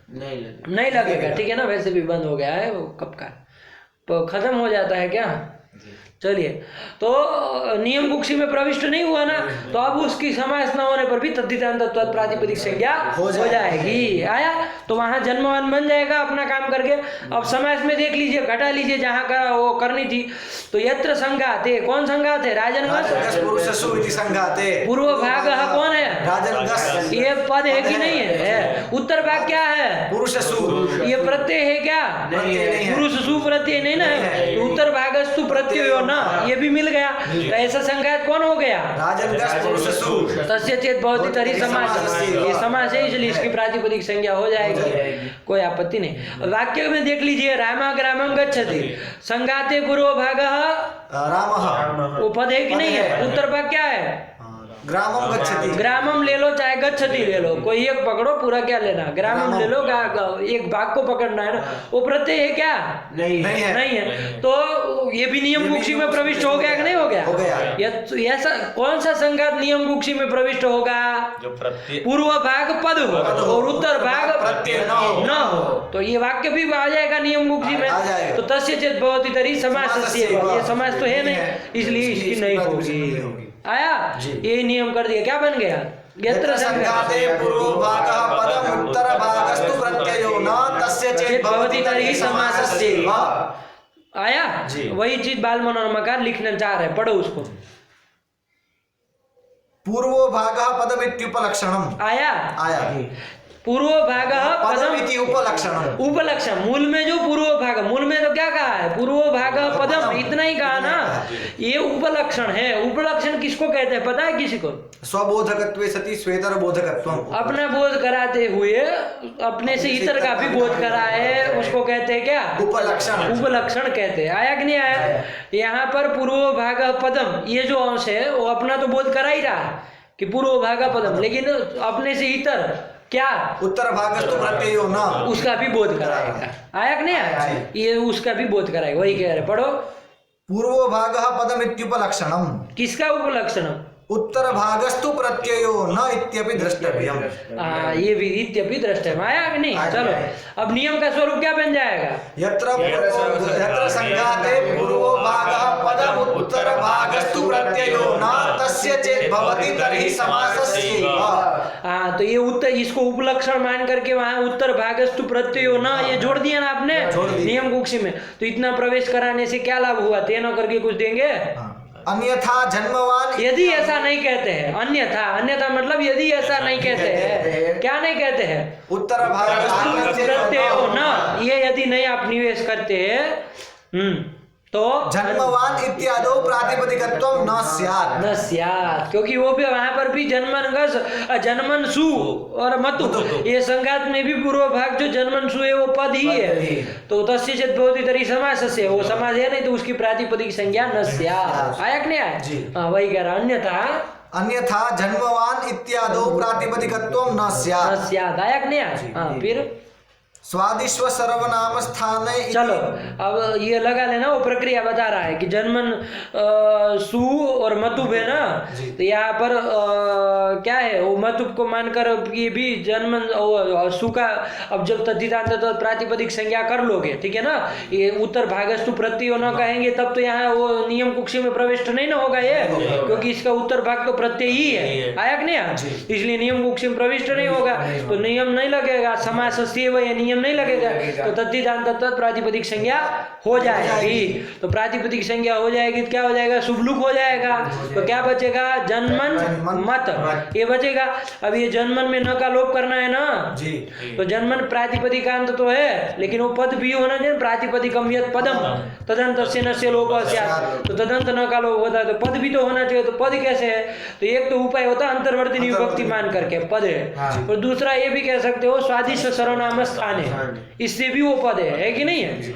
Speaker 1: नहीं लगेगा, ठीक है ना। वैसे भी बंद हो गया है वो कब का, तो खत्म हो जाता है क्या। चलिए, तो नियम कुक्षी में प्रविष्ट नहीं हुआ ना, तो अब उसकी समास न होने पर भी तद्धितांत प्रातिपदिक संज्ञा हो जाएगी। आया, तो वहां जन्मवान बन जाएगा अपना काम करके। अब समास में देख लीजिए, घटा लीजिए जहां का वो करनी थी, तो यत्र संघाते, कौन संघात है, राजनगस
Speaker 2: पुरुषसु इति संघाते,
Speaker 1: पूर्व भाग कौन है,
Speaker 2: राजनगस,
Speaker 1: ये पद है कि नहीं है। उत्तर भाग क्या है,
Speaker 2: पुरुषसु,
Speaker 1: ये प्रत्यय है क्या, पुरुषसु प्रत्यय नहीं ना है, तो उत्तर भागस्तु प्रत्ययो न, ये भी मिल गया। तो ऐसा संघात कौन हो गया,
Speaker 2: राजनगस पुरुषसु
Speaker 1: तस्य चेत् भवति तर्हि समास, ये समास है इसलिए इसकी प्रातिपदिक संज्ञा हो जाएगी, कोई आपत्ति नहीं। वाक्य में देख लीजिए, रामः ग्रामं गच्छति, संघाते पूर्व भागः
Speaker 2: रामः,
Speaker 1: वो पद है कि नहीं है, उत्तर भाग क्या है,
Speaker 2: ग्रामम गच्छति।
Speaker 1: ग्रामम ले लो चाहे गच्छति ले लो, कोई एक पकड़ो, पूरा क्या लेना, ग्रामम ले लो, एक भाग को पकड़ना है ना, वो प्रत्यय है क्या?
Speaker 4: नहीं
Speaker 2: है।
Speaker 1: नहीं है। तो ये भी नियम कुक्षी में प्रविष्ट हो गया कि नहीं हो गया?
Speaker 2: हो गया।
Speaker 1: ऐसा कौन सा संघात नियम कुक्षी में प्रविष्ट होगा?
Speaker 5: जो प्रत्यय
Speaker 1: पूर्व भाग पद हो और उत्तर भाग
Speaker 2: प्रत्यय न हो।
Speaker 1: तो ये वाक्य भी आ जाएगा नियम कुक्षी में।
Speaker 2: आ जाएगा।
Speaker 1: तो तस्य चेत भवति तर्हि समासस्य, ये समास तो है नहीं, इसलिए इसकी नहीं होगी। आया? ये नियम कर दिया, क्या बन गया? यत्र
Speaker 2: संघाते पूर्व भागः पदम उत्तर भागस्तु प्रत्ययो न तस्य चेत् भवति तर्हि समासस्य।
Speaker 1: आया? वही चीज बाल मनोरमाकार लिखना चाह रहे, पढ़ो उसको।
Speaker 2: पूर्वो भागः पदमित्युपलक्षणम्।
Speaker 1: आया?
Speaker 2: आया।
Speaker 1: पूर्व भाग पदम
Speaker 2: पदमिति उपलक्षणम्।
Speaker 1: उपलक्षण, मूल में जो पूर्व भाग, मूल में तो क्या कहा है? पूर्व भाग पदम, इतना ही कहा ना। ये उपलक्षण है। उपलक्षण किसको कहते हैं पता है किसी को?
Speaker 2: स्वबोधकत्वे सति स्वेतर बोधकत्वम्।
Speaker 1: अपना बोध कराते हुए अपने से इतर का भी बोध कराए, उसको कहते हैं क्या?
Speaker 2: उपलक्षण।
Speaker 1: उपलक्षण कहते हैं। आया कि नहीं आया? यहाँ पर पूर्व भाग पदम, ये जो अंश है वो अपना तो बोध करा ही रहा है कि पूर्व भाग पदम, लेकिन अपने से इतर क्या?
Speaker 2: उत्तर भागस्तु प्रत्ययो न,
Speaker 1: उसका भी बोध कराएगा। आया कि नहीं आया? ये उसका भी बोध कराएगा, वही कह रहे, पढ़ो।
Speaker 2: पूर्वो भागः पदमित्युपलक्षणम्।
Speaker 1: किसका उपलक्षण?
Speaker 2: उत्तर भागस्तु प्रत्ययो न इत्यपि द्रष्टव्यम्।
Speaker 1: ये भी इत्यपि द्रष्टव्यम्। आया कि नहीं? चलो, अब नियम का स्वरूप क्या बन जाएगा?
Speaker 2: यत्र संघाते पूर्वो भागः पदम उत्तर भागस्तु प्रत्ययो न तस्य चेत् भवति तर्हि समासस्य।
Speaker 1: हाँ, तो ये उत्तर, इसको उपलक्षण मान करके वहां उत्तर भागस्तु प्रत्ययो न, ये जोड़ दिया ना आपने नियम कुक्षी में। तो इतना प्रवेश कराने से क्या लाभ हुआ? तेनो करके कुछ देंगे।
Speaker 2: अन्यथा जन्मवान,
Speaker 1: यदि ऐसा नहीं कहते हैं, अन्यथा मतलब यदि ऐसा नहीं कहते हैं, क्या नहीं कहते हैं?
Speaker 2: उत्तर भागस्तु
Speaker 1: प्रत्ययो न, ये यदि नहीं आप निवेश करते हैं तो
Speaker 2: जन्मवान इत्यादो प्रातिपदिकत्वं न स्यात्।
Speaker 1: न स्यात्, क्योंकि वो भी वहां पर भी जन्मनगस, जन्मनसु और मतु, ये संघात में भी पूर्व भाग जो जन्मनसु है वो पद ही है। तो तस्य चेत् भवति तर्हि समासस्य, वो समास है नहीं तो उसकी प्रातिपदिक संज्ञा न स्यात्। आया कि नहीं आया? हाँ, वही कह रहा।
Speaker 2: अन्यथा जन्मवान इत्यादो प्रातिपदिकत्वं न स्यात्।
Speaker 1: आया कि नहीं आया? हाँ, फिर
Speaker 2: स्वादिश्व सर्वनाम स्थान।
Speaker 1: चलो, अब ये लगा लेना, वो प्रक्रिया बता रहा है कि जन्मन सु और मतुब है ना, तो यहाँ पर क्या है, वो मतुब को मानकर ये भी जन्मन सु का, अब जब तद्धितांत तो प्रातिपदिक संज्ञा कर लोगे, ठीक है ना, ये उत्तर भागस्तु प्रत्यय न कहेंगे तब तो यहाँ वो नियम कुक्षी में प्रविष्ट नहीं ना होगा ये, क्योंकि इसका उत्तर भाग तो प्रत्यय ही है। आया कि नहीं? इसलिए नियम कुक्षी में प्रविष्ट नहीं होगा, तो नियम नहीं लगेगा, समासस्य या नियम नहीं लगेगा, तो तद्धितांत प्रातिपदिक संज्ञा हो जाएगी। तो प्रातिपदिक संज्ञा हो जाएगी तो क्या हो जाएगा? शुभलुक हो जाएगा। तो क्या बचेगा? जन्मन मत, ये बचेगा। अब ये जन्मन में न का लोप करना है ना जी, तो जन्मन प्रातिपदिकांत तो है, लेकिन वो पद भी होना चाहिए। प्रातिपदिकम यत् पदम तदंतस्य नस्य लोपः स्यात्, तो तदंत न का लोप होता है तो पद भी तो होना चाहिए। तो पद कैसे है? तो एक तो उपाय होता है अंतर्वर्ती विभक्ति मान करके पद है, और दूसरा ये भी कह सकते हो स्वादिष्ट सर्वनाम स्थान है, इससे भी वो पद है कि नहीं है?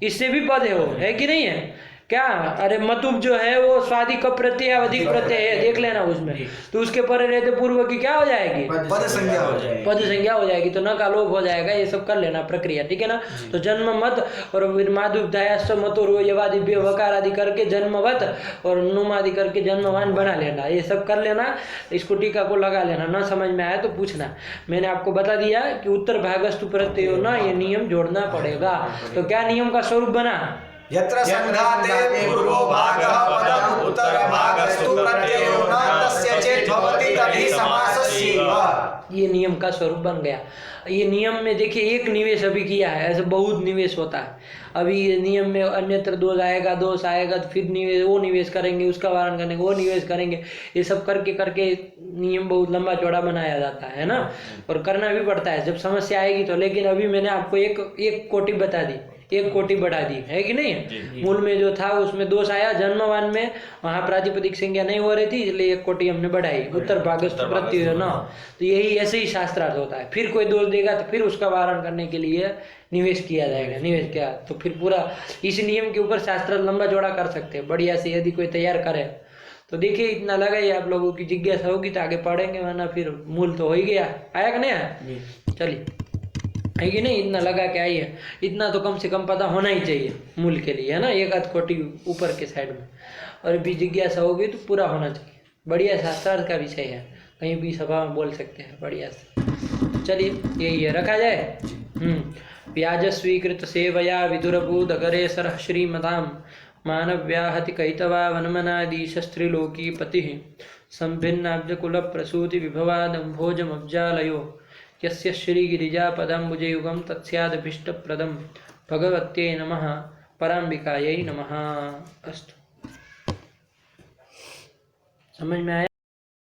Speaker 1: इससे भी पद है, वो है कि नहीं है? क्या? अरे मतुब जो है वो स्वादि का प्रत्यय अधिक प्रत्यय है, देख लेना उसमें, तो उसके परे रहते पूर्व की क्या हो जाएगी?
Speaker 2: पद संज्ञा हो जाएगी।
Speaker 1: पद संज्ञा हो जाएगी, तो न का लोप हो जाएगा। ये सब कर लेना प्रक्रिया, ठीक है ना? तो जन्म मत और माधुदायाश्च मतुर यवादि वकार आदि करके जन्मवत और नुम आदि करके जन्मवान बना लेना, ये सब कर लेना। इसको टीका को लगा लेना, न समझ में आया तो पूछना। मैंने आपको बता दिया कि उत्तर भागस्तु प्रत्ययो न, ये नियम जोड़ना पड़ेगा। तो क्या नियम का स्वरूप बना?
Speaker 2: यत्र संघाते पूर्वो भागः पदम उत्तर भागस्तु प्रत्ययो न तस्य चेत् भवति तर्हि समासस्य।
Speaker 1: ये नियम का स्वरूप बन गया। ये नियम में देखिए एक निवेश अभी किया है, ऐसे बहुत निवेश होता है। अभी ये नियम में अन्यत्र दोष आएगा तो फिर निवेश, वो निवेश करेंगे, उसका वारण करेंगे, वो निवेश करेंगे, ये सब करके करके नियम बहुत लंबा चौड़ा बनाया जाता है ना, और करना भी पड़ता है जब समस्या आएगी तो। लेकिन अभी मैंने आपको एक कोटि बता दी, एक कोटि बढ़ा दी, है कि नहीं? मूल में जो था उसमें दोष आया, जन्मवान में वहां प्रातिपदिक संज्ञा नहीं हो रही थी, इसलिए एक कोटि हमने बढ़ाई, उत्तर भागस्तु प्रत्यय न। तो यही ऐसे ही शास्त्रार्थ होता है। फिर कोई दोष देगा तो फिर उसका वारण करने के लिए निवेश किया जाएगा। निवेश किया तो फिर पूरा इस नियम के ऊपर शास्त्र लंबा चौड़ा कर सकते हैं बढ़िया से, यदि कोई तैयार करे तो देखिए इतना लगा ही, आप लोगों की जिज्ञासा होगी तो आगे पढ़ेंगे, वरना फिर मूल तो हो ही गया। आया कि नहीं आया? चलिए, है कि नहीं? इतना लगा के आई है, इतना तो कम से कम पता होना ही चाहिए मूल के लिए, है ना, एक आध कोटि ऊपर के साइड में, और भी जिज्ञासा होगी तो पूरा होना चाहिए। बढ़िया शास्त्रार्थ का विषय है, कहीं भी सभा में बोल सकते हैं बढ़िया से। चलिए यही है, रखा जाए। व्याज स्वीकृत सेवया विदुरभूत अगरे सरः श्रीमताम मानव्याहति कैतवा वनमनादीश स्त्रीलोकी पतिः संभिन्नाब्ज कुल प्रसूति विभवादम्भोजमब्जालयो यस्य श्रीगिरिजापदाम्बुजे युगं तत्स्यादभीष्टप्रदं भगवत्यै नमः पराम्बिकायै नमः। अस्तु, समझ में आया?